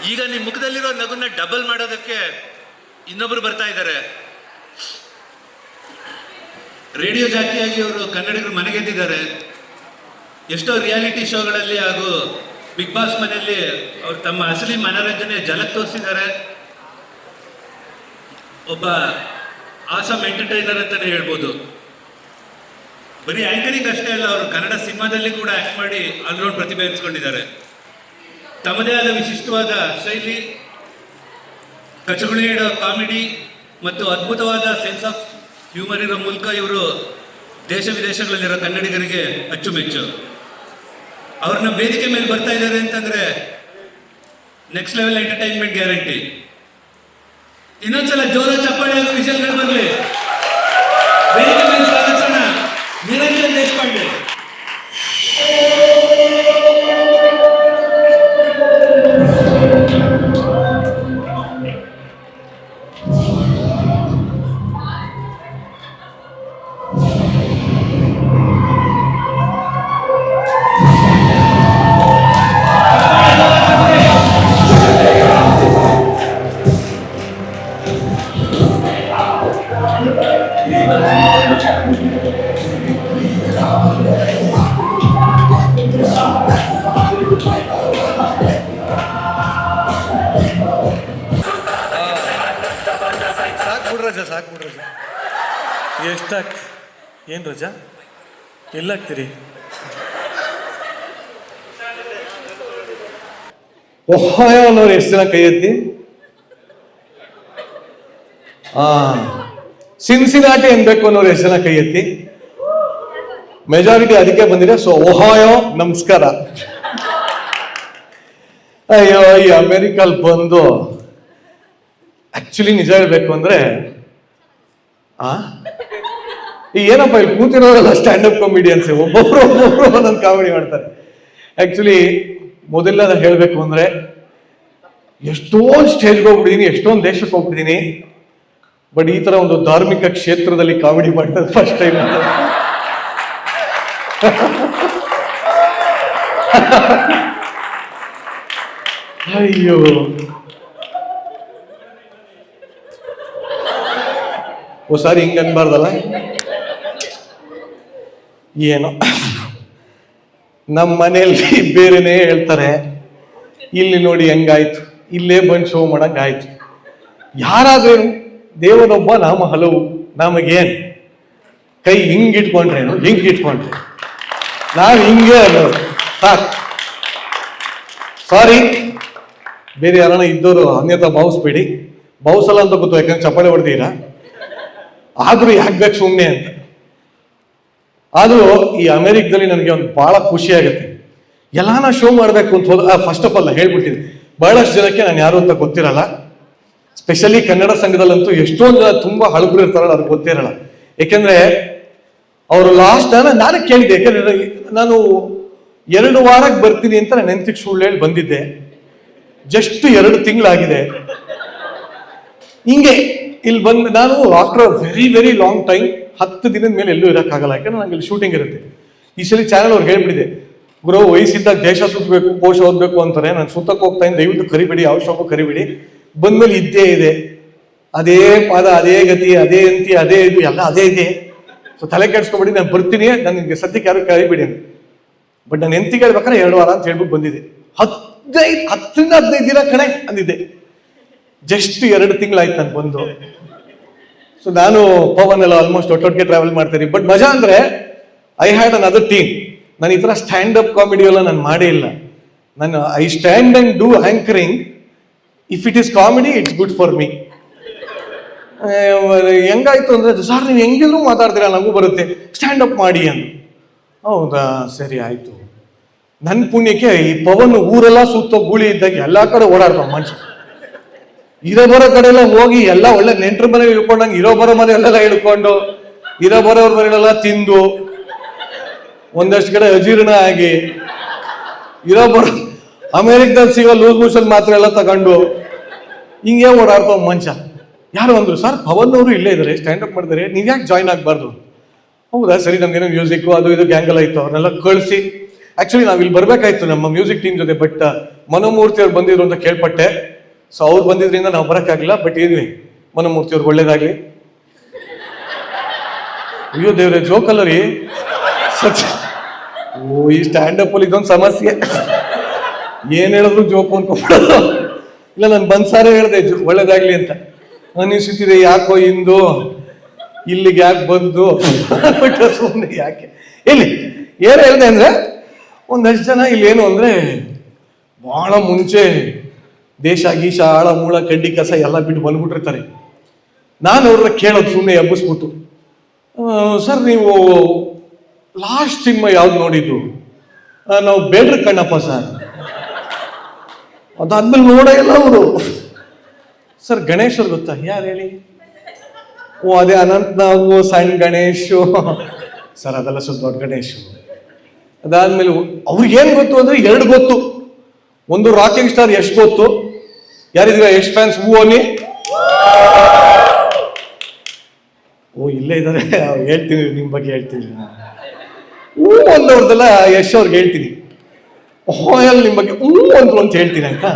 ಈಗ ನಿಮ್ಮ ಮುಖದಲ್ಲಿರೋ ನಗುನ ಡಬಲ್ ಮಾಡೋದಕ್ಕೆ ಇನ್ನೊಬ್ರು ಬರ್ತಾ ಇದ್ದಾರೆ. ರೇಡಿಯೋ ಜಾಕಿಯಾಗಿ ಅವರು ಕನ್ನಡಿಗರು ಮನೆಗೆದ್ದಿದ್ದಾರೆ. ಎಷ್ಟೋ ರಿಯಾಲಿಟಿ ಶೋಗಳಲ್ಲಿ ಹಾಗೂ ಬಿಗ್ ಬಾಸ್ ಮನೆಯಲ್ಲಿ ಅವರು ತಮ್ಮ ಅಸಲಿ ಮನೋರಂಜನೆ ಝಲಕ್ ತೋರಿಸಿದ್ದಾರೆ. ಒಬ್ಬ ಆಸಮ್ ಎಂಟರ್ಟೈನರ್ ಅಂತಾನೆ ಹೇಳ್ಬೋದು. ಬರೀ ಆಂಕರಿಂಗ್ ಅಷ್ಟೇ ಅಲ್ಲ, ಅವರು ಕನ್ನಡ ಸಿನಿಮಾದಲ್ಲಿ ಕೂಡ ಆಕ್ಟ್ ಮಾಡಿ ಆಲ್ರೌಂಡ್ ಪ್ರತಿಭೆ ಹಂಚ್ಕೊಂಡಿದ್ದಾರೆ. ತಮ್ಮದೇ ಆದ ವಿಶಿಷ್ಟವಾದ ಶೈಲಿ, ಕಚಗುಳಿ ಇಡೋ ಕಾಮಿಡಿ ಮತ್ತು ಅದ್ಭುತವಾದ ಸೆನ್ಸ್ ಆಫ್ ಹ್ಯೂಮರ್ ಇರೋ ಮೂಲಕ ಇವರು ದೇಶ ವಿದೇಶಗಳಲ್ಲಿರೋ ಕನ್ನಡಿಗರಿಗೆ ಅಚ್ಚುಮೆಚ್ಚು. ಅವ್ರು ನಮ್ಮ ವೇದಿಕೆ ಮೇಲೆ ಬರ್ತಾ ಇದ್ದಾರೆ ಅಂತಂದ್ರೆ ನೆಕ್ಸ್ಟ್ ಲೆವೆಲ್ ಎಂಟರ್ಟೈನ್ಮೆಂಟ್ ಗ್ಯಾರಂಟಿ. ಇನ್ನೊಂದ್ಸಲ ಜೋರ ಚಪ್ಪಾಳೆ ಹಾಗೂ ವಿಷಯಗಳು ಬರಲಿ. ವೇದಿಕೆ ಮೇಲೆ ಸ್ವಾಗತಿಸೋಣ ನಿರಂಜನ್ ದೇಶಪಾಂಡೆ. ಸಾಕ್ಬಿಡ್ರಜ ಎಷ್ಟಾಗ್ತಿ ಏನು ರಜಾ ಎಲ್ಲಾಗ್ತೀರಿ? ಒಹಾಯೋ ಅನ್ನೋರು ಎಷ್ಟು ಜನ ಕೈ ಎತ್ತಿ? ಸಿನ್ಸಿನಾಟಿ ಅನ್ಬೇಕು ಅನ್ನೋರು ಎಷ್ಟು ಜನ ಕೈ ಎತ್ತಿ? ಮೆಜಾರಿಟಿ ಅದಕ್ಕೆ ಬಂದಿದೆ. ಸೊ ಒಹಾಯೋ ನಮಸ್ಕಾರ. ಅಯ್ಯೋ, ಈ ಅಮೆರಿಕಲ್ ಬಂದು ಆಕ್ಚುಲಿ ನಿಜ ಹೇಳ್ಬೇಕು ಅಂದ್ರೆ ಈ ಏನಪ್ಪ ಇಲ್ಲಿ ಕೂತಿರೋರೆಲ್ಲ ಸ್ಟ್ಯಾಂಡಪ್ ಕಾಮಿಡಿಯನ್ಸ್, ಒಬ್ಬೊಬ್ರು ಒಂದೊಂದು ಕಾಮಿಡಿ ಮಾಡ್ತಾರೆ. ಆಕ್ಚುಲಿ ಮೊದಲ ಹೇಳ್ಬೇಕು ಅಂದ್ರೆ ಎಷ್ಟೊಂದು ಸ್ಟೇಜ್ಗೆ ಹೋಗ್ಬಿಟ್ಟಿದೀನಿ, ಎಷ್ಟೊಂದು ದೇಶಕ್ಕೆ ಹೋಗ್ಬಿಟ್ಟಿದೀನಿ. ಬಟ್ ಈ ತರ ಒಂದು ಧಾರ್ಮಿಕ ಕ್ಷೇತ್ರದಲ್ಲಿ ಕಾಮಿಡಿ ಮಾಡ್ತಾರೆ ಫಸ್ಟ್ ಟೈಮ್. ಅಯ್ಯೋ, ಓಸಾರಿ ಹಿಂಗ ಅನ್ಬಾರ್ದಲ್ಲ. ಏನೋ ನಮ್ಮ ಮನೆಯಲ್ಲಿ ಬೇರೆನೇ ಹೇಳ್ತಾರೆ, ಇಲ್ಲಿ ನೋಡಿ ಹೆಂಗಾಯ್ತು, ಇಲ್ಲೇ ಬಂದು ಶೋ ಮಾಡಂಗಾಯ್ತು. ಯಾರಾದ್ರೇನು ದೇವರೊಬ್ಬ ನಾಮ ಹಲವು, ನಮಗೇನ್ ಕೈ ಹಿಂಗಿಟ್ಕೊಂಡ್ರೇನು, ಹಿಂಗಿಟ್ಕೊಂಡ್ರೆ ನಾವು ಹಿಂಗೆ ಅನ್ನೋದು ಸಾಕು. ಸಾರಿ, ಬೇರೆ ಯಾರನ್ನ ಇದ್ದವರು ಅನ್ಯತಾ ಭಾವಿಸ್ಬೇಡಿ. ಭಾವಿಸಲ್ಲ ಅಂತ ಗೊತ್ತು, ಯಾಕಂದ್ರೆ ಚಪ್ಪಾಳೆ ಹೊಡೆದೀರಾ. ಆದ್ರೂ ಯಾಕೆ ಬೇಕು ಸುಮ್ಮನೆ ಅಂತ. ಆದ್ರೂ ಈ ಅಮೆರಿಕದಲ್ಲಿ ನನಗೆ ಒಂದು ಬಹಳ ಖುಷಿ ಆಗುತ್ತೆ. ಎಲ್ಲಾನ ಶೋ ಮಾಡ್ಬೇಕು ಅಂತ ಹೋದ ಫಸ್ಟ್ ಆಫ್ ಆಲ್ ಹೇಳ್ಬಿಡ್ತೀನಿ, ಬಹಳಷ್ಟು ಜನಕ್ಕೆ ನಾನು ಯಾರು ಅಂತ ಗೊತ್ತಿರಲ್ಲ. ಸ್ಪೆಷಲಿ ಕನ್ನಡ ಸಂಘದಲ್ಲಂತೂ ಎಷ್ಟೊಂದು ಜನ ತುಂಬಾ ಹಳಬರು ಇರ್ತಾರಲ್ಲ, ಅವ್ರಿಗೆ ಗೊತ್ತಿರಲ್ಲ. ಯಾಕೆಂದ್ರೆ ಅವರು ಲಾಸ್ಟ್ ನಾನು ಕೇಳಿದ್ದೆ, ಯಾಕಂದ್ರೆ ನಾನು 2 ವಾರಕ್ಕೆ ಬರ್ತೀನಿ ಅಂತ ನಾನು ನೆನ್ತಿಗೆ ಸುಳ್ಳು ಹೇಳಿ ಬಂದಿದ್ದೆ. ಜಸ್ಟ್ 2 ತಿಂಗಳಾಗಿದೆ. ಹಿಂಗೆ ಇಲ್ಲಿ ಬಂದು ನಾನು after very very long time 10 ದಿನದ ಮೇಲೆ ಎಲ್ಲೂ ಇರೋಕ್ಕಾಗಲ್ಲ, ಯಾಕಂದ್ರೆ ನಂಗೆ ಇಲ್ಲಿ ಶೂಟಿಂಗ್ ಇರುತ್ತೆ. ಈ ಸಲ ಚಾನಲ್ ಅವ್ರಿಗೆ ಹೇಳ್ಬಿಟ್ಟಿದೆ, ಗುರು ವಯಸ್ಸಿದ್ದಾಗ ದೇಶ ಸುತ್ತಬೇಕು, ಕೋಶ ಓದ್ಬೇಕು ಅಂತಾರೆ. ನಾನು ಸುತ್ತಕ್ಕೆ ಹೋಗ್ತಾ ಇದ್ದೀನಿ, ದಯವಿಟ್ಟು ಕರಿಬೇಡಿ, ಯಾವ ಶೋಕು ಕರಿಬೇಡಿ. ಬಂದ್ಮೇಲೆ ಇದ್ದೇ ಇದೆ, ಅದೇ ಪಾದ, ಅದೇ ಗತಿ, ಅದೇ ಅಂತಿ, ಅದೇ ಇದು ಎಲ್ಲ ಅದೇ ಇದೆ. ಸೊ ತಲೆ ಕೆಡ್ಸ್ಕೊಬೇಡಿ, ನಾನು ಬರ್ತೀನಿ, ನನಗೆ ಸದ್ಯಕ್ಕೆ ಯಾರು ಕರಿಬೇಡಿ ಅಂತ. ಬಟ್ ನಾನು ಎಂತಿಗೆ ಹೇಳ್ಬೇಕಾದ್ರೆ 2 ವಾರ ಅಂತ ಹೇಳ್ಬಿಟ್ಟು ಬಂದಿದೆ. 10ರಿಂದ 15 ದಿನ ಕಡೆ ಅಂದಿದ್ದೆ. ಜಸ್ಟ್ 2 ತಿಂಗಳಾಯ್ತು ನಾನು ಬಂದು. ಸೊ ನಾನು ಪವನ್ ಎಲ್ಲ ಆಲ್ಮೋಸ್ಟ್ ಒಟ್ಟೊಟ್ಟಿಗೆ ಟ್ರಾವೆಲ್ ಮಾಡ್ತೀನಿ. ಬಟ್ ಮಜಾ ಅಂದ್ರೆ I had an other team. ನಾನು ಈ ತರ ಸ್ಟ್ಯಾಂಡ್ ಅಪ್ ಕಾಮಿಡಿ ಎಲ್ಲ ನಾನು ಮಾಡೇ ಇಲ್ಲ. ನಾನು I stand and do anchoring. If it is comedy it's good for me. ಹೆಂಗಾಯ್ತು ಅಂದ್ರೆ, ಸರ್ ನೀವು ಹೆಂಗಿದ್ರು ಮಾತಾಡ್ತೀರಾ, ನನಗೂ ಬರುತ್ತೆ, ಸ್ಟ್ಯಾಂಡ್ ಅಪ್ ಮಾಡಿ ಅಂತ. ಹೌದಾ, ಸರಿ ಆಯ್ತು. ನನ್ನ ಪುಣ್ಯಕ್ಕೆ ಈ ಪವನ್ ಊರೆಲ್ಲ ಸುತ್ತೋ ಗೂಳಿ ಇದ್ದಾಗ ಎಲ್ಲಾ ಕಡೆ ಓಡಾಡ್ತಾವ ಮನುಷ್ಯ. ಇರೋ ಬರೋ ಕಡೆ ಎಲ್ಲ ಹೋಗಿ ಎಲ್ಲ ಒಳ್ಳೆ ನೆಂಟ್ರ ಮನೆ ಇಳ್ಕೊಂಡಂಗೆ ಇರೋ ಬರೋ ಮನೆಯಲ್ಲೆಲ್ಲ ಇಳ್ಕೊಂಡು ಇರೋ ಬರೋವ್ರ ಮನೆಯಲ್ಲೆಲ್ಲ ತಿಂದು ಒಂದಷ್ಟು ಕಡೆ ಅಜೀರ್ಣ ಆಗಿ ಇರೋ ಬರೋ ಅಮೆರಿಕದಲ್ಲಿ ಸಿಗೋ ಲೂಸ್ ಮೋಷನ್ ಮಾತ್ರ ಎಲ್ಲ ತಗೊಂಡು ಹಿಂಗೆ ಓಡಾಡ್ತಾವ ಮನುಷ್ಯ. ಯಾರು ಅಂದ್ರು, ಸರ್ ಪವನ್ ಅವರು ಇಲ್ಲೇ ಇದ್ದಾರೆ, ಸ್ಟ್ಯಾಂಡ್ ಅಪ್ ಮಾಡಿದ್ದಾರೆ, ನೀವ್ ಯಾಕೆ ಜಾಯ್ನ್ ಆಗ್ಬಾರ್ದು? ಹೌದಾ, ಸರಿ, ನಮ್ಗೇನೋ ಮ್ಯೂಸಿಕ್ ಅದು ಇದು ಗ್ಯಾಂಗಲ್ ಆಯ್ತು, ಅವ್ರನ್ನೆಲ್ಲ ಕಳಿಸಿ ಆಕ್ಚುಲಿ ನಾವ್ ಇಲ್ಲಿ ಬರ್ಬೇಕಾಯ್ತು ನಮ್ಮ ಮ್ಯೂಸಿಕ್ ಟೀಮ್ ಜೊತೆ, ಬಟ್ ಮನೋಮೂರ್ತಿ ಅವ್ರು ಬಂದಿದ್ರು ಅಂತ ಕೇಳ್ಪಟ್ಟೆ. ಸೊ ಅವ್ರು ಬಂದಿದ್ರಿಂದ ನಾವು ಬರಕ್ಕಾಗಿಲ್ಲ. ಬಟ್ ಏನ್ವಿ ಮನೋಮೂರ್ತಿ ಅವ್ರಿಗೆ ಒಳ್ಳೇದಾಗ್ಲಿ. ಅಯ್ಯೋ ದೇವ್ರೆ, ಜೋಕಲ್ಲ ರೀ ಸಚ್. ಓ, ಈ ಸ್ಟ್ಯಾಂಡ್ ಅಪ್ ಅಲ್ಲಿ ಇದೊಂದು ಸಮಸ್ಯೆ. ಏನ್ ಹೇಳಿದ್ರು ಜೋಕು ಅನ್ಕೊಂಡ್ಬಿಡೋದು. ಇಲ್ಲ, ನಾನು ಬಂದ್ಸಾರೆ ಹೇಳ್ದೆ ಒಳ್ಳೇದಾಗ್ಲಿ ಅಂತ ಅನಿಸುತ್ತಿದೆ. ಯಾಕೋ ಇಂದು ಇಲ್ಲಿಗೆ ಯಾಕೆ ಬಂದು ಸುಮ್ಮನೆ ಯಾಕೆ ಇಲ್ಲಿ ಏನು ಹೇಳಿದೆ ಅಂದ್ರೆ, ಒಂದಷ್ಟು ಜನ ಇಲ್ಲಿ ಏನು ಅಂದ್ರೆ ಬಹಳ ಮುಂಚೆ ದೇಶ ಗೀಶ ಆಳ ಮೂಳ ಕಡ್ಡಿ ಕಸ ಎಲ್ಲ ಬಿಟ್ಟು ಬಂದ್ಬಿಟ್ಟಿರ್ತಾರೆ. ನಾನು ಅವ್ರನ್ನ ಕೇಳೋದು ಸುಮ್ಮನೆ ಎಬ್ಬಿಸ್ಬಿಟ್ಟು, ಸರ್ ನೀವು ಲಾಸ್ಟ್ ಸಿನಿಮಾ ಯಾವ್ದು ನೋಡಿದ್ದು? ನಾವು ಬೇಡ್ರ ಕಣ್ಣಪ್ಪ ಸರ್. ಅದಾದ್ಮೇಲೆ ನೋಡೇ ಇಲ್ಲ ಅವರು. ಸರ್ ಗಣೇಶ್ ಅವ್ರು ಗೊತ್ತಾ? ಯಾರು ಹೇಳಿ? ಓ ಅದೇ ಅನಂತ್ ನಾಗು, ಸಣ್ಣ ಗಣೇಶು ಸರ್, ಅದೆಲ್ಲ ಸ್ವಲ್ಪ ದೊಡ್ಡ ಗಣೇಶು. ಅದಾದ್ಮೇಲೆ ಅವ್ರಿಗೇನು ಗೊತ್ತು ಅಂದ್ರೆ 2 ಗೊತ್ತು. ಒಂದು ರಾಕಿಂಗ್ ಸ್ಟಾರ್ ಯಶ್ ಗೊತ್ತು. ಯಾರಿದ್ದೀರಾ ಯಶ್ ಫ್ಯಾನ್ಸ್? ಹೂ ಅನ್ನಿ. ಓ ಇಲ್ಲೇ ಇದ್ದಾರೆ, ಹೇಳ್ತೀನಿ ನಿಮ್ ಬಗ್ಗೆ ಹೇಳ್ತೀನಿ. ಹೂ ಒಂದವ್ರದ್ದೆಲ್ಲ ಯಶ್ ಅವ್ರಿಗೆ ಹೇಳ್ತೀನಿ. ಹೋಯಲ್ ನಿಮ್ ಬಗ್ಗೆ ಹೂ ಅಂದ್ರು ಅಂತ ಹೇಳ್ತೀನಿ ಆಯ್ತಾ.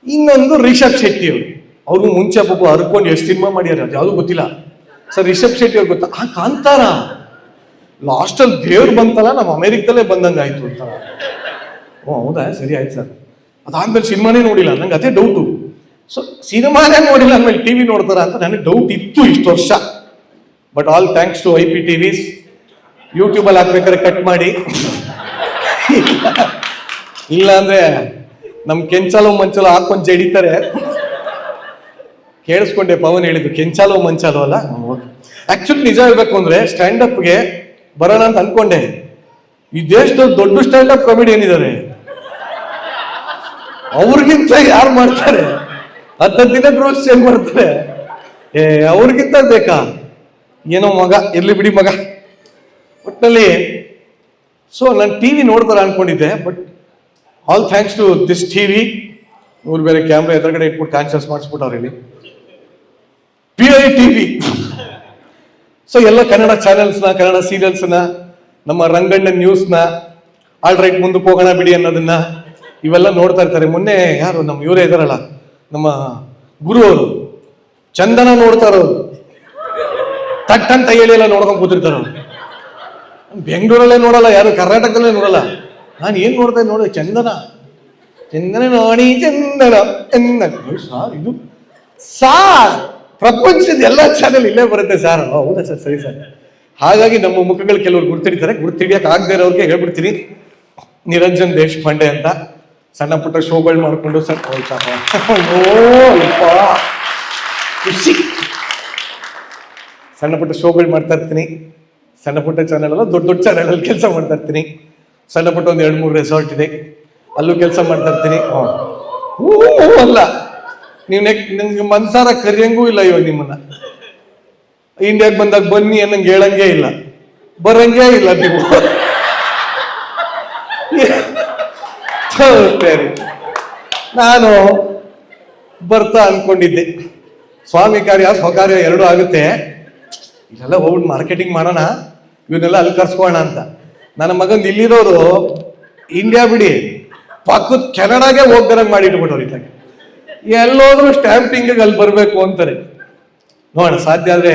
ಇನ್ನೊಂದು ರಿಷಬ್ ಶೆಟ್ಟಿ ಅವರು. ಅವ್ರಿಗೂ ಮುಂಚೆ ಪಾಪ ಹರ್ಕೊಂಡು ಎಷ್ಟು ಸಿನಿಮಾ ಮಾಡ್ಯಾರ ಅದು ಯಾವ್ದು ಗೊತ್ತಿಲ್ಲ. ಸರ್ ರಿಷಬ್ ಶೆಟ್ಟಿ ಅವ್ರು ಗೊತ್ತಾ? ಕಾಂತಾರ ಲಾಸ್ಟಲ್ಲಿ ದೇವ್ರು ಬಂತಲ್ಲ, ನಮ್ಮ ಅಮೆರಿಕದಲ್ಲೇ ಬಂದಂಗೆ ಆಯ್ತು ಅಂತ. ಓ ಹೌದಾ, ಸರಿ ಆಯ್ತು ಸರ್. ಅದಾದ್ಮೇಲೆ ಸಿನಿಮಾನೇ ನೋಡಿಲ್ಲ, ನಂಗೆ ಅದೇ ಡೌಟು. ಸೊ ಸಿನಿಮಾನೇ ನೋಡಿಲ್ಲ ಅಂದ್ಮೇಲೆ ಟಿವಿ ನೋಡ್ತಾರ ಅಂತ ನನಗೆ ಡೌಟ್ ಇತ್ತು ಇಷ್ಟು ವರ್ಷ. But all thanks to IPTVs. ಯೂಟ್ಯೂಬಲ್ಲಿ ಹಾಕ್ಬೇಕಾದ್ರೆ ಕಟ್ ಮಾಡಿ. ಇಲ್ಲ ಅಂದ್ರೆ ನಮ್ ಕೆಂಚಾಲೋ ಮಂಚಾಲೋ ಹಾಕೊಂಡ್ ಜಡಿತಾರೆ. ಕೇಳಿಸ್ಕೊಂಡೆ ಪವನ್ ಹೇಳಿದ್ದು ಕೆಂಚಾಲೋ ಮಂಚಾಲೋ ಅಲ್ಲ. ಆಕ್ಚುಲಿ ನಿಜ ಹೇಳ್ಬೇಕು ಅಂದ್ರೆ ಸ್ಟ್ಯಾಂಡ್ ಅಪ್ಗೆ ಬರೋಣ ಅಂತ ಅನ್ಕೊಂಡೆ. ಈ ದೇಶದ ದೊಡ್ಡ ಸ್ಟ್ಯಾಂಡ್ ಅಪ್ ಕಾಮಿಡಿಯನ್ ಇದ್ದಾರೆ, ಅವ್ರಿಗಿಂತ ಯಾರು ಮಾಡ್ತಾರೆ? 10 ದಿನ ರೋಸ್ ಚೇಂಜ್ ಮಾಡ್ತಾರೆ. ಅವ್ರಿಗಿಂತ ಬೇಕಾ? ಏನೋ ಮಗ ಇರ್ಲಿ ಬಿಡಿ ಮಗ ಒಟ್ಟಿನಲ್ಲಿ. ಸೊ ನಾನು ಟಿವಿ ನೋಡ್ತಾರೆ ಅನ್ಕೊಂಡಿದ್ದೆ. But all thanks to this TV. ಇವ್ರು ಬೇರೆ ಕ್ಯಾಮ್ರಾ ಎದುರುಗಡೆ ಇಟ್ಬಿಟ್ಟು ಕಾನ್ಶಿಯಸ್ ಮಾಡಿಸ್ಬಿಟ್ಟವ್ರು ಇಲ್ಲಿ. PITV. ಸೊ ಎಲ್ಲ ಕನ್ನಡ ಚಾನೆಲ್ಸ್ನ, ಕನ್ನಡ ಸೀರಿಯಲ್ಸ್ನ, ನಮ್ಮ ರಂಗಣ್ಣ ನ್ಯೂಸ್ನ, ಆಲ್ ರೈಟ್ ಮುಂದಕ್ಕೆ ಹೋಗೋಣ ಬಿಡಿ ಅನ್ನೋದನ್ನ ಇವೆಲ್ಲ ನೋಡ್ತಾ ಇರ್ತಾರೆ. ಮೊನ್ನೆ ಯಾರು ನಮ್ಮ ಇವರೇ ಇದಾರಲ್ಲ, ನಮ್ಮ ಗುರು ಅವರು ಚಂದನ ನೋಡ್ತಾ ಇರೋರು. ತಟ್ಟಂತ ಹೇಳಿ ಎಲ್ಲ ನೋಡ್ಕೊಂಡು ಕೂತಿರ್ತಾರ. ಬೆಂಗಳೂರಲ್ಲೇ ನೋಡಲ್ಲ, ಯಾರು ಕರ್ನಾಟಕದಲ್ಲೇ ನೋಡಲ್ಲ. ನಾನು ಏನ್ ನೋಡ್ತಾ ನೋಡಿ, ಚಂದನ ಚಂದನ ನೋಡಿ ಚಂದನ ಸಾರ್. ಇದು ಸಾರ್ ಪ್ರಪಂಚದ ಎಲ್ಲ ಚಾನೆಲ್ ಇಲ್ಲೇ ಬರುತ್ತೆ ಸರ್. ಹೌದಾ ಸರ್, ಸರಿ ಸರ್. ಹಾಗಾಗಿ ನಮ್ಮ ಮುಖಗಳು ಕೆಲವರು ಗುರ್ತಿಡಿತಾರೆ. ಗುರ್ತಿಡಿಯಕ್ಕೆ ಆಗದೆ ಇರೋರಿಗೆ ಹೇಳ್ಬಿಡ್ತೀನಿ, ನಿರಂಜನ್ ದೇಶಪಾಂಡೆ ಅಂತ. ಸಣ್ಣ ಪುಟ್ಟ ಶೋಗಳು ಮಾಡ್ಕೊಂಡು ಸರ್ ಖುಷಿ. ಸಣ್ಣ ಪುಟ್ಟ ಶೋಗಳು ಮಾಡ್ತಾ ಇರ್ತೀನಿ. ಸಣ್ಣ ಪುಟ್ಟ ಚಾನೆಲ್ ಅಲ್ಲ, ದೊಡ್ಡ ದೊಡ್ಡ ಚಾನೆಲ್ ಅಲ್ಲಿ ಕೆಲಸ ಮಾಡ್ತಾ ಇರ್ತೀನಿ. ಸಣ್ಣ ಪುಟ್ಟ ಒಂದು 2-3 ರೆಸಾರ್ಟ್ ಇದೆ, ಅಲ್ಲೂ ಕೆಲಸ ಮಾಡ್ತಾ ಇರ್ತೀನಿ. ಅಲ್ಲ ನೀವು ನಂಗೆ ಮನ್ಸಾರ ಕರಿಯಂಗೂ ಇಲ್ಲ ಇವಾಗ ನಿಮ್ಮನ್ನ. ಇಂಡಿಯಾಗೆ ಬಂದಾಗ ಬನ್ನಿ ಅನ್ನಂಗೆ ಹೇಳಂಗೇ ಇಲ್ಲ, ಬರಂಗೇ ಇಲ್ಲ ನೀವು. ನಾನು ಬರ್ತಾ ಅನ್ಕೊಂಡಿದ್ದೆ, ಸ್ವಾಮಿ ಕಾರ್ಯ ಸ್ವಕಾರ್ಯ 2 ಆಗುತ್ತೆ. ಇಲ್ಲೆಲ್ಲ ಹೋಗ್ಬಿಟ್ಟು ಮಾರ್ಕೆಟಿಂಗ್ ಮಾಡೋಣ, ಇವನ್ನೆಲ್ಲ ಅಲ್ಲಿ ಕರ್ಸ್ಕೋಣ ಅಂತ. ನನ್ನ ಮಗಂದು ಇಲ್ಲಿರೋರು ಇಂಡಿಯಾ ಬಿಡಿ ಪಕ್ಕದ ಕೆನಡಾಗೆ ಹೋಗ್ದಾರಂಗೆ ಮಾಡಿಟ್ಬಿಟ್ಟವ್ರು. ಇತ್ತಾಗ ಎಲ್ಲೋದ್ರು ಸ್ಟ್ಯಾಂಪಿಂಗ್ ಅಲ್ಲಿ ಬರ್ಬೇಕು ಅಂತಾರೆ. ನೋಡೋಣ, ಸಾಧ್ಯ ಆದ್ರೆ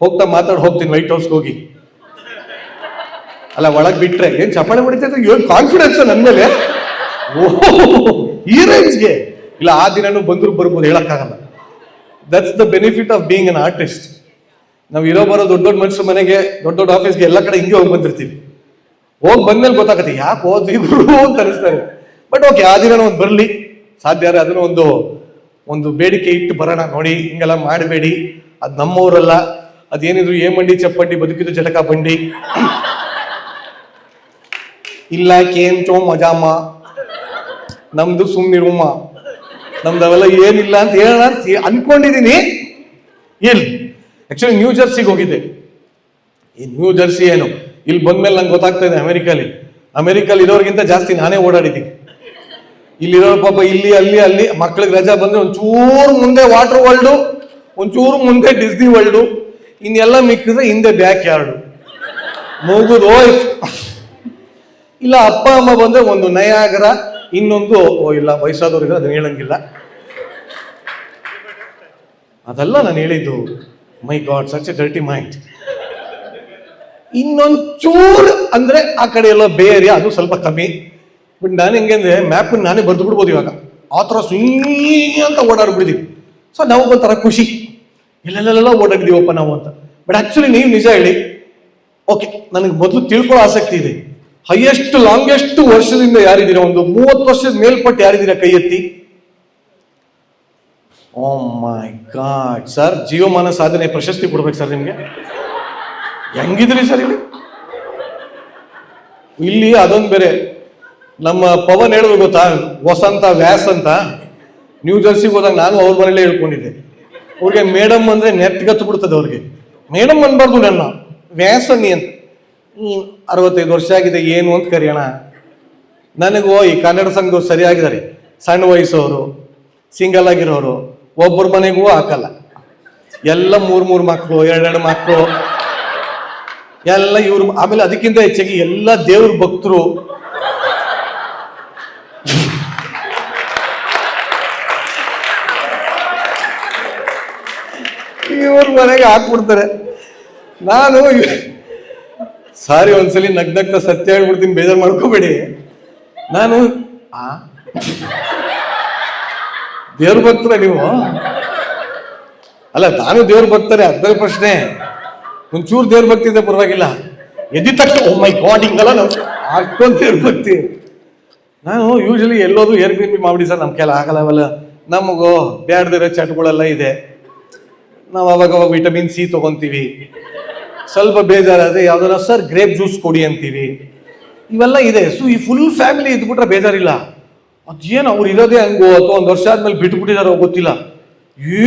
ಹೋಗ್ತಾ ಮಾತಾಡಿ ಹೋಗ್ತೀನಿ ವೈಟ್ ಹೌಸ್ಗೆ ಹೋಗಿ. ಅಲ್ಲ ಒಳಗ್ ಬಿಟ್ರೆ ಏನ್ ಚಪ್ಪಾಳೆ ಹೊಡಿತೈತೆ, ಏನ್ ಕಾನ್ಫಿಡೆನ್ಸ್ ನನ್ನ ಮೇಲೆ. ಈ ರೇಂಜ್ಗೆ ಇಲ್ಲ. ಆ ದಿನನೂ ಬಂದ್ರು ಬರ್ಬೋದು, ಹೇಳಕ್ಕಾಗಲ್ಲ. That's the benefit of being an artist. ನಾವು ಇರೋ ಬರೋ ದೊಡ್ಡ ದೊಡ್ಡ ಮನುಷ್ಯರ ಮನೆಗೆ, ದೊಡ್ಡ ದೊಡ್ಡ ಆಫೀಸ್ಗೆ ಎಲ್ಲ ಕಡೆ ಹಿಂಗೆ ಹೋಗಿ ಬಂದಿರ್ತೀವಿ. ಹೋಗಿ ಬಂದ್ಮೇಲೆ ಗೊತ್ತಾಗತ್ತೆ ಯಾಕೆ ಹೋದ್ವಿ ಗುರು ಅಂತ ಅನಿಸ್ತಾರೆ. ಬಟ್ ಓಕೆ, ಆ ದಿನ ಒಂದು ಬರ್ಲಿ. ಸಾಧ್ಯ ಆದ್ರೆ ಅದನ್ನ ಒಂದು ಬೇಡಿಕೆ ಇಟ್ಟು ಬರೋಣ. ನೋಡಿ ಹಿಂಗೆಲ್ಲ ಮಾಡಬೇಡಿ, ಅದು ನಮ್ಮವರಲ್ಲ. ಅದೇನಿದ್ರು ಮಂಡಿ ಚಪ್ಪಂಡಿ, ಬದುಕಿದ್ದು ಜಟಕ ಬಂಡಿ. ಇಲ್ಲ ಕೇಂಚೋ ಮಜಾಮ, ನಮ್ದು ಸುಮ್ನಿರುಮ್ಮ, ನಮ್ದು ಅವೆಲ್ಲ ಏನಿಲ್ಲ ಅಂತ ಹೇಳೋಣ ಅಂತ ಅನ್ಕೊಂಡಿದೀನಿ. ಇಲ್ಲಿ ಆಕ್ಚುಲಿ ನ್ಯೂ ಜರ್ಸಿಗೆ ಹೋಗಿದ್ದೆ. ಈ ನ್ಯೂ ಜರ್ಸಿ ಏನು, ಇಲ್ಲಿ ಬಂದ್ಮೇಲೆ ನಂಗೆ ಗೊತ್ತಾಗ್ತಾ ಇದೆ, ಅಮೆರಿಕಲ್ಲಿ ಇರೋರಿಗಿಂತ ಜಾಸ್ತಿ ನಾನೇ ಓಡಾಡಿದ್ದೀನಿ. ಇಲ್ಲಿರೋ ಪಾಪ ಇಲ್ಲಿ ಅಲ್ಲಿ ಮಕ್ಳಿಗೆ ರಜಾ ಬಂದ್ರೆ ಒಂಚೂರು ಮುಂದೆ ವಾಟರ್ ವರ್ಲ್ಡು, ಒಂಚೂರು ಮುಂದೆ ಡಿಸ್ನಿ ವರ್ಲ್ಡು, ಇನ್ನೆಲ್ಲ ಮಿಕ್ಕಿದ್ರೆ ಹಿಂದೆ ಬ್ಯಾಕ್ ಯಾರ್ಡು. ಮುಗಿದು ಹೋಯ್ತು. ಇಲ್ಲ ಅಪ್ಪ ಅಮ್ಮ ಬಂದ್ರೆ ಒಂದು ನಯಾಗರ, ಇನ್ನೊಂದು ಇಲ್ಲ ವಯಸ್ಸಾದವ್ರು ಇದ್ರೆ ಅದನ್ನ ಹೇಳಂಗಿಲ್ಲ. ಅದೆಲ್ಲ ನಾನು ಹೇಳಿದ್ದು. My God, such a dirty mind. ಇನ್ನೊಂದು ಚೂರು ಅಂದ್ರೆ ಆ ಕಡೆ ಎಲ್ಲ ಬೇ ಏರಿಯಾ, ಅದು ಸ್ವಲ್ಪ ಕಮ್ಮಿ. ಬಟ್ ನಾನು ಹೆಂಗೆ ಅಂದ್ರೆ ಮ್ಯಾಪ್ ನಾನೇ ಬರ್ದು ಬಿಡ್ಬೋದು ಇವಾಗ, ಆ ಥರ ಅಂತ ಓಡಾಡ್ಬಿಡಿದೀವಿ. ಸೊ ನಮಗೊಂಥರ ಖುಷಿ, ಎಲ್ಲೆಲ್ಲೆಲ್ಲ ಓಡಾಡಿದೀವಪ್ಪ ನಾವು ಅಂತ. ಬಟ್ ಆಕ್ಚುಲಿ ನೀವು ನಿಜ ಹೇಳಿ, ಓಕೆ, ನನಗೆ ಮೊದಲು ತಿಳ್ಕೊಳ್ಳೋ ಆಸಕ್ತಿ ಇದೆ. ಹೈಯೆಸ್ಟ್ ಲಾಂಗೆಸ್ಟ್ ವರ್ಷದಿಂದ ಯಾರಿದ್ದೀರಾ, ಒಂದು 30 ವರ್ಷದ ಮೇಲ್ಪಟ್ಟು ಯಾರಿದ್ದೀರಾ ಕೈ ಎತ್ತಿ? ಓ ಮೈ ಗಾಡ್ ಸರ್, ಜೀವಮಾನ ಸಾಧನೆ ಪ್ರಶಸ್ತಿ ಕೊಡ್ಬೇಕು ಸರ್ ನಿಮ್ಗೆ. ಹೆಂಗಿದ್ರಿ ಸರ್ ಇಲ್ಲಿ? ಇಲ್ಲಿ ಅದೊಂದು ಬೇರೆ. ನಮ್ಮ ಪವನ್ ಹೇಳಿದ್ರು ಗೊತ್ತಾ, ವಸಂತ ವ್ಯಾಸ್ ಅಂತ, ನ್ಯೂ ಜರ್ಸಿಗೆ ಹೋದಾಗ ನಾನು ಅವ್ರ ಮನೇಲೇ ಹೇಳ್ಕೊಂಡಿದ್ದೆ. ಅವ್ರಿಗೆ ಮೇಡಮ್ ಅಂದ್ರೆ ನೆಟ್ಗತ್ತು ಬಿಡ್ತದೆ ಅವ್ರಿಗೆ. ಮೇಡಮ್ ಅನ್ಬಾರ್ದು ನನ್ನ, ವ್ಯಾಸ್ ಅನ್ನಿ ಅಂತ. 65 ವರ್ಷ ಆಗಿದೆ ಏನು ಅಂತ ಕರೆಯೋಣ. ನನಗೂ ಈ ಕನ್ನಡ ಸಂಘದವ್ರು ಸರಿಯಾಗಿದ್ದಾರೆ. ಸಣ್ಣ ವಯಸ್ಸವರು, ಸಿಂಗಲ್ ಆಗಿರೋರು, ಒಬ್ಬರ ಮನೆಗೂ ಹಾಕಲ್ಲ. ಎಲ್ಲ 3 ಮಕ್ಕಳು, 2 ಮಕ್ಕಳು ಎಲ್ಲ ಇವ್ರು. ಆಮೇಲೆ ಅದಕ್ಕಿಂತ ಹೆಚ್ಚಾಗಿ ಎಲ್ಲ ದೇವ್ರ ಭಕ್ತರು. ಇವ್ರ ಮನೆಗೆ ಹಾಕ್ಬಿಡ್ತಾರೆ. ನಾನು ಸಾರಿ ಒಂದ್ಸಲಿ ನಗ್ನಗ್ತಾ ಸತ್ಯ ಹೇಳ್ಬಿಡ್ತೀನಿ, ಬೇಜಾರು ಮಾಡ್ಕೋಬೇಡಿ. ನಾನು ದೇವ್ರ ಭಕ್ತರ ನೀವು? ಅಲ್ಲ, ನಾನು ದೇವ್ರ ಭಕ್ತಾರೆ, ಅದ್ರ ಪ್ರಶ್ನೆ. ಒಂಚೂರು ದೇವ್ರ ಭಕ್ತಿ ಇದೆ ಪರವಾಗಿಲ್ಲ, ಎದ್ದಿದ ತಕ್ಷಣ ಓ ಮೈ ಗಾಡ್ ಹಿಂಗಲ್ಲ, ನಾವು ಅಷ್ಟೊಂದು ದೇವ್ರ ಭಕ್ತಿ. ನಾನು ಯೂಶಲಿ ಎಲ್ಲೋದ್ರು ಏರ್ಬಿಎನ್ಬಿ ಮಾಡ್ಬಿಡಿ ಸರ್, ನಮ್ಮ ಕೈಲಿ ಆಗಲ್ಲ ಅವೆಲ್ಲ. ನಮಗೂ ಬ್ಯಾಡ್ದಿರೋ ಚಟಗಳೆಲ್ಲ ಇದೆ. ನಾವು ಅವಾಗ ವಿಟಮಿನ್ ಸಿ ತಗೊಂತೀವಿ. ಸ್ವಲ್ಪ ಬೇಜಾರಾದ್ರೆ ಯಾವ್ದಾರ ಸರ್ ಗ್ರೇಪ್ ಜ್ಯೂಸ್ ಕೊಡಿ ಅಂತೀವಿ. ಇವೆಲ್ಲ ಇದೆ. ಸೊ ಈ ಫುಲ್ ಫ್ಯಾಮಿಲಿ ಇದ್ಬಿಟ್ರೆ ಬೇಜಾರಿಲ್ಲ. ಅದೇನು ಅವ್ರು ಇರೋದೇ ಹಂಗೋ, ಅಥವಾ 1 ವರ್ಷ ಆದ್ಮೇಲೆ ಬಿಟ್ಬಿಟ್ಟಿದಾರೋ ಗೊತ್ತಿಲ್ಲ.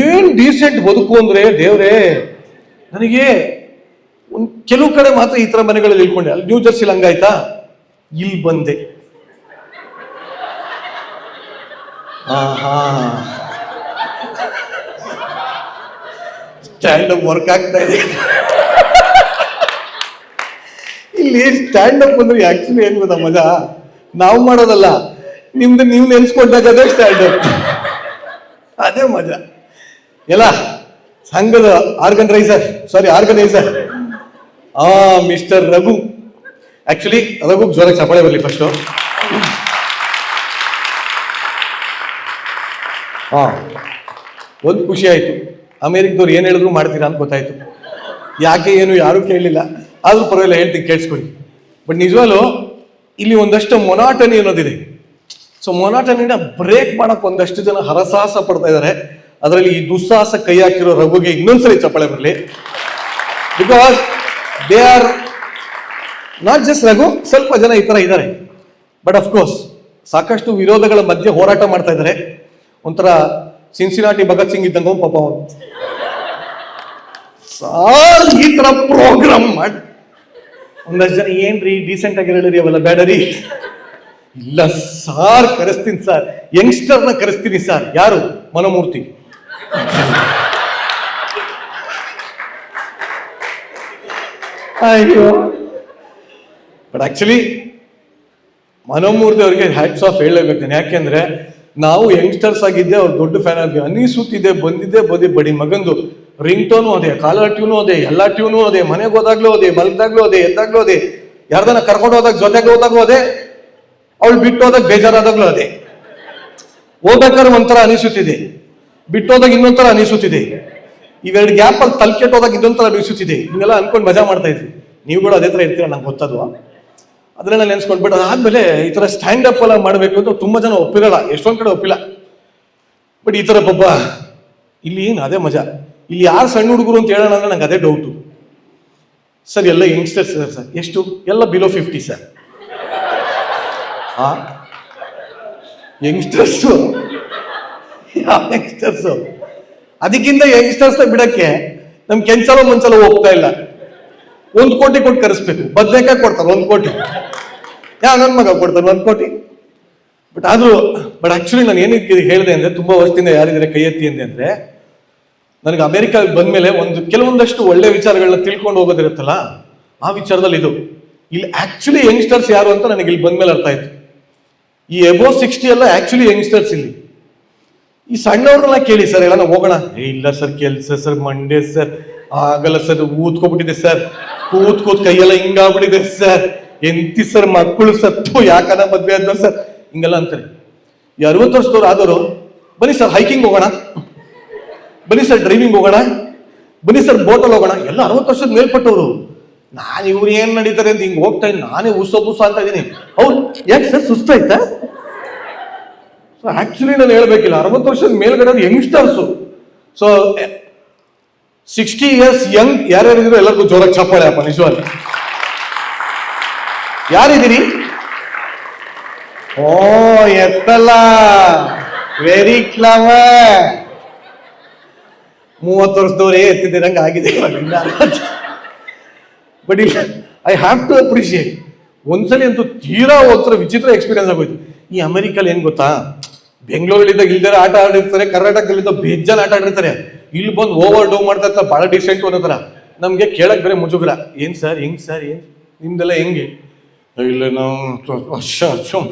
ಏನ್ ಡೀಸೆಂಟ್ ಬದುಕು ಅಂದ್ರೆ ದೇವ್ರೇ. ನನಗೆ ಕೆಲವು ಕಡೆ ಮಾತ್ರ ಈ ತರ ಮನೆಗಳಲ್ಲಿ ಇಳ್ಕೊಂಡೆ. ಅಲ್ಲಿ ನ್ಯೂ ಜರ್ಸಿಲಿ ಹಂಗಾಯ್ತಾ, ಇಲ್ಲಿ ಬಂದೆ. ಸ್ಟ್ಯಾಂಡ್ ಅಪ್ ವರ್ಕ್ ಆಗ್ತಾ ಇದೆ. ಇಲ್ಲಿ ಸ್ಟ್ಯಾಂಡ್ ಅಪ್ ಅಂದ್ರೆ ಆಕ್ಚುಲಿ ಏನ್ ಗೊತ್ತಾ ಮಜಾ, ನಾವು ಮಾಡೋದಲ್ಲ, ನಿಮ್ದು ನೀವು ನೆನ್ಸ್ಕೊಂಡಾಗ ಅದೇ ಸ್ಟ್ಯಾಂಡ್ ಅಪ್, ಅದೇ ಮಜಾ. ಎಲ್ಲ ಸಂಘದ organiser mister Raghu. Actually Raghu ಜೋರಾಗಿ ಚಪ್ಪಾಳೆ ಬರಲಿ ಫಸ್ಟ್. ಒಂದು ಖುಷಿ ಆಯ್ತು, ಅಮೇರಿಕದವ್ರು ಏನ್ ಹೇಳಿದ್ರು ಮಾಡ್ತೀರಾ ಅಂತ ಗೊತ್ತಾಯ್ತು. ಯಾಕೆ ಏನು ಯಾರು ಕೇಳಲಿಲ್ಲ, ಆದ್ರೂ ಪರವಾಗಿಲ್ಲ ಹೇಳ್ತೀನಿ, ಕೇಳಿಸ್ಕೊಡಿ. ಬಟ್ ನಿಜವಾಗ್ಲೂ ಇಲ್ಲಿ ಒಂದಷ್ಟು ಮೊನಾಟನಿ ಅನ್ನೋದಿದೆ. ಸೊ ಮೊನಾಟನಿನ ಬ್ರೇಕ್ ಮಾಡಕ್ ಒಂದಷ್ಟು ಜನ ಹರಸಾಹಸ ಪಡ್ತಾ ಇದ್ದಾರೆ. ಅದರಲ್ಲಿ ಈ ದುಸ್ಸಾಹಸ ಕೈ ಹಾಕಿರೋ ರಘುಗೆ ಇನ್ನೊಂದ್ಸರಿ ಚಪ್ಪಾಳೆ ಬರಲಿ. Because they are not just Raghu, ಸ್ವಲ್ಪ ಜನ ಈ ತರ ಇದ್ದಾರೆ. ಬಟ್ ಅಫ್ಕೋರ್ಸ್ ಸಾಕಷ್ಟು ವಿರೋಧಗಳ ಮಧ್ಯೆ ಹೋರಾಟ ಮಾಡ್ತಾ ಇದ್ದಾರೆ. ಒಂಥರ ಸಿನ್ಸಿನಾಟಿ ಭಗತ್ ಸಿಂಗ್ ಇದ್ದಂಗ ಪಾಪ ಅವನು. ಸಾರ್ ಈ ತರ ಪ್ರೋಗ್ರಾಮ್ ಮಾಡಿ ಒಂದಷ್ಟು ಜನ ಏನ್ರಿ ಡೀಸೆಂಟ್ ಆಗಿ ಹೇಳಿರಿ, ಅವೆಲ್ಲ ಬೇಡರಿ. ಇಲ್ಲ ಸಾರ್, ಕರೆಸ್ತೀನಿ ಸಾರ್, ಯಂಗ್ಸ್ಟರ್ನ ಕರೆಸ್ತೀನಿ ಸಾರ್. ಯಾರು? ಮನೋಮೂರ್ತಿ. ಅಯ್ಯೋ. ಬಟ್ ಆಕ್ಚುಲಿ ಮನೋಮೂರ್ತಿ ಅವರಿಗೆ ಹ್ಯಾಟ್ಸ್ ಆಫ್ ಹೇಳಲೇಬೇಕು ನಾನು. ಯಾಕೆಂದ್ರೆ ನಾವು ಯಂಗ್ಸ್ಟರ್ಸ್ ಆಗಿದ್ದೆ, ಅವ್ರು ದೊಡ್ಡ ಫ್ಯಾನ್ ಆಗಿ ಅನಿಸುತ್ತಿದೆ. ಬಂದಿದ್ದೆ ಬಡಿ ಮಗಂದು ರಿಂಗ್ ಟೋನು ಅದೇ, ಕಾಲರ್ ಟ್ಯೂನು ಅದೇ, ಎಲ್ಲಾ ಟ್ಯೂನು ಅದೇ, ಮನೆಗೆ ಹೋದಾಗ್ಲೂ ಅದೇ, ಮಲಗ್ದಾಗ್ಲೂ ಅದೇ, ಎದ್ದಾಗ್ಲೂ ಅದೇ, ಯಾರ್ದನ್ನ ಕರ್ಕೊಂಡು ಹೋದಾಗ ಜೊತೆಗೆ ಹೋದಾಗ್ಲೂ ಅದೇ, ಅವಳು ಬಿಟ್ಟು ಹೋದಾಗ ಬೇಜಾರಾದಾಗ್ಲೂ ಅದೇ. ಹೋಗ್ಬೇಕಾದ್ರೆ ಒಂಥರ ಅನಿಸುತ್ತಿದೆ, ಬಿಟ್ಟೋದಾಗ ಇನ್ನೊಂಥರ ಅನಿಸುತ್ತಿದೆ, ಇವೆರಡು ಗ್ಯಾಪ್ ಅಲ್ಲಿ ತಲೆ ಕೆಟ್ಟೋದಾಗ ಇದೊಂಥರ ಅನಿಸುತ್ತಿದೆ. ಹಿಂಗೆಲ್ಲ ಅನ್ಕೊಂಡು ಮಜಾ ಮಾಡ್ತಾ ಇದ್ವಿ. ನೀವು ಕೂಡ ಅದೇ ತರ ಇರ್ತೀರ ನಂಗೆ ಗೊತ್ತದು. ಅದನ್ನೆಲ್ಲ ನೆನ್ಸ್ಕೊಂಡ್ಬಿಟ್ಟು ಅದಾದ್ಮೇಲೆ ಈ ತರ ಸ್ಟ್ಯಾಂಡ್ ಅಪ್ ಎಲ್ಲ ಮಾಡ್ಬೇಕು ಅಂತ ತುಂಬಾ ಜನ ಒಪ್ಪಿರಲ್ಲ, ಎಷ್ಟೊಂದ್ ಕಡೆ ಒಪ್ಪಿಲ್ಲ. ಬಟ್ ಈ ತರ ಪಾಪ ಇಲ್ಲಿ ಏನು ಅದೇ ಮಜಾ. ಇಲ್ಲಿ ಯಾರು ಸಣ್ಣ ಹುಡುಗರು ಅಂತ ಹೇಳೋಣ ಅಂದ್ರೆ ನಂಗೆ ಅದೇ ಡೌಟು. ಸರ್ ಎಲ್ಲ ಯಂಗ್ಸ್ಟರ್ಸ್ ಸರ್, ಎಷ್ಟು? ಎಲ್ಲ ಬಿಲೋ 50 ಸರ್. ಯಂಗ್ಸ್ಟರ್ಸು ಯಂಗ್ಸ್ಟರ್ಸು ಅದಕ್ಕಿಂತ ಯಂಗ್ಸ್ಟರ್ಸ್ ಬಿಡಕ್ಕೆ ನಮ್ ಕೆಂಚಲ ಮುಂಚಲ ಹೋಗ್ತಾ ಇಲ್ಲ. 1 ಕೋಟಿ ಕೊಟ್ಟು ಕರೆಸ್ಬೇಕು, ಬದ್ನೇಕಾಯಿ ಕೊಡ್ತಾರೆ 1 ಕೋಟಿ. ನನ್ನ ಮಗ ಕೊಡ್ತಾನೆ 1 ಕೋಟಿ. ಬಟ್ ಆಕ್ಚುಲಿ ನಾನು ಏನಕ್ಕೆ ಹೇಳಿದೆ ಅಂದ್ರೆ, ತುಂಬಾ ವರ್ಷದಿಂದ ಯಾರಿದ್ರೆ ಕೈ ಎತ್ತಿ ಅಂದ್ರೆ, ನನಗೆ ಅಮೆರಿಕ ಬಂದ್ಮೇಲೆ ಕೆಲವೊಂದಷ್ಟು ಒಳ್ಳೆ ವಿಚಾರಗಳನ್ನ ತಿಳ್ಕೊಂಡು ಹೋಗೋದಿರುತ್ತಲ್ಲ, ಆ ವಿಚಾರದಲ್ಲಿ ಇದು ಇಲ್ಲಿ ಆಕ್ಚುಲಿ ಯಂಗ್ಸ್ಟರ್ಸ್ ಯಾರು ಅಂತ ನನಗೆ ಇಲ್ಲಿ ಬಂದ್ಮೇಲೆ ಅರ್ಥ ಆಯ್ತು. ಈ ಎಬೋ 60 ಎಲ್ಲ ಆಕ್ಚುಲಿ ಯಂಗ್ಸ್ಟರ್ಸ್ ಇಲ್ಲಿ. ಈ ಸಣ್ಣವ್ರನ್ನೆಲ್ಲ ಕೇಳಿ ಸರ್ ಎಲ್ಲ ಹೋಗೋಣ, ಇಲ್ಲ ಸರ್ ಕೆಲ್ಸ ಸರ್, ಮಂಡ್ಯ ಸರ್, ಆಗಲ್ಲ ಸರ್, ಊದ್ಕೊಬಿಟ್ಟಿದೆ ಸರ್, ಕೂತ್ ಕೈಯೆಲ್ಲ ಹಿಂಗಾಗ್ಬಿಟ್ಟಿದೆ ಸರ್, ಎಂತಿ ಸರ್ ಮಕ್ಕಳು ಸತ್ತು ಯಾಕನ ಮದ್ವೆ ಆದ ಸರ್, ಹಿಂಗೆಲ್ಲ ಅಂತಾರೆ. ಈ 60 ವರ್ಷದವ್ರು ಆದವರು, ಬನ್ನಿ ಸರ್ ಹೈಕಿಂಗ್ ಹೋಗೋಣ, ಬನ್ನಿ ಸರ್ ಡ್ರೈವಿಂಗ್ ಹೋಗೋಣ, ಬನ್ನಿ ಸರ್ ಬೋಟಲ್ಲಿ ಹೋಗೋಣ, ಎಲ್ಲ 60 ವರ್ಷದ ಮೇಲ್ಪಟ್ಟವರು. ನಾನು ಇವ್ರು ಏನ್ ನಡೀತಾರೆ ಅಂತ ಹಿಂಗೆ ಹೋಗ್ತಾ ಇದ್ದೀನಿ, ನಾನೇ ಉಸ ಅಂತ ಇದ್ದೀನಿ. ಅವ್ರು ಯಾಕೆ ಸರ್ ಸುಸ್ತಾಯ್ತಾ? ಸೊ ಆಕ್ಚುಲಿ ನಾನು ಹೇಳ್ಬೇಕಿಲ್ಲ, 60 ವರ್ಷದ ಮೇಲ್ಗಡೆ ಯಂಗ್ಸ್ಟರ್ಸು. ಸೊ 60 ಇಯರ್ಸ್ ಯಂಗ್ ಯಾರ್ಯಾರಿದ್ರು ಎಲ್ಲರಿಗೂ ಜೋರಾಗಿ ಚಪ್ಪಾಳೆ ಅಪ್ಪ, ನಿಜವಾಗಿ. ಯಾರಿದ್ದೀರಿ? ಓ ಎತ್ತಲ್ಲ, ವೆರಿ ಕ್ಲವರ್. 30 ವರ್ಷದವರೇ ಎತ್ತಿದ್ದಂಗೆ ಆಗಿದೆ. ಬಟ್ ಇಲ್ಲ, ಐ ಹ್ಯಾವ್ ಟು ಅಪ್ರಿಷಿಯೇಟ್. ಒಂದ್ಸಲಿ ಅಂತೂ ತೀರಾ ಒಂಥರ ವಿಚಿತ್ರ ಎಕ್ಸ್ಪೀರಿಯನ್ಸ್ ಆಗೋಯ್ತು. ಈ ಅಮೆರಿಕಲ್ಲಿ ಏನ್ ಗೊತ್ತಾ, ಬೆಂಗಳೂರಲ್ಲಿದ್ದಾಗ ಇಲ್ದಾರೆ ಆಟ ಆಡಿರ್ತಾರೆ, ಕರ್ನಾಟಕದಲ್ಲಿದ್ದ ಬೇಜಾನ್ ಆಟ ಆಡಿರ್ತಾರೆ, ಇಲ್ಲಿ ಬಂದು ಓವರ್ ಡೋ ಮಾಡ್ತಾ ಇರ್ತಾರೆ, ಬಹಳ ಡಿಸೆಂಟ್ ಅನ್ನೋ ಥರ. ನಮ್ಗೆ ಕೇಳಕ್ ಬೇರೆ ಮುಜುಗರ, ಏನ್ ಸರ್ ಹೆಂಗ್ ಸರ್, ಏನ್ ನಿಮ್ದೆಲ್ಲ ಹೆಂಗೆ? ಇಲ್ಲ ನಾವು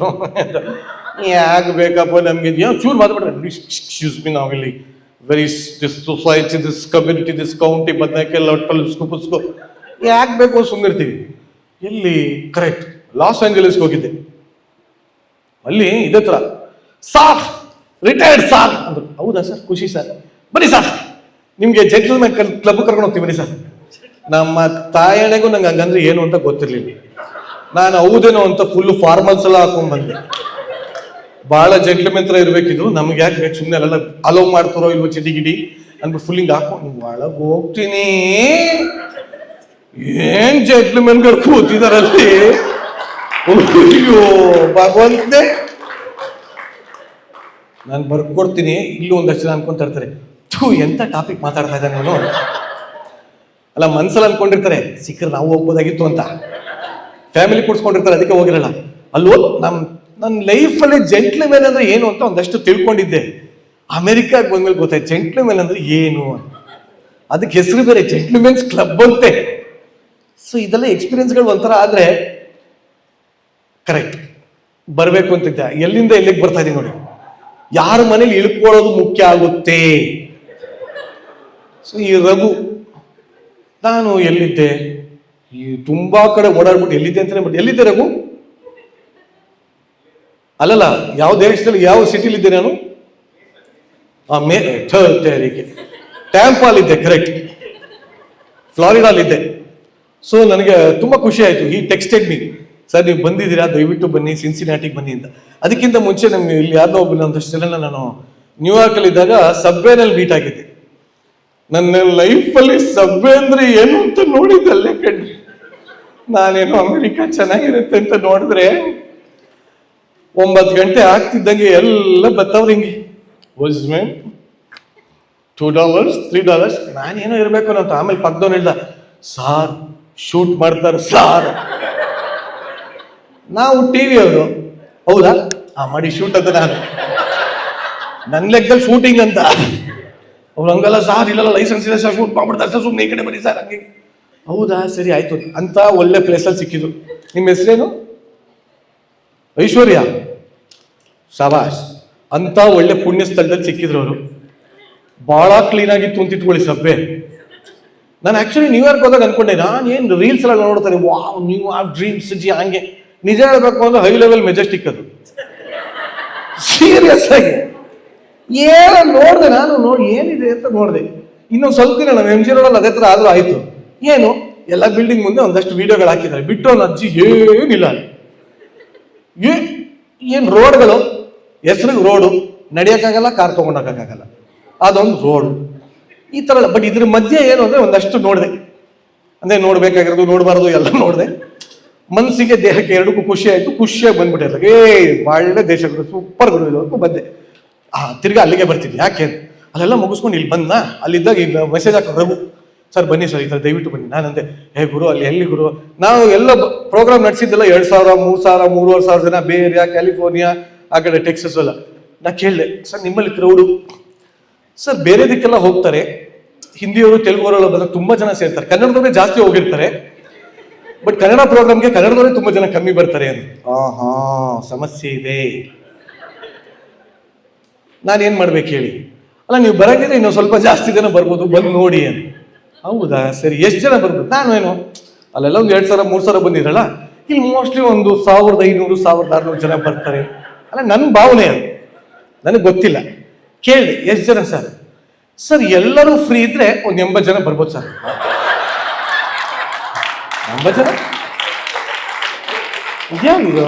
ಯಾಕೆ ಬೇಕಪ್ಪ ನಮ್ಗೆ ಚೂರು ಮಾತಾಡ್ಬಿಟ್ರೆ, ಎಕ್ಸ್ಕ್ಯೂಸ್ ಮಿ, ನಾವಿಲ್ಲಿ very this society, this community, this county ಬದನೆಲ್ಲ ಪುಸ್ಕೋ ಯಾಕೆ ಬೇಕು ಸುಮ್ಮನಿರ್ತೀವಿ. ಎಲ್ಲಿ ಕರೆಕ್ಟ್ ಲಾಸ್ ಏಂಜಲೀಸ್ಗೆ ಹೋಗಿದ್ದೆ, ಅಲ್ಲಿ ಇದೇ ತರ ಸಾರ್ ರಿಟೈರ್ಡ್ ಸಾರ್ ಅಂದ್ರು. ಹೌದಾ ಸರ್, ಖುಷಿ ಸರ್, ಬನ್ನಿ ಸರ್ ನಿಮ್ಗೆ ಜೆಂಟಲ್ಮನ್ ಕ್ಲಬ್ ಕರ್ಕೊಂಡು ಹೋಗ್ತೀವಿ ಬನ್ನಿ ಸರ್. ನಮ್ಮ ತಾಯಣೆಗೂ ನಂಗೆ ಹಂಗಂದ್ರೆ ಏನು ಅಂತ ಗೊತ್ತಿರ್ಲಿಲ್ಲ. ನಾನು ಹೌದೇನೋ ಅಂತ ಫುಲ್ ಫಾರ್ಮಲ್ಸ್ ಎಲ್ಲ ಹಾಕೊಂಡ್ ಬಂದೆ. ಬಹಳ ಜೆಂಟ್ಲ್ಮೆನ್ ತರ ಇರ್ಬೇಕಿದು, ನಮ್ಗೆ ಯಾಕೆ ಬೇಕು ಸುಮ್ಮನೆ ಅಲ್ಲೆಲ್ಲ ಅಲೋ ಮಾಡ್ತಾರೋ ಇಲ್ವೋ ಚಟಿ ಗಿಡಿ ಅನ್ಬಿಟ್ಟು ಫುಲ್ ಹಿಂಗ್ ಹಾಕೊಂಡು ಒಳಗೆ ಹೋಗ್ತೀನಿ. ಏನ್ ಜೆಂಟ್ಲ್ಮೆನ್ಗಳು ಕೂತಿದಾರಲ್ಲಿ, ಅಯ್ಯೋ ಭಗವಂತನೇ. ನಾನು ಬರ್ಕೊಡ್ತೀನಿ, ಇಲ್ಲೂ ಒಂದಷ್ಟು ಜನ ಅನ್ಕೊಂತ ಇರ್ತಾರೆ, ಎಂತ ಟಾಪಿಕ್ ಮಾತಾಡ್ತಾ ಇದ್ದಾನೆ ಅವನು ಅಲ್ಲ, ಮನ್ಸಲ್ಲಿ ಅನ್ಕೊಂಡಿರ್ತಾರೆ ಸಿಕ್ಕರೆ ನಾವು ಹೋಗ್ಬೋದಾಗಿತ್ತು ಅಂತ. ಫ್ಯಾಮಿಲಿ ಕೂಡ್ಸ್ಕೊಂಡಿರ್ತಾರೆ, ಅದಕ್ಕೆ ಹೋಗಿರಲ್ಲ. ಅಲ್ಲೋ ನನ್ನ ಲೈಫಲ್ಲಿ ಜೆಂಟ್ಲ್ಮೆನ್ ಅಂದ್ರೆ ಏನು ಅಂತ ಒಂದಷ್ಟು ತಿಳ್ಕೊಂಡಿದ್ದೆ. ಅಮೆರಿಕಾಗೆ ಬಂದ್ಮೇಲೆ ಗೊತ್ತಾಯ್ತು ಜೆಂಟ್ಲ್ಮೆನ್ ಅಂದ್ರೆ ಏನು. ಅದಕ್ಕೆ ಹೆಸರು ಬೇರೆ, ಜೆಂಟ್ಲ್ಮೆನ್ಸ್ ಕ್ಲಬ್ ಅಂತೆ. ಸೊ ಇದೆಲ್ಲ ಎಕ್ಸ್ಪೀರಿಯನ್ಸ್ಗಳು ಒಂಥರ ಆದ್ರೆ ಕರೆಕ್ಟ್ ಬರಬೇಕು ಅಂತಿದ್ದೆ. ಎಲ್ಲಿಂದ ಎಲ್ಲಿಗೆ ಬರ್ತಾ ಇದೀನಿ ನೋಡಿ, ಯಾರ ಮನೇಲಿ ಇಳ್ಕೊಳ್ಳೋದು ಮುಖ್ಯ ಆಗುತ್ತೆ. ಸೊ ಈ ರಘು, ನಾನು ಎಲ್ಲಿದ್ದೆ, ಈ ತುಂಬಾ ಕಡೆ ಓಡಾಡ್ಬಿಟ್ಟು ಎಲ್ಲಿದ್ದೆ ಅಂತಾನೆ ಬಟ್ ಎಲ್ಲಿದ್ದೆ ರಘು? ಅಲ್ಲಲ್ಲ, ಯಾವ ದೇಶದಲ್ಲಿ ಯಾವ ಸಿಟಿಲಿದ್ದೆ ನಾನು? ಟ್ಯಾಂಪಾಲಿದ್ದೆ, ಕರೆಕ್ಟ್, ಫ್ಲಾರಿಡಾಲಿದ್ದೆ. ಸೊ ನನಗೆ ತುಂಬಾ ಖುಷಿ ಆಯ್ತು. ಈ ಟೆಕ್ಸ್ಟೆಡ್ ಮೀ, ಸರ್ ನೀವು ಬಂದಿದ್ದೀರಾ, ದಯವಿಟ್ಟು ಬನ್ನಿ ಸಿನ್ಸಿನಾಟಿಗೆ ಬನ್ನಿ ಅಂತ. ಅದಕ್ಕಿಂತ ಮುಂಚೆ ನಮ್ಗೆ ಇಲ್ಲಿ ಯಾರನ್ನೋ ಒಬ್ಬ ಒಂದಷ್ಟೆಲ್ಲ ನಾನು ನ್ಯೂಯಾರ್ಕಲ್ಲಿ ಇದ್ದಾಗ ಸಬ್ವೇನಲ್ಲಿ ಮೀಟ್ ಆಗಿದ್ದೆ. ನನ್ನ ಲೈಫಲ್ಲಿ ಸಬ್ವೆ ಅಂದ್ರೆ ಏನು ಅಂತ ನೋಡಿದ್ದಲ್ಲೇ ಕಣ್ರಿ. ನಾನೇನೋ ಅಮೆರಿಕ ಚೆನ್ನಾಗಿರುತ್ತೆ ಅಂತ ನೋಡಿದ್ರೆ 9 ಗಂಟೆ ಆಗ್ತಿದ್ದಂಗೆ ಎಲ್ಲ ಬತ್ತವ್ರು ಹಿಂಗೆ, $2 $3. ನಾನೇನೋ ಇರ್ಬೇಕು ಅಂತ. ಆಮೇಲೆ ಪಕ್ಕದವನು ಹೇಳ್ದ, ಸಾರ್ ಶೂಟ್ ಮಾಡ್ತಾರೆ ಸಾರ್. ನಾವು ಟಿವಿ ಅವರು, ಹೌದಾ ಮಾಡಿ ಶೂಟ್ ಅಂತ. ನಾನು ನನ್ನ ಲೆಕ್ಕದಲ್ಲಿ ಶೂಟಿಂಗ್ ಅಂತ. ಅವ್ರು ಹಂಗಲ್ಲ ಸಾರ್, ಇಲ್ಲಲ್ಲ ಲೈಸೆನ್ಸ್ ಇಲ್ಲ ಸರ್, ಶೂಟ್ ಮಾಡ್ಬಿಡ್ತಾರೆ ಸರ್, ಸುಮ್ಮನೆ ಈ ಕಡೆ ಬನ್ನಿ ಸರ್ ಹಂಗೆ. ಹೌದಾ ಸರಿ ಆಯ್ತು ಅಂತ ಒಳ್ಳೆ ಪ್ಲೇಸಲ್ಲಿ ಸಿಕ್ಕಿದ್ರು. ನಿಮ್ಮ ಹೆಸರೇನು? ಐಶ್ವರ್ಯ, ಶಬಾಷ್. ಅಂತ ಒಳ್ಳೆ ಪುಣ್ಯ ಸ್ಥಳದಲ್ಲಿ ಸಿಕ್ಕಿದ್ರು ಅವರು. ಬಹಳ ಕ್ಲೀನ್ ಆಗಿತ್ತು ಅಂತ ಇಟ್ಕೊಳ್ಳಿ ಸಬ್ಬೆ. ನಾನು ಆಕ್ಚುಲಿ ನ್ಯೂಯಾರ್ಕ್ ಹೋದಾಗ ಅನ್ಕೊಂಡೆ, ನಾನು ಏನು ರೀಲ್ಸ್ ಎಲ್ಲ ನೋಡ್ತಾರೆ, ವಾವ್ ನ್ಯೂಯಾರ್ಕ್ ಡ್ರೀಮ್ಸ್ ಜಿ ಹಂಗೆ. ನಿಜ ಹೇಳ್ಬೇಕು ಅಂದ್ರೆ ಹೈ ಲೆವೆಲ್ ಮೆಜೆಸ್ಟಿಕ್ ಅದು, ಸೀರಿಯಸ್ ಆಗಿ. ಏನೋ ನೋಡಿದೆ ನಾನು, ನೋಡಿ ಏನಿದೆ ಅಂತ ನೋಡಿದೆ. ಇನ್ನೊಂದು ಸ್ವಲ್ಪ ದಿನ ನಮ್ಮ MG ರೋಡಲ್ಲಿ ಅದೇ ಥರ ಆದ್ರೂ ಆಯ್ತು. ಏನು ಎಲ್ಲ ಬಿಲ್ಡಿಂಗ್ ಮುಂದೆ ಒಂದಷ್ಟು ವಿಡಿಯೋಗಳು ಹಾಕಿದ್ದಾರೆ, ಬಿಟ್ಟು ಒಂದು ಅಜ್ಜಿ ಏನಿಲ್ಲ. ಏನು ರೋಡ್ಗಳು, ಹೆಸರಿಗೆ ರೋಡು, ನಡೆಯೋಕ್ಕಾಗಲ್ಲ, ಕಾರ್ ತೊಗೊಂಡೋಗಕ್ಕಾಗಲ್ಲ, ಅದೊಂದು ರೋಡು ಈ ಥರ. ಬಟ್ ಇದ್ರ ಮಧ್ಯೆ ಏನು ಅಂದರೆ ಒಂದಷ್ಟು ನೋಡಿದೆ, ಅಂದರೆ ನೋಡ್ಬೇಕಾಗಿರೋದು ನೋಡಬಾರ್ದು ಎಲ್ಲ ನೋಡಿದೆ. ಮನಸ್ಸಿಗೆ ದೇಹಕ್ಕೆ ಎರಡಕ್ಕೂ ಖುಷಿ ಆಯಿತು. ಖುಷಿಯಾಗಿ ಬಂದ್ಬಿಟ್ಟೆ, ಒಳ್ಳೆ ದೇಶಗಳು ಸೂಪರ್ ಗುರುವರೆಗೂ ಬಂದೆ. ತಿರ್ಗಾ ಅಲ್ಲಿಗೆ ಬರ್ತೀನಿ. ಯಾಕೆ ಅಲ್ಲೆಲ್ಲ ಮುಗಿಸ್ಕೊಂಡು ಇಲ್ಲಿ ಬಂದ, ಅಲ್ಲಿದ್ದಾಗ ಈಗ ಮೆಸೇಜ್ ಹಾಕೋ ರಘು ಸರ್ ಬನ್ನಿ ಸರ್ ಈ ಥರ ದಯವಿಟ್ಟು ಬನ್ನಿ. ನಾನಂತೆ ಗುರು ಅಲ್ಲಿ ಎಲ್ಲಿ ಗುರು, ನಾವು ಎಲ್ಲ ಪ್ರೋಗ್ರಾಮ್ ನಡೆಸಿದ್ದೆಲ್ಲ 2,000 3,000 3,500 ಜನ, ಬೇರೆ ಕ್ಯಾಲಿಫೋರ್ನಿಯಾ ಆ ಕಡೆ ಟೆಕ್ಸಸ್ ಎಲ್ಲ. ನಾ ಕೇಳಿದೆ, ಸರ್ ನಿಮ್ಮಲ್ಲಿ ಕ್ರೌಡು? ಸರ್ ಬೇರೆದಕ್ಕೆಲ್ಲ ಹೋಗ್ತಾರೆ, ಹಿಂದಿಯವರು ತೆಲುಗುವರೆಲ್ಲ ಬಂದಾಗ ತುಂಬಾ ಜನ ಸೇರ್ತಾರೆ, ಕನ್ನಡದವರೇ ಜಾಸ್ತಿ ಹೋಗಿರ್ತಾರೆ. ಬಟ್ ಕನ್ನಡ ಪ್ರೋಗ್ರಾಮ್ಗೆ ಕನ್ನಡದವರೇ ತುಂಬಾ ಜನ ಕಮ್ಮಿ ಬರ್ತಾರೆ ಅಂತ. ಹಾ ಸಮಸ್ಯೆ ಇದೆ. ನಾನೇನ್ ಮಾಡ್ಬೇಕು ಹೇಳಿ? ಅಲ್ಲ ನೀವು ಬರಂಗಿದ್ರೆ ಇನ್ನೂ ಸ್ವಲ್ಪ ಜಾಸ್ತಿ ಜನ ಬರ್ಬೋದು, ಬಂದು ನೋಡಿ ಅಂತ. ಹೌದಾ ಸರಿ, ಎಷ್ಟು ಜನ ಬರ್ಬೋದು? ನಾನು ಏನು ಅಲ್ಲೆಲ್ಲ ಒಂದು 2,000 3,000 ಬಂದಿರಲ್ಲ, ಇಲ್ಲಿ ಮೋಸ್ಟ್ಲಿ ಒಂದು 1,500 1,600 ಜನ ಬರ್ತಾರೆ ಅಲ್ಲ, ನನ್ನ ಭಾವನೆ ಅದು, ನನಗೆ ಗೊತ್ತಿಲ್ಲ. ಕೇಳಿದೆ ಎಷ್ಟು ಜನ ಸರ್? ಸರ್ ಎಲ್ಲರೂ ಫ್ರೀ ಇದ್ರೆ ಒಂದು 80 ಜನ ಬರ್ಬೋದು ಸರ್. 80 ಜನ ಇದ್ಯಾವುದು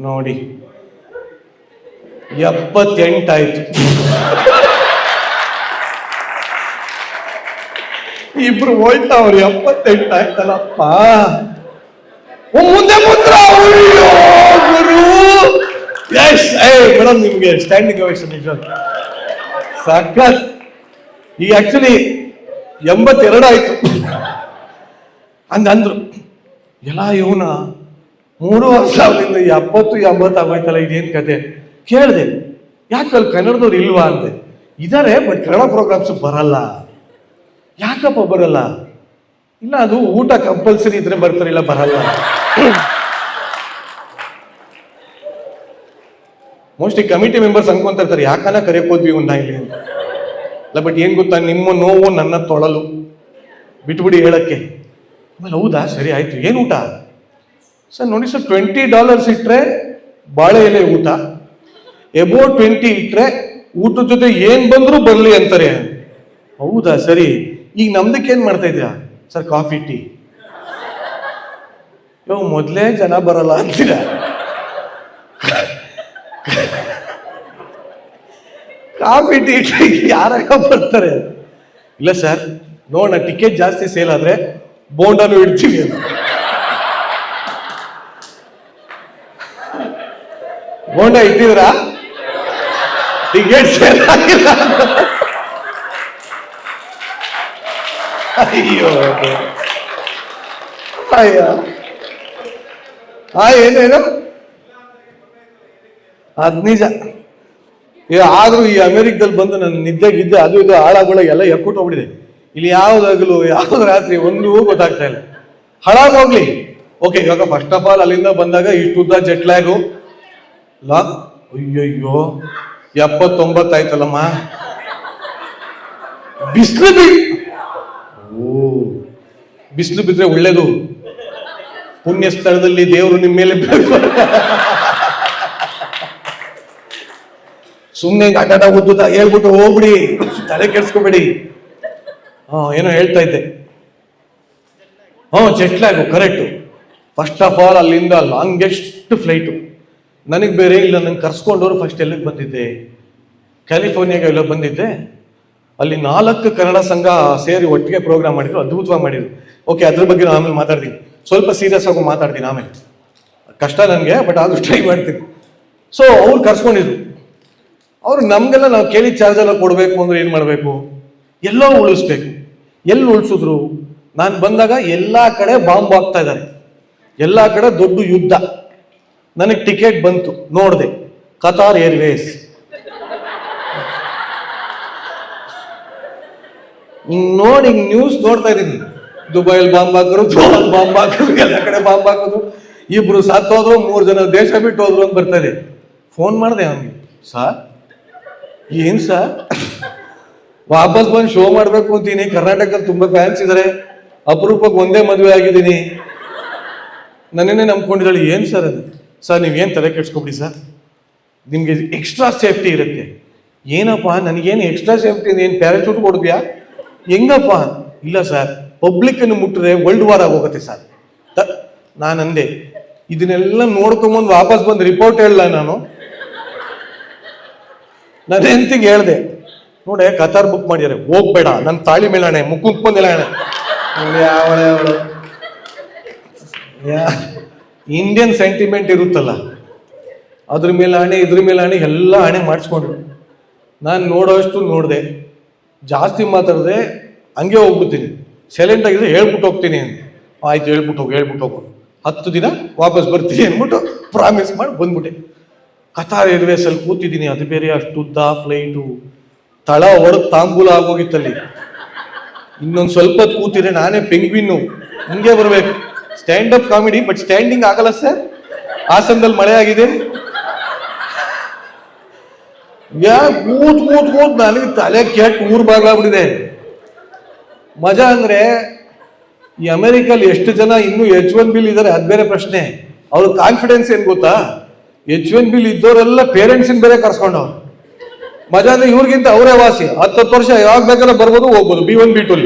ನೋಡಿ, 78 ಆಯ್ತು. ಇಬ್ರು ಹೋಯ್ತಾವ್ರಿ, 78 ಆಯ್ತಲ್ಲಪ್ಪ. ಮುಂದೆ ಮುಂದ್ರ ಗುರು. ಎಸ್ ಮೇಡಮ್, ನಿಮ್ಗೆ ಸ್ಟ್ಯಾಂಡಿಂಗ್ ಓವೇಷನ್ ನಿಜ ಸಖತ್. ಈಗ ಆಕ್ಚುಲಿ 82 ಆಯ್ತು ಹಂಗಂದ್ರು. ಎಲ್ಲ ಇವನ 3 ವರ್ಷ ಅವನಿಂದ 70 ಆಗೋಯ್ತಲ್ಲ, ಇದೇನ್ ಕತೆ ಕೇಳಿದೆ. ಯಾಕೆ ಅಲ್ಲಿ ಕನ್ನಡದವ್ರು ಇಲ್ವಾ ಅಂದೆ. ಇದಾರೆ ಬಟ್ ಕನ್ನಡ ಪ್ರೋಗ್ರಾಮ್ಸ್ ಬರಲ್ಲ. ಯಾಕಪ್ಪ ಬರಲ್ಲ? ಇಲ್ಲ ಅದು ಊಟ ಕಂಪಲ್ಸರಿ ಇದ್ರೆ ಬರ್ತಾರೆ, ಇಲ್ಲ ಬರಲ್ಲ. ಮೋಸ್ಟ್ಲಿ ಕಮಿಟಿ ಮೆಂಬರ್ಸ್ ಅನ್ಕೊಂತ ಇರ್ತಾರೆ, ಯಾಕನ ಕರೆಯಕ್ ಹೋದ್ವಿ ಒಂದು ಇಲ್ಲಿ ಅಂತ. ಅಲ್ಲ ಬಟ್ ಏನ್ ಗೊತ್ತಾ, ನಿಮ್ಮ ನೋವು ನನ್ನ ತೊಳಲು, ಬಿಟ್ಬಿಡಿ ಹೇಳಕ್ಕೆ. ಆಮೇಲೆ ಹೌದಾ ಸರಿ ಆಯ್ತು, ಏನ್ ಊಟ ಸರ್? ನೋಡಿ ಸರ್, $20 ಇಟ್ರೆ ಬಾಳೆ ಎಲೆ ಊಟ, ಎಬೋ 20 ಇಟ್ರೆ ಊಟದ ಜೊತೆ ಏನ್ ಬಂದ್ರು ಬರ್ಲಿ ಅಂತಾರೆ. ಹೌದಾ ಸರಿ, ಈಗ ನಮ್ದಕ್ಕೆ ಏನ್ ಮಾಡ್ತಾ ಇದ್ದೀರಾ ಸರ್? Coffee tea. ಮೊದ್ಲೇ ಜನ ಬರಲ್ಲ ಅಂತೀರ. ಕಾಫಿ ಟೀ ಯಾರಾಗ ಬರ್ತಾರೆ? ಇಲ್ಲ ಸರ್ ನೋಡ, ಟಿಕೆಟ್ ಜಾಸ್ತಿ ಸೇಲ್ ಆದ್ರೆ ಬೋಂಡಾನು ಇಡ್ತೀವಿ ಅಂತ. ಬೋಂಡ ಇಟ್ಟಿದ್ರಾ? ಟಿಕೆಟ್ ಸೇಲ್ ಆಗಿಲ್ಲ. ಅಯ್ಯೋ ಅಯ್ಯ, ಏನೇನು ಅದ್ ನಿಜ. ಆದ್ರೂ ಈ ಅಮೆರಿಕದಲ್ಲಿ ಬಂದು ನನ್ನ ನಿದ್ದೆಗಿದ್ದೆ ಅದು ಇದು ಹಾಳಾಗೊಳಗೆ ಎಲ್ಲ ಎಕ್ಕುಟ್ಟು ಹೋಗ್ಬಿಟ್ಟಿದೆ. ಇಲ್ಲಿ ಯಾವ್ದಾಗ್ಲು ಯಾವ್ದು ರಾತ್ರಿ ಒಂದೂ ಗೊತ್ತಾಗ್ತಾ ಇಲ್ಲ. ಹಾಳಾಗೋಗ್ಲಿ. ಓಕೆ, ಇವಾಗ ಫಸ್ಟ್ ಆಫ್ ಆಲ್ ಅಲ್ಲಿಂದ ಬಂದಾಗ ಇಷ್ಟುದ್ದ ಜೆಟ್ ಲ್ಯಾಗು ಅಯ್ಯಯ್ಯೋ 79 ಆಯ್ತಲ್ಲಮ್ಮ. ಬಿಸಿಲು ಬಿದ್ರೆ ಒಳ್ಳೇದು, ಪುಣ್ಯ ಸ್ಥಳದಲ್ಲಿ ದೇವರು ನಿಮ್ಮ ಮೇಲೆ ಸುಮ್ಮನೆ ಆಟಾಟ ಉದ್ದುದ ಹೇಳ್ಬಿಟ್ಟು ಹೋಗ್ಬಿಡಿ, ತಲೆ ಕೆಡ್ಸ್ಕೊಬೇಡಿ. ಏನೋ ಹೇಳ್ತಾ ಇದ್ದೆ. Jet lag correct. First of all ಅಲ್ಲಿಂದ ಲಾಂಗೆಸ್ಟ್ ಫ್ಲೈಟು. ನನಗೆ ಬೇರೆ ಇಲ್ಲ, ನಂಗೆ ಕರ್ಸ್ಕೊಂಡವ್ರು ಫಸ್ಟ್ ಎಲ್ಲಿಗೆ ಬಂದಿದ್ದೆ? ಕ್ಯಾಲಿಫೋರ್ನಿಯಾಗೆ ಎಲ್ಲ ಬಂದಿದ್ದೆ. ಅಲ್ಲಿ 4 ಕನ್ನಡ ಸಂಘ ಸೇರಿ ಒಟ್ಟಿಗೆ ಪ್ರೋಗ್ರಾಮ್ ಮಾಡಿದ್ರು, ಅದ್ಭುತವಾಗಿ ಮಾಡಿದ್ರು. ಓಕೆ, ಅದ್ರ ಬಗ್ಗೆ ನಾನು ಆಮೇಲೆ ಮಾತಾಡ್ತೀನಿ, ಸ್ವಲ್ಪ ಸೀರಿಯಸ್ ಆಗಿ ಮಾತಾಡ್ತೀನಿ ಆಮೇಲೆ. ಕಷ್ಟ ನನಗೆ, ಬಟ್ ಆದ್ರೂ ಟ್ರೈ ಮಾಡ್ತೀನಿ. ಸೊ ಅವ್ರು ಕರ್ಸ್ಕೊಂಡಿದ್ರು. ಅವ್ರು ನಮ್ಗೆಲ್ಲ ನಾವು ಕೇಳಿ ಚಾರ್ಜ್ ಎಲ್ಲ ಕೊಡ್ಬೇಕು ಅಂದ್ರೆ ಏನ್ ಮಾಡ್ಬೇಕು? ಎಲ್ಲೋ ಉಳಿಸ್ಬೇಕು. ಎಲ್ಲಿ ಉಳಿಸಿದ್ರು? ನಾನು ಬಂದಾಗ ಎಲ್ಲಾ ಕಡೆ ಬಾಂಬ್ ಹಾಕ್ತಾ ಇದ್ದಾರೆ, ಎಲ್ಲಾ ಕಡೆ ದೊಡ್ಡ ಯುದ್ಧ. ನನಗೆ ಟಿಕೆಟ್ ಬಂತು, ನೋಡಿದೆ, ಕತಾರ್ ಏರ್ವೇಸ್. ನೋಡಿ ನ್ಯೂಸ್ ನೋಡ್ತಾ ಇದ್ದೀನಿ, ದುಬೈಲ್ ಬಾಂಬ್ ಹಾಕೋರು, ಗೋವಾಲ್ ಬಾಂಬ್ ಹಾಕೋರು, ಎಲ್ಲ ಕಡೆ ಬಾಂಬ್ ಹಾಕೋದು. 2 ಸತ್ತೋದ್ರು, 3 ಜನ ದೇಶ ಬಿಟ್ಟು ಹೋದ್ರು ಅಂತ ಬರ್ತಾ ಇದೆ. ಫೋನ್ ಮಾಡಿದೆ ಅವನಿಗೆ, ಸರ್ ಏನ್ ಸರ್ ವಾಪಸ್ ಬಂದು ಶೋ ಮಾಡ್ಬೇಕು ಅಂತೀನಿ, ಕರ್ನಾಟಕದಲ್ಲಿ ತುಂಬಾ ಫ್ಯಾನ್ಸ್ ಇದಾರೆ, ಅಪರೂಪಕ್ಕೆ ಒಂದೇ ಮದುವೆ ಆಗಿದ್ದೀನಿ, ನನ್ನೇ ನಂಬ್ಕೊಂಡಿದ್ದಾಳೆ. ಏನ್ ಸರ್ ಅದು? ಸರ್ ನೀವೇನು ತಲೆ ಕೆಡ್ಸ್ಕೊಬಿಡಿ ಸರ್, ನಿಮ್ಗೆ ಎಕ್ಸ್ಟ್ರಾ ಸೇಫ್ಟಿ ಇರುತ್ತೆ. ಏನಪ್ಪ ನನಗೇನು ಎಕ್ಸ್ಟ್ರಾ ಸೇಫ್ಟಿ? ಏನು ಪ್ಯಾರಾಚೂಟ್ ಕೊಡ್ತೀಯಾ ಹೆಂಗಪ್ಪ? ಇಲ್ಲ ಸರ್, ಪಬ್ಲಿಕ್ ಅನ್ನು ಮುಟ್ಟಿದ್ರೆ ವರ್ಲ್ಡ್ ವಾರ್ ಆಗೋಗುತ್ತೆ ಸರ್. ನಾನು ಅಂದೆ, ಇದನ್ನೆಲ್ಲ ನೋಡ್ಕೊಂಬಂದು ವಾಪಸ್ ಬಂದು ರಿಪೋರ್ಟ್ ಹೇಳಲ್ಲ ನಾನು. ನನ್ನ ಹೆಂಡತಿಗೆ ಹೇಳ್ದೆ, ನೋಡೆ ಕತಾರ್ ಬುಕ್ ಮಾಡಿದ್ದಾರೆ, ಹೋಗ್ಬೇಡ, ನನ್ನ ತಾಳಿ ಮೇಲಾಣೆ, ಮುಖಕ್ಕೆ ಬಂದಿಲ್ಲ ಇಂಡಿಯನ್ ಸೆಂಟಿಮೆಂಟ್ ಇರುತ್ತಲ್ಲ, ಅದ್ರ ಮೇಲೆ ಹಣೆ ಇದ್ರ ಮೇಲೆ ಹಣೆ ಎಲ್ಲ ಹಣೆ ಮಾಡಿಸ್ಕೊಂಡ್ರು. ನಾನು ನೋಡೋಷ್ಟು ನೋಡಿದೆ, ಜಾಸ್ತಿ ಮಾತಾಡಿದ್ರೆ ಹಂಗೆ ಹೋಗ್ಬಿಡ್ತೀನಿ, ಸೈಲೆಂಟ್ ಆಗಿದ್ರೆ ಹೇಳ್ಬಿಟ್ಟು ಹೋಗ್ತೀನಿ ಅಂತ. ಆಯ್ತು, ಹೇಳ್ಬಿಟ್ಟು ಹೋಗು 10 ದಿನ ವಾಪಸ್ ಬರ್ತೀನಿ ಅಂದ್ಬಿಟ್ಟು ಪ್ರಾಮಿಸ್ ಮಾಡಿ ಬಂದ್ಬಿಟ್ಟೆ. ಕತಾರ್ ಏರ್ವೇಸ್ ಅಲ್ಲಿ ಕೂತಿದ್ದೀನಿ, ಅದು ಬೇರೆ ಅಷ್ಟು ಉದ್ದ ಫ್ಲೈಟು, ತಳ ಹೊಡೆದು ತಾಂಬೂಲ ಆಗೋಗಿತ್ತಲ್ಲಿ. ಇನ್ನೊಂದು ಸ್ವಲ್ಪ ಹೊತ್ತು ಕೂತಿದ್ರೆ ನಾನೇ ಪೆಂಗ್ವಿನ್ನು ಹಿಂಗೆ ಬರ್ಬೇಕು. Stand up comedy, but standing ಆಗಲ್ಲ ಸರ್. ಹಾಸನದಲ್ಲಿ ಮಳೆ ಆಗಿದೆ. ಕೂತ್ ನನಗೆ ತಲೆ ಕೆಟ್ಟು ಊರ್ ಬಾಗ್ಲಾಗ್ಬಿಟ್ಟಿದೆ. ಮಜಾ ಅಂದ್ರೆ ಈ ಅಮೆರಿಕಲ್ಲಿ ಎಷ್ಟು ಜನ ಇನ್ನೂ H1 ಬಿಲ್ ಇದ್ದಾರೆ ಅದ್ ಬೇರೆ ಪ್ರಶ್ನೆ. ಅವ್ರ ಕಾನ್ಫಿಡೆನ್ಸ್ ಏನ್ ಗೊತ್ತಾ, H1 ಬಿಲ್ ಇದ್ದವರೆಲ್ಲ ಪೇರೆಂಟ್ಸ್ ಬೇರೆ ಕರ್ಸ್ಕೊಂಡವ್ರು. ಮಜಾ ಅಂದ್ರೆ ಇವ್ರಿಗಿಂತ ಅವರೇ ವಾಸಿ. 10 ವರ್ಷ ಯಾವಾಗ ಬೇಕಾದ್ರೆ ಬರ್ಬೋದು ಹೋಗ್ಬೋದು. B1 B2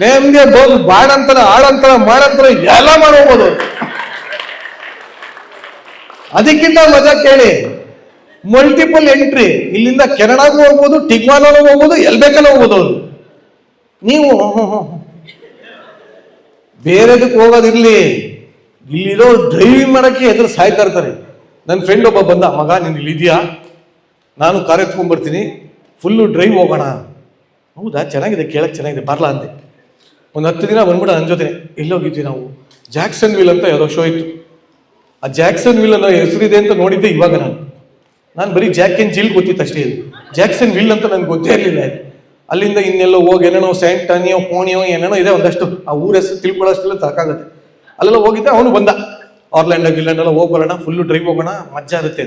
ನೇಮ್ಗೆ ಬೋದು ಬಾಡಂತರ ಆಡಂತರ ಮಾಡಂತರ ಎಲ್ಲ ಮಾಡೋಗ್ಬೋದು. ಅದಕ್ಕಿಂತ ಮಜಾ ಕೇಳಿ, ಮಲ್ಟಿಪಲ್ ಎಂಟ್ರಿ. ಇಲ್ಲಿಂದ ಕೆನಡಾಗೂ ಹೋಗ್ಬೋದು, ಟಿಗ್ವಾನೂ ಹೋಗ್ಬೋದು, ಎಲ್ ಬೇಕಲ್ಲ ಹೋಗ್ಬೋದು ಅವ್ರು. ನೀವು ಬೇರೆದಕ್ಕೆ ಹೋಗೋದಿರ್ಲಿ, ಇಲ್ಲಿರೋ ಡ್ರೈವಿಂಗ್ ಮಾಡಕ್ಕೆ ಎದುರು ಸಾಯ್ತಾ ಇರ್ತಾರೆ. ನನ್ನ ಫ್ರೆಂಡ್ ಒಬ್ಬ ಬಂದ, ಮಗ ನೀನು ಇಲ್ಲಿದ್ಯಾ, ನಾನು ಕಾರ್ ಎತ್ಕೊಂಡ್ಬರ್ತೀನಿ, ಫುಲ್ಲು ಡ್ರೈವ್ ಹೋಗೋಣ. ಹೌದಾ, ಚೆನ್ನಾಗಿದೆ, ಕೇಳಕ್ಕೆ ಚೆನ್ನಾಗಿದೆ, ಬರ್ಲಾ ಅಂದೆ. ಒಂದು 10 ದಿನ ಬಂದ್ಬಿಡ ನನ್ನ ಜೊತೆ. ಎಲ್ಲೋಗಿದ್ವಿ ನಾವು, ಜಾಕ್ಸನ್ ವಿಲ್ ಅಂತ ಯಾವುದೋ ಶೋ ಇತ್ತು. ಆ ಜಾಕ್ಸನ್ ವಿಲ್ ಅನ್ನೋ ಹೆಸರಿದೆ ಅಂತ ನೋಡಿದ್ದೆ ಇವಾಗ. ನಾನು ಬರೀ ಜಾಕ್ ಅಂಡ್ ಜಿಲ್ ಗೊತ್ತಿತ್ತು ಅಷ್ಟೇ. ಇದು ಜಾಕ್ಸನ್ ವಿಲ್ ಅಂತ ನನಗೆ ಗೊತ್ತೇ ಇರಲಿಲ್ಲ. ಅಲ್ಲಿಂದ ಇನ್ನೆಲ್ಲೋ ಹೋಗಿ ಏನೇನೋ ಸ್ಯಾಂಟಾನಿಯೋ ಪೋಣಿಯೋ ಏನೇನೋ ಇದೆ ಒಂದಷ್ಟು, ಆ ಊರ ಹೆಸರು ತಿಳ್ಕೊಳ್ಳೋಷ್ಟೆಲ್ಲ ಸಾಕಾಗುತ್ತೆ. ಅಲ್ಲೆಲ್ಲ ಹೋಗಿದ್ದೆ. ಅವನು ಬಂದ, ಆರ್ಲ್ಯಾಂಡೋ ಗಿಲ್ಯಾಂಡೆಲ್ಲ ಹೋಗಿ ಬರೋಣ, ಫುಲ್ಲು ಡ್ರೈವ್ ಹೋಗೋಣ, ಮಜಾ ಇರುತ್ತೆ.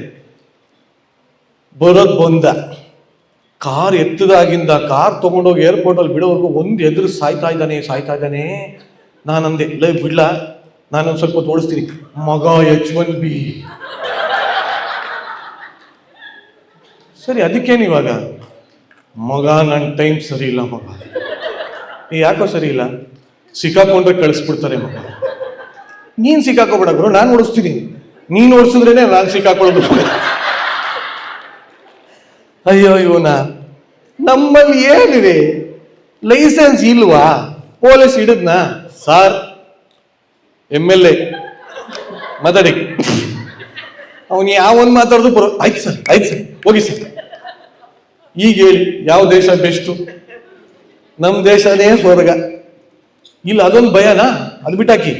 ಬರೋದು ಬಂದ, ಕಾರ್ ಎತ್ತದಾಗಿಂದ ಕಾರ್ ತೊಗೊಂಡೋಗಿ ಏರ್ಪೋರ್ಟಲ್ಲಿ ಬಿಡೋವರೆಗೂ ಒಂದು ಎದುರು ಸಾಯ್ತಾ ಇದ್ದಾನೆ. ನಾನಂದೆ, ಲೈ ಬಿಡ್ಲಾ, ನಾನೊಂದು ಸ್ವಲ್ಪ ತೋರಿಸ್ತೀನಿ. ಮಗ H1 B. ಸರಿ, ಅದಕ್ಕೇನು ಇವಾಗ? ಮಗ ನನ್ನ ಟೈಮ್ ಸರಿ ಇಲ್ಲ ಮಗ. ಯಾಕೋ ಸರಿ ಇಲ್ಲ? ಸಿಕ್ಕಾಕೊಂಡ್ರೆ ಕಳಿಸ್ಬಿಡ್ತಾರೆ ಮಗ. ನೀನ್ ಸಿಕ್ಕಾಕೋಬೇಡ ಗುರು, ನಾನು ಓಡಿಸ್ತೀನಿ. ನೀನು ಓಡಿಸಿದ್ರೇನೆ ನಾನು ಸಿಕ್ಕಾಕೊಳ್ಳೋದು. ಅಯ್ಯೋ ಇವನ, ನಮ್ಮಲ್ಲಿ ಏನಿದೆ, ಲೈಸೆನ್ಸ್ ಇಲ್ವಾ? ಪೊಲೀಸ್ ಹಿಡಿದ್ನಾ ಸಾರ್, MLA ಮಾತಾಡಿ. ಅವನು ಯಾವನ್ ಮಾತಾಡೋದು ಬರೋ, ಆಯ್ತು ಸರ್ ಹೋಗಿ ಸರ್. ಈಗ ಹೇಳಿ, ಯಾವ ದೇಶ ಬೆಸ್ಟು? ನಮ್ಮ ದೇಶನೇ ಸ್ವರ್ಗ. ಇಲ್ಲ ಅದೊಂದು ಭಯನಾ, ಅದು ಬಿಟ್ಟಾಕಿ.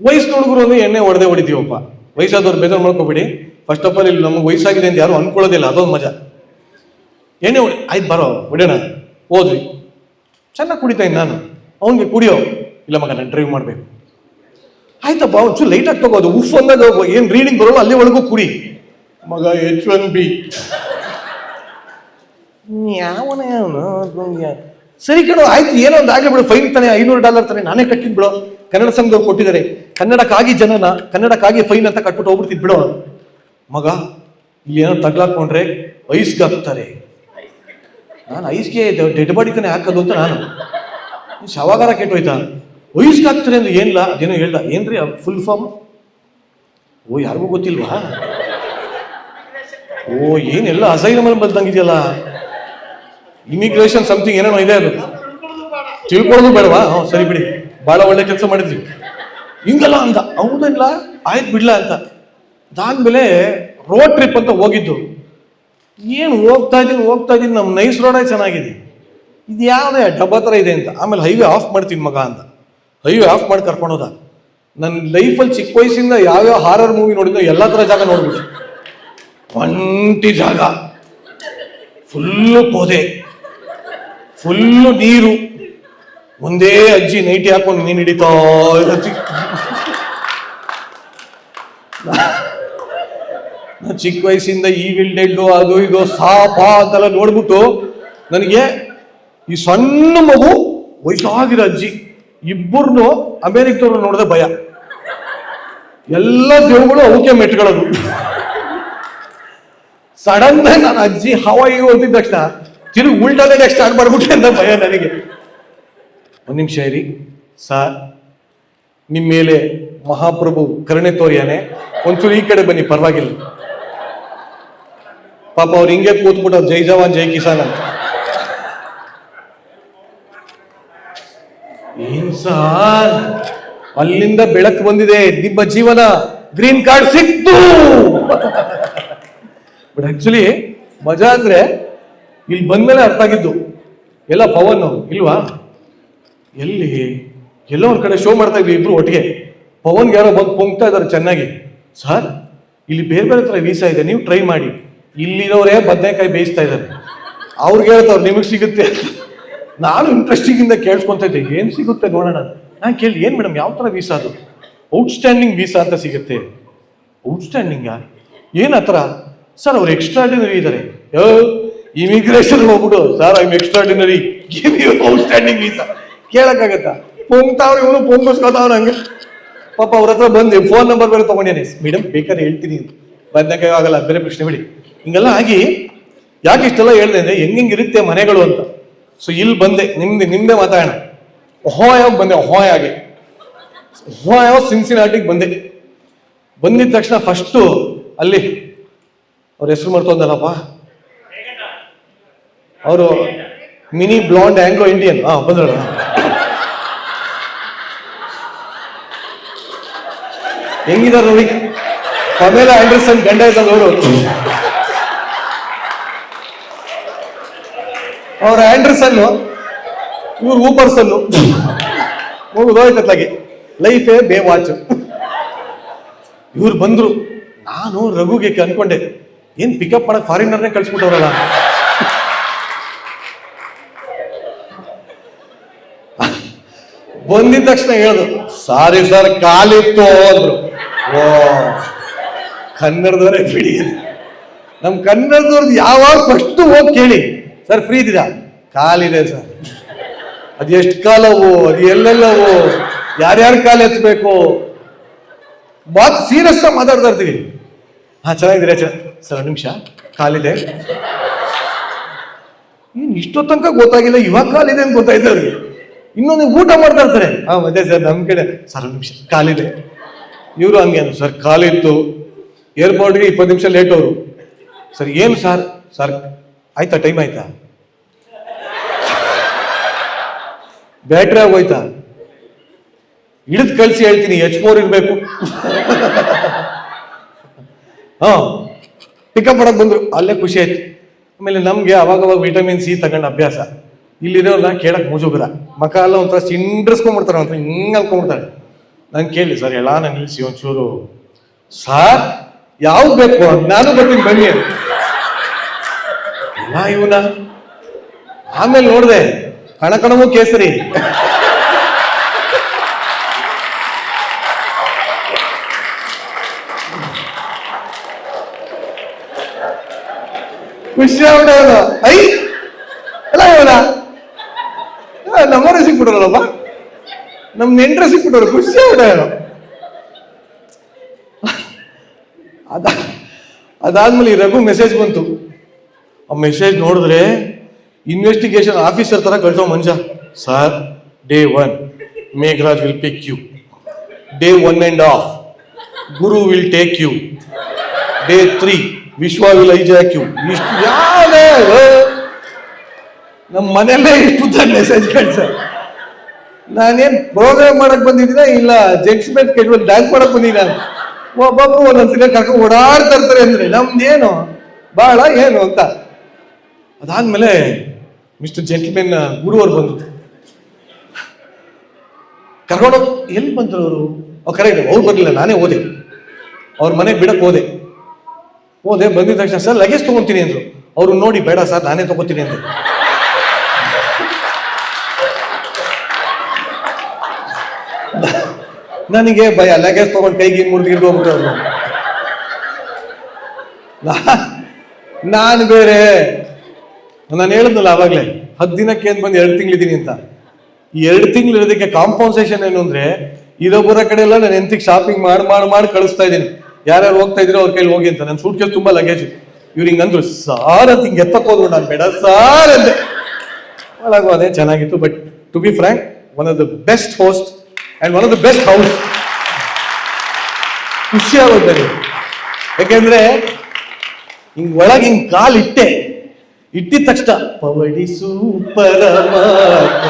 ವಯಸ್ಸು ಹುಡುಗರು ಅಂದ್ರೆ ಎಣ್ಣೆ ಹೊಡಿತೀವಪ್ಪ. ವಯಸ್ಸಾದವ್ರು ಬೇಜಾರು ಮಾಡ್ಕೋಬೇಡಿ. ಫಸ್ಟ್ ಆಫ್ ಆಲ್ ಇಲ್ಲಿ ನಮಗೆ ವಯಸ್ಸಾಗಿದೆ ಅಂತ ಯಾರು ಅನ್ಕೊಳ್ಳೋದಿಲ್ಲ, ಅದೊಂದು ಮಜಾ. ಎಣ್ಣೆ ಆಯ್ತು ಬರೋ ಹೊಡೆಯೋಣ, ಹೋದ್ವಿ. ಚೆನ್ನಾಗಿ ಕುಡಿತಾ ಇದ್ದೀನಿ ನಾನು. ಅವನಿಗೆ ಕುಡಿಯೋ, ಇಲ್ಲ ಮಗ ನಾನು ಡ್ರೈವ್ ಮಾಡ್ಬೇಕು. ಆಯ್ತಪ್ಪ, ಒಂಚೂರು ಲೈಟಾಗಿ ತಗೋದು, ಉಫ್ ಅಂದಾಗ ಏನು ರೀಡಿಂಗ್ ಬರೋಲ್ಲ, ಅಲ್ಲಿ ಒಳಗೂ ಕುಡಿ. ಮಗ H1 B. ಯಾವನ ಸರಿ ಕಣೋ, ಆಯ್ತು ಏನೋ ಒಂದು ಆಗ್ಲಿ ಬಿಡು, ಫೈನ್ ತಾನೆ, $500 ತಾನೆ, ನಾನೇ ಕಟ್ಟಿದ್ ಬಿಡೋ. ಕನ್ನಡ ಸಂಘದವ್ರು ಕೊಟ್ಟಿದ್ದಾರೆ, ಕನ್ನಡಕ್ಕಾಗಿ ಜನನ, ಕನ್ನಡಕ್ಕಾಗಿ ಫೈನ್ ಅಂತ ಕಟ್ಬಿಟ್ಟು ಹೋಗ್ಬಿಡ್ತಿದ್ ಬಿಡೋ. ಮಗ ಇಲ್ಲಿ ಏನೋ ತಗ್ಲಾಕೊಂಡ್ರೆ ಐಸ್ಗೆ ಹಾಕ್ತಾರೆ. ನಾನು ಐಸ್ಗೆ ಡೆಡ್ ಬಾಡಿ ತಾನೆ ಹಾಕೋದು ಅಂತ ನಾನು ಶವಾಗಾರ ಕೆಟ್ಟೋಯ್ತಾ. ಐಸ್ಗೆ ಹಾಕ್ತಾರೆ ಅಂದ್ರೆ ಏನಿಲ್ಲ, ಅದೇನೋ ಹೇಳ್ದ. ಏನ್ರಿ ಫುಲ್ ಫಾರ್ಮ್? ಓ ಯಾರಿಗೂ ಗೊತ್ತಿಲ್ವಾ? ಓ ಏನೆಲ್ಲ ಅಸೈನಮಲ್ ಬಂದಂಗಿದೆಯಲ್ಲ, ಇಮಿಗ್ರೇಷನ್ ಸಮಥಿಂಗ್ ಏನೇನೋ ಇದೆ. ಅದು ತಿಳ್ಕೊಳ್ಳೋದು ಬೇಡವಾ? ಸರಿ ಬಿಡಿ, ಬಹಳ ಒಳ್ಳೆ ಕೆಲಸ ಮಾಡಿದ್ವಿ. ಹಿಂಗೆಲ್ಲ ಅಂದ. ಹೌದಲ್ಲ, ಆಯ್ತು ಬಿಡ್ಲಾ ಅಂತ. ಅದಾದ್ಮೇಲೆ ರೋಡ್ ಟ್ರಿಪ್ ಅಂತ ಹೋಗಿದ್ದು. ಏನು ಹೋಗ್ತಾ ಇದ್ದೀನಿ, ನಮ್ಮ ನೈಸ್ ರೋಡೇ ಚೆನ್ನಾಗಿದೆ, ಇದು ಯಾವುದೇ ಡಬ್ಬ ಥರ ಇದೆ ಅಂತ. ಆಮೇಲೆ ಹೈವೇ ಆಫ್ ಮಾಡ್ತೀನಿ ಮಗ ಅಂತ ಹೈವೇ ಆಫ್ ಮಾಡಿ ಕರ್ಕೊಂಡೋದ. ನನ್ನ ಲೈಫಲ್ಲಿ ಚಿಕ್ಕ ವಯಸ್ಸಿಂದ ಯಾವ್ಯಾವ ಹಾರರ್ ಮೂವಿ ನೋಡಿದ್ನೋ ಎಲ್ಲ ಥರ ಜಾಗ ನೋಡ್ಬಿಟ್ಟು. ಒಂಟಿ ಜಾಗ, ಫುಲ್ಲು ಪೊದೆ, ಫುಲ್ಲು ನೀರು, ಒಂದೇ ಅಜ್ಜಿ ನೈಟಿ ಹಾಕೊಂಡು ನೀನು ಹಿಡಿತಾ ಇರತ್ತಿ. ಚಿಕ್ಕ ವಯಸ್ಸಿಂದ ಈವಿಲ್ ಡೆಡ್ ಅದು ಇದು ಸಾಪ ಅಂತೆಲ್ಲ ನೋಡ್ಬಿಟ್ಟು ನನಗೆ ಈ ಸಣ್ಣ ಮಗು ವಯಸ್ಸಾಗಿರೋ ಅಜ್ಜಿ ಇಬ್ಬರನ್ನು ಅಮೇರಿಕದವ್ರು ನೋಡಿದ್ರೆ ಭಯ. ಎಲ್ಲ ದೇವುಗಳು ಅವಕ್ಕೆ ಮೆಟ್ಕೊಳ್ಳೋದು. ಸಡನ್ ನಾನು ಅಜ್ಜಿ ಹವಾಯಿ ಓದಿದ ತಕ್ಷಣ ತಿರುಗಿ ಉಲ್ಟಾನೇ ಸ್ಟಾರ್ಟ್ ಮಾಡ್ಬಿಟ್ಟೆ ಅಂತ ಭಯ ನನಗೆ. ಒಂದು ನಿಮಿಷ ಇರಿ ಸಾರ್, ನಿಮ್ಮ ಮೇಲೆ ಮಹಾಪ್ರಭು ಕರುಣೆ ತೋರಿಯಾನೆ, ಒಂಚೂರು ಈ ಕಡೆ ಬನ್ನಿ ಪರವಾಗಿಲ್ಲ. ಪಾಪ ಅವ್ರು ಹಿಂಗೆ ಕೂತ್ಬಿಟ್ಟು ಜೈ ಜವಾನ್ ಜೈ ಕಿಸಾನ್ ಅಂತ. ಏನ್ ಸಾರ್, ಅಲ್ಲಿಂದ ಬೆಳಕು ಬಂದಿದೆ, ನಿಮ್ಮ ಜೀವನ ಗ್ರೀನ್ ಕಾರ್ಡ್ ಸಿಕ್ತು. ಬಟ್ ಆಕ್ಚುಲಿ ಮಜಾ ಅಂದ್ರೆ ಇಲ್ಲಿ ಬಂದ್ಮೇಲೆ ಅರ್ಥ ಆಗಿದ್ದು. ಎಲ್ಲ ಪವನ್ ಇಲ್ವಾ, ಎಲ್ಲೋ ಒಂದ್ ಕಡೆ ಶೋ ಮಾಡ್ತಾ ಇದ್ವಿ ಇಬ್ರು ಒಟ್ಟಿಗೆ. ಪವನ್ಗೆ ಯಾರೋ ಬಂದು ಪೊಂಗ್ತಾ ಇದಾರೆ ಚೆನ್ನಾಗಿ. ಸರ್ ಇಲ್ಲಿ ಬೇರೆ ಬೇರೆ ತರ ವೀಸಾ ಇದೆ, ನೀವು ಟ್ರೈ ಮಾಡಿ. ಇಲ್ಲಿರೋರೇ ಬದನೆಕಾಯಿ ಬೇಯಿಸ್ತಾ ಇದ್ದಾರೆ, ಅವ್ರಿಗೆ ಹೇಳ್ತಾವ್ರು ನಿಮಗೆ ಸಿಗುತ್ತೆ ಅಂತ. ನಾನು ಇಂಟ್ರೆಸ್ಟಿಂಗ್ ಇಂದ ಕೇಳಿಸ್ಕೊಂತ ಇದ್ದೆ, ಏನು ಸಿಗುತ್ತೆ ನೋಡೋಣ. ನಾನು ಕೇಳಿ, ಏನು ಮೇಡಮ್ ಯಾವ ಥರ ವೀಸಾ ಅದು? ಔಟ್ಸ್ಟ್ಯಾಂಡಿಂಗ್ ವೀಸಾ ಅಂತ ಸಿಗುತ್ತೆ. ಔಟ್ಸ್ಟ್ಯಾಂಡಿಂಗಾ? ಏನು ಆ ಥರ? ಸರ್ ಅವ್ರು ಎಕ್ಸ್ಟ್ರಾರ್ಡಿನರಿ ಇದ್ದಾರೆ. ಇಮಿಗ್ರೇಷನ್ ಹೋಗ್ಬಿಡು, sir I extraordinary, give you outstanding visa. ಕೇಳಕ್ಕಾಗತ್ತಾ? ಪೊಂಗ್ತಾವ್ರು, ಇವನು ಪೊಂಗಿಸ್ಕೊತಾವ್ರು ಹಂಗೆ. ಪಾಪ ಅವ್ರ ಹತ್ರ ಬಂದು ಫೋನ್ ನಂಬರ್ ಬೇರೆ ತಗೊಂಡೇನೆ. ಮೇಡಮ್ ಬೇಕಾದ್ರೆ ಹೇಳ್ತೀನಿ, ಬಂದಾಗ ಆಗಲ್ಲ, ಬೇರೆ ಪ್ರಶ್ನೆ ಬಿಡಿ. ಹಿಂಗೆಲ್ಲ ಆಗಿ ಯಾಕೆ ಇಷ್ಟೆಲ್ಲ ಹೇಳ್ದೆ ಅಂದ್ರೆ ಹೆಂಗಿರುತ್ತೆ ಮನೆಗಳು ಅಂತ. ಸೊ ಇಲ್ಲಿ ಬಂದೆ, ನಿಮ್ದೇ ಮಾತಾಡೋಣ. ಒಹಾಯಾಗ ಬಂದೆ, ಒಹಾಯೋ ಸಿನ್ಸಿನಾಟಿಗೆ ಬಂದೆ. ಬಂದಿದ ತಕ್ಷಣ ಫಸ್ಟು ಅಲ್ಲಿ ಅವ್ರ ಹೆಸರು ಮಾಡ್ತೋದಲ್ಲಪ್ಪ, ಅವರು ಮಿನಿ ಬ್ಲಾಂಡ್ ಆಂಗ್ಲೋ ಇಂಡಿಯನ್ ಬಂದ್ರಲ್ಲ, ಹೆಂಗಿದಾರ ನೋಡಿ. ಪಮೇಲಾ ಆಂಡರ್ಸನ್ ಗಂಡ ಇದ್ದಂಗೆ ಅವರು. ಅವ್ರ ಆಂಡರ್ಸನ್ನು, ಇವ್ರು ಊಪರ್ಸನ್ನು. ಹೋಯ್ತತ್ಲಾಗೆ ಲೈಫೇ ಬೇ ವಾಚ್. ಇವ್ರು ಬಂದ್ರು. ನಾನು ರಘುಗೆ ಅನ್ಕೊಂಡೆ, ಏನ್ ಪಿಕಪ್ ಮಾಡಕ್ ಫಾರಿನರ್ನೇ ಕಳ್ಸ್ಬಿಟ್ಟವ್ರಲ್ಲ. ಬಂದಿದ ತಕ್ಷಣ ಹೇಳುದು, ಸಾರಿ ಸರ್ ಕಾಲಿತ್ತು ಅಂದ್ರು. ಓ ಕನ್ನಡದವರೇ ಬಿಡಿ. ನಮ್ ಕನ್ನಡದವ್ರದ್ದು ಯಾವಾಗ ಫಸ್ಟ್ ಹೋಗಿ ಕೇಳಿ, ಸರ್ ಫ್ರೀ ಇದ್ದೀರಾ? ಕಾಲಿದೆ ಸರ್. ಅದು ಎಷ್ಟು ಕಾಲವು, ಅದು ಎಲ್ಲೆಲ್ಲವು, ಯಾರ್ಯಾರ ಕಾಲು ಎತ್ತಬೇಕು, ಮಾತು ಸೀರಿಯಸ್ ಆಗಿ ಮಾತಾಡ್ತಾ ಇರ್ತೀವಿ. ಚೆನ್ನಾಗಿದ್ದೀರಾ ಸರ್, ನಿಮಿಷ ಕಾಲಿದೆ. ಏನ್ ಇಷ್ಟೋ ತನಕ ಗೊತ್ತಾಗಿಲ್ಲ, ಇವಾಗ ಕಾಲಿದೆ ಅಂತ ಗೊತ್ತಾಯ್ತು ಅವ್ರಿಗೆ. ಇನ್ನೊಂದು ಊಟ ಮಾಡ್ತಾ ಇರ್ತಾರೆ. ಅದೇ ಸರ್ ನಮ್ ಕಡೆ, ಸರ್ ನಿಮಿಷ ಕಾಲಿದೆ. ಇವರು ಹಂಗೆ ಅಂದ್ರು, ಸರ್ ಕಾಲಿತ್ತು, ಏರ್ಪೋರ್ಟ್ಗೆ 20 ನಿಮಿಷ ಲೇಟ್ ಅವರು. ಸರ್ ಏನು ಸರ್? ಸರ್ ಆಯ್ತಾ, ಟೈಮ್ ಆಯ್ತಾ? ಬ್ಯಾಟ್ರಿ ಆಗೋಯ್ತಾ? ಹಿಡಿದು ಕಳಿಸಿ ಹೇಳ್ತೀನಿ, H4 ಇರ್ಬೇಕು. ಪಿಕಪ್ ಮಾಡಕ್ ಬಂದ್ರು, ಅಲ್ಲೇ ಖುಷಿ ಆಯ್ತು. ಆಮೇಲೆ ನಮ್ಗೆ ಅವಾಗ ವಿಟಮಿನ್ ಸಿ ತಗೊಂಡ ಅಭ್ಯಾಸ. ಇಲ್ಲಿರೋಲ್ಲ ಕೇಳಕ್ ಮುಜುಗರ, ಮಕ ಎಲ್ಲ ಒಂಥರ ಸಿಂಡ್ರಸ್ಕೊಂಡ್ಬಿಡ್ತಾರೆ, ಒಂಥರ ಹಿಂಗ್ ಅನ್ಕೊಂಡ್ಬಿಡ್ತಾರೆ. ನಾನು ಕೇಳಿ, ಸರ್ ಎಲ್ಲ ನಾನು ನಿಲ್ಸಿ ಒಂಚೂರು. ಸಾರ್ ಯಾವ್ದು ಬೇಕು? ನಾನು ಬರ್ತೀನಿ ಬನ್ನಿ ಎಲ್ಲ ಇವನ. ಆಮೇಲೆ ನೋಡ್ದೆ, ಕಣಕಣಮು ಕೇಸರಿ. ಖುಷಿ ಆಗ್ಬಿಡ. ಐ ಎಲ್ಲ ಇವನ ನಮ್ಮರೇ ಸಿಕ್ಬಿಟ್ರಲ್ಲಪ್ಪ, ನಮ್ ನೆಂಟ್ರೆ ಸಿಕ್ಬಿಟ್ಟವ್ರು. ಖುಷಿ ಆಗ್ಬಿಡ. ಅದಾದ್ಮೇಲೆ ಈ ರಘು ಮೆಸೇಜ್ ಬಂತು. ಆ ಮೆಸೇಜ್ ನೋಡಿದ್ರೆ ಇನ್ವೆಸ್ಟಿಗೇಷನ್ ಆಫೀಸರ್ ತರ ಕಳ್ಸೋ ಮನುಷ್ಯ. Sir day 1 Megharaj will pick you. Day 1.5 Guru will take you. Day 3 Vishwa will Isaac you. ಇಷ್ಟು ಯಾವ್ದೇ ನಮ್ಮ ಮನೆಯಲ್ಲೇ ಇಷ್ಟು ಮೆಸೇಜ್ ಕಳ್ಸ. ನಾನೇನ್ ಪ್ರೋಗ್ರಾಮ್ ಮಾಡಕ್ ಬಂದಿದ್ದೀನ, ಇಲ್ಲ ಜೆಂಟ್ಸ್ಮೆಂಟ್ ಕೆಟ್ಬಿಟ್ಟು ಡ್ಯಾನ್ಸ್ ಮಾಡಕ್ ಬಂದಿದ್ದೀನಿ. ಒಬ್ಬೊಬ್ರು ಒಂದೊಂದ್ಸಲ ಕರ್ಕೊಂಡು ಓಡಾಡ್ತಾ ಇರ್ತಾರೆ. ಅಂದ್ರೆ ನಮ್ದೇನು ಬಹಳ ಏನು ಅಂತ. ಅದಾದ್ಮೇಲೆ ಮಿಸ್ಟರ್ ಜೆಂಟ್ಲ್ಮೆನ್ ಗುರುವರು ಬಂದ್ರು. ಕರ್ಕೊಂಡು ಎಲ್ಲಿ ಬಂದ್ರು ಅವರು? ಕರೆಕ್ಟ್, ಅವ್ರು ಬರ್ಲಿಲ್ಲ, ನಾನೇ ಹೋದೆ ಅವ್ರ ಮನೆಗೆ ಬಿಡಕ್ ಹೋದೆ. ಬಂದಿದ ತಕ್ಷಣ ಸರ್ ಲಗೇಜ್ ತಗೊಂತೀನಿ ಅಂದ್ರು. ಅವ್ರು ನೋಡಿ, ಬೇಡ ಸರ್ ನಾನೇ ತಗೋತೀನಿ ಅಂದ್ರು. ನನಗೆ ಭಯ, ಲಗೇಜ್ ತಗೊಂಡು ಕೈಗೆ ಮುರಿದು ಹೋಗ್ಬಿಟ್ಟವ್ರು. ನಾನು ಬೇರೆ, ನಾನು ಹೇಳಿದ್ನಲ್ಲ ಆವಾಗಲೇ 10 ದಿನಕ್ಕೆ ಏನ್ ಬಂದು 2 ತಿಂಗಳಿದ್ದೀನಿ ಅಂತ. ಈ 2 ತಿಂಗಳು ಇರೋದಕ್ಕೆ ಕಾಂಪನ್ಸೇಷನ್ ಏನು ಅಂದ್ರೆ, ಇರೋ ಬರೋ ಕಡೆ ಎಲ್ಲ ನಾನು ಎಂತಿಗೆ ಶಾಪಿಂಗ್ ಮಾಡಿ ಕಳಿಸ್ತಾ ಇದ್ದೀನಿ. ಯಾರ್ಯಾರು ಹೋಗ್ತಾ ಇದ್ರು ಅವ್ರ ಕೈಲಿ ಹೋಗಿ ಅಂತ. ನನ್ನ ಸೂಟ್ ಕೇಸ್ ತುಂಬಾ ಲಗೇಜ್. ಇವ್ರು ಹಿಂಗಂದ್ರು, ಸಾರ್ ಅಂತ ಹಿಂಗೆ ಎತ್ತಕ್ ಹೋದ್ರು. ನಾನು ಬೇಡ ಸಾರ್ ಅಂದೆ. ಒಳಗೋದೆ, ಚೆನ್ನಾಗಿತ್ತು. But to be frank, one of the best host and one of the best house. ಖುಷಿ ಆಗುತ್ತೆ ಯಾಕೆಂದ್ರೆ ಹಿಂಗ್ ಒಳಗೆ ಹಿಂಗ್ ಇಟ್ಟಿದ ತಕ್ಷಣ ಪವಡಿಸು ಪರಮಾತ್ಮ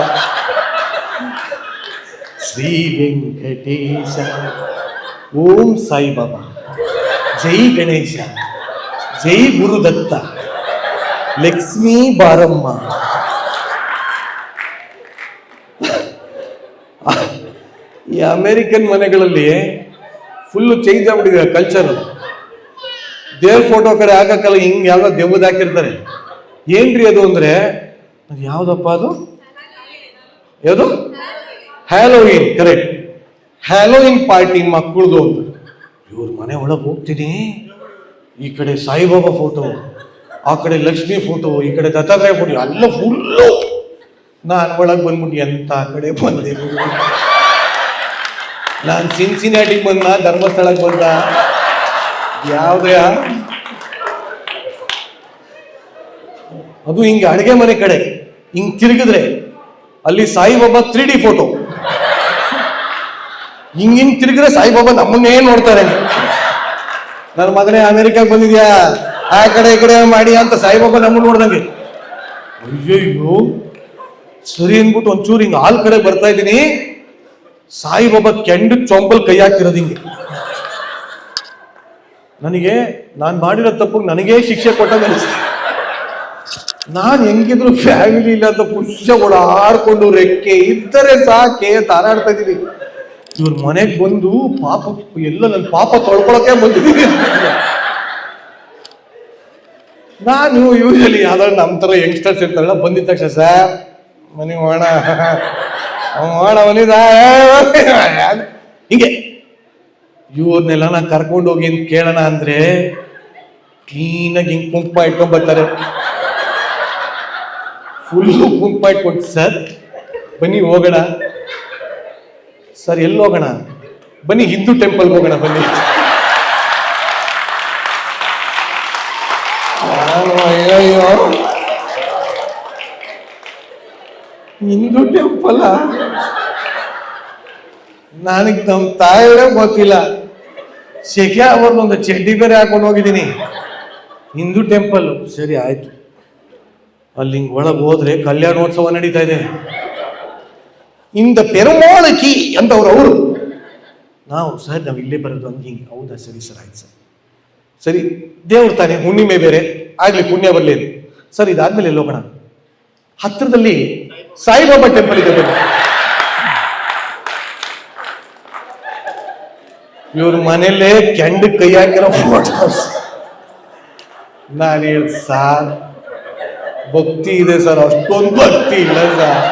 ಶ್ರೀ ವೆಂಕಟೇಶ, ಓಂ ಸಾಯಿಬಾಬಾ, ಜೈ ಗಣೇಶ, ಜೈ ಗುರುದತ್ತ, ಲಕ್ಷ್ಮೀ ಬಾರಮ್ಮ. ಈ ಅಮೆರಿಕನ್ ಮನೆಗಳಲ್ಲಿ ಫುಲ್ಲು ಚೇಂಜ್ ಆಗ್ಬಿಟ್ಟಿದೆ ಕಲ್ಚರ್. ದೇವ್ರ ಫೋಟೋ ಕಡೆ ಹಾಕಕ್ಕಲ್ಲ, ಹಿಂಗ್ ಯಾವ್ದೋ ದೆವ್ವದ ಹಾಕಿರ್ತಾರೆ. ಏನ್ರಿ ಅದು ಅಂದ್ರೆ, ಅದು ಯಾವ್ದಪ್ಪ ಅದು ಯಾವುದು? Halloween, correct. ಹ್ಯಾಲೋವಿನ್ ಪಾರ್ಟಿ ಮಕ್ಕಳದು ಅಂತ. ಇವ್ರ ಮನೆ ಒಳಗೆ ಹೋಗ್ತೀನಿ, ಈ ಕಡೆ ಸಾಯಿಬಾಬಾ ಫೋಟೋ, ಆ ಕಡೆ ಲಕ್ಷ್ಮಿ ಫೋಟೋ, ಈ ಕಡೆ ದತ್ತಾತ್ರೇಯ ಫೋಟೋ, ಎಲ್ಲ ಫುಲ್ಲು. ನಾನು ಒಳಗೆ ಬಂದ್ಬಿಟ್ಟು ಎಂತ ಕಡೆ ಬಂದೆ. ನಾನು ಸಿನ್ಸಿನಾಟಿಗೆ ಬಂದ, ಧರ್ಮಸ್ಥಳಕ್ಕೆ ಬಂದ, ಯಾವ್ದೇ ಅದು ಹಿಂಗೆ ಅಡುಗೆ ಮನೆ ಕಡೆ ಹಿಂಗ್ ತಿರುಗಿದ್ರೆ ಅಲ್ಲಿ ಸಾಯಿಬಾಬಾ 3D ಫೋಟೋ. ಹಿಂಗ್ ತಿರುಗಿದ್ರೆ ಸಾಯಿಬಾಬಾ ನಮ್ಮನ್ನೇ ನೋಡ್ತಾರೆ. ನನ್ನ ಮಗನೇ ಅಮೆರಿಕಾಗೆ ಬಂದಿದ್ಯಾ, ಆ ಕಡೆ ಈ ಕಡೆ ಮಾಡಿ ಅಂತ ಸಾಯಿಬಾಬಾ ನಮ್ಮನ್ನ ನೋಡ್ದಂಗೆ. ಅಯ್ಯಯ್ಯೋ, ಸರಿ ಅಂದ್ಬಿಟ್ಟು ಒಂಚೂರು ಹಿಂಗೆ ಹಾಲ್ ಕಡೆ ಬರ್ತಾ ಇದ್ದೀನಿ, ಸಾಯಿಬಾಬಾ ಕೆಂಡ ಚೊಂಬಲ್ ಕೈ ಹಾಕಿರೋದು ಹಿಂಗೆ. ನನಗೆ ನಾನು ಮಾಡಿರೋ ತಪ್ಪಿಗೆ ನನಗೇ ಶಿಕ್ಷೆ ಕೊಟ್ಟಾಗ ಅನಿಸ್ತು. ನಾನು ಹೆಂಗಿದ್ರು ಫ್ಯಾಮಿಲಿ ಇಲ್ಲ ಅಂತ ಪುಷ್ಯ ಓಡಾಡ್ಕೊಂಡು ರೆಕ್ಕೆ ಇದ್ದರೆ ಸಾಕೆ ತಾರಾಡ್ತಾ ಇದ್ದೀನಿ. ಇವ್ರ ಮನೆಗೆ ಬಂದು ಪಾಪ ಎಲ್ಲ ನನ್ನ ಪಾಪ ತೊಳ್ಕೊಳಕ್ಕೆ ಬಂದಿದ್ದೀನಿ. ನಾನು ಯೂಶಲಿ ಯಾವ್ದಾದ್ರು ನಮ್ಮ ಥರ ಯಂಗ್ಸ್ಟರ್ಸ್ ಇರ್ತಾರಲ್ಲ, ಬಂದಿದ್ದ ತಕ್ಷಣ ಸರ್ ಮನೆ ಹೋಣ ಬಂದಿದ್ದ ಹಿಂಗೆ. ಇವ್ರನ್ನೆಲ್ಲ ನಾನು ಕರ್ಕೊಂಡು ಹೋಗಿ ಅಂತ ಕೇಳೋಣ ಅಂದ್ರೆ ಕ್ಲೀನಾಗಿ ಹಿಂಗೆ ಕುಂಕುಮ ಇಟ್ಕೊಂಡ್ ಬರ್ತಾರೆ. ಫುಲ್ಲು ಕುಂಕುಮ ಇಟ್ಕೊಂಡು, ಸರ್ ಬನ್ನಿ ಹೋಗೋಣ. ಸರ್ ಎಲ್ಲಿ ಹೋಗೋಣ? ಬನ್ನಿ ಹಿಂದೂ ಟೆಂಪಲ್ಗೆ ಹೋಗೋಣ ಬನ್ನಿ. ಅಯ್ಯಯ್ಯೋ, ಹಿಂದೂ ಟೆಂಪಲ್ ನನಗೆ ನಮ್ಮ ತಾಯಿಯೇ ಗೊತ್ತಿಲ್ಲ. ಶೆಕೆ ಅವ್ರನ್ನೊಂದು ಚಡ್ಡಿ ಬೇರೆ ಹಾಕೊಂಡು ಹೋಗಿದ್ದೀನಿ. ಹಿಂದೂ ಟೆಂಪಲ್ ಸರಿ ಆಯ್ತು. ಅಲ್ಲಿ ಹಿಂಗೆ ಒಳಗೆ ಹೋದ್ರೆ ಕಲ್ಯಾಣೋತ್ಸವ ನಡೀತಾ ಇದೆ. ಇಂದ ಪೆರುಮಾಳಕಿ ಅಂತ ಅವರು ನಾವು ಸರ್ ನಾವು ಇಲ್ಲೇ ಬರೋದು ಹಂಗೆ ಹಿಂಗೆ. ಹೌದಾ, ಸರಿ ಸರ್, ಆಯ್ತು ಸರ್. ಸರಿ, ದೇವ್ರು ತಾನೆ, ಹುಣ್ಣಿಮೆ ಬೇರೆ ಆಗ್ಲಿ, ಪುಣ್ಯ ಬರಲಿ ಸರ್. ಇದಾದ್ಮೇಲೆ ಎಲ್ಲಿ ಹೋಗೋಣ? ಹತ್ತಿರದಲ್ಲಿ ಸಾಯಿಬಾಬಾ ಟೆಂಪಲ್ ಇದೆ ಬನ್ನಿ. ಇವ್ರ ಮನೇಲೆ ಕೆಂಡ ಕೈ ಹಾಕಿರೋ ಫೋಟೋಸ್. ನಾನು ಹೇಳಿ ಸಾರ್ ಭಕ್ತಿ ಇದೆ ಸರ್, ಅಷ್ಟೊಂದು ಭಕ್ತಿ ಇಲ್ಲ ಸರ್.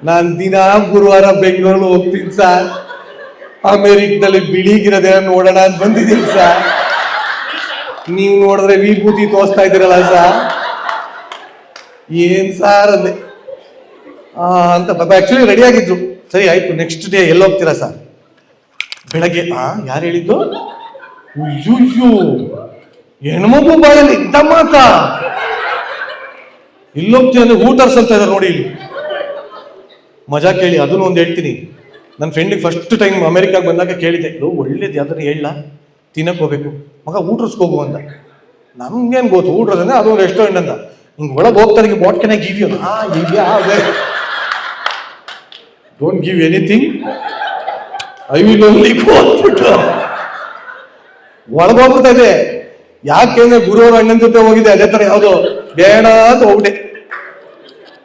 ನಾನು ದಿನ ಗುರುವಾರ ಬೆಂಗಳೂರು ಹೋಗ್ತೀನಿ ಸರ್. ಅಮೆರಿಕದಲ್ಲಿ ಬಿಳಿಗಿರದೆ ನೋಡೋಣ ಅಂತ ಬಂದಿದ್ದೀನಿ ಸರ್. ನೀವು ನೋಡಿದ್ರೆ ವಿಭೂತಿ ತೋರಿಸ್ತಾ ಇದ್ದೀರಲ್ಲ ಸರ್. ಏನ್ ಸಾರ್ ಅಂದೆ ಅಂತ ಆಕ್ಚುಲಿ ರೆಡಿ ಆಗಿದ್ರು. ಸರಿ ಆಯ್ತು, ನೆಕ್ಸ್ಟ್ ಡೇ ಎಲ್ಲಿ ಹೋಗ್ತೀರಾ ಸರ್? ಬೆಳಗ್ಗೆ ಯಾರು ಹೇಳಿದ್ದು? ಅಯ್ಯೋ, ಹೆಣ್ಮಗು ಬಾಯಲ್ಲಿ ಇಂಥ ಮಾತಾ? ಇಲ್ಲೋಗ್ತೀನಿ ಅಂದ್ರೆ ಊಟರ್ಸ್ ಅಂತ ಇದ್ದಾರೆ ನೋಡಿ ಇಲ್ಲಿ. ಮಜಾ ಕೇಳಿ, ಅದನ್ನು ಒಂದು ಹೇಳ್ತೀನಿ. ನನ್ನ ಫ್ರೆಂಡಿಗೆ ಫಸ್ಟ್ ಟೈಮ್ ಅಮೆರಿಕಾಗೆ ಬಂದಾಗ ಕೇಳಿದೆ, ಒಳ್ಳೇದು ಯಾವ್ದಾರು ಹೇಳ, ತಿನ್ನಕ್ಕೆ ಹೋಗ್ಬೇಕು ಮಗ, ಊಟರ್ಸ್ಗೆ ಹೋಗು ಅಂತ. ನಮ್ಗೇನು ಗೊತ್ತು ಊಟರ್ಸ್ ಅಂದ್ರೆ ಅದೊಂದು ರೆಸ್ಟೋರೆಂಟ್ ಅಂತ. ಹಿಂಗೆ ಒಳಗೆ ಹೋಗ್ತಾರೆ, what can I give you? Don't give anything, I will only go ಅಂದ್ಬಿಟ್ಟು ಒಳಗೋಗ್ಬಿಡ್ತಾ ಇದೆ. ಯಾಕೆಂದ್ರೆ ಗುರುವಾರ ಅಣ್ಣನ ಜೊತೆ ಹೋಗಿದೆ, ಅದೇ ತರ ಯಾವುದು ಬೇಡ ಅಂತ ಹೋಗ್ಬಿಟ್ಟೆ.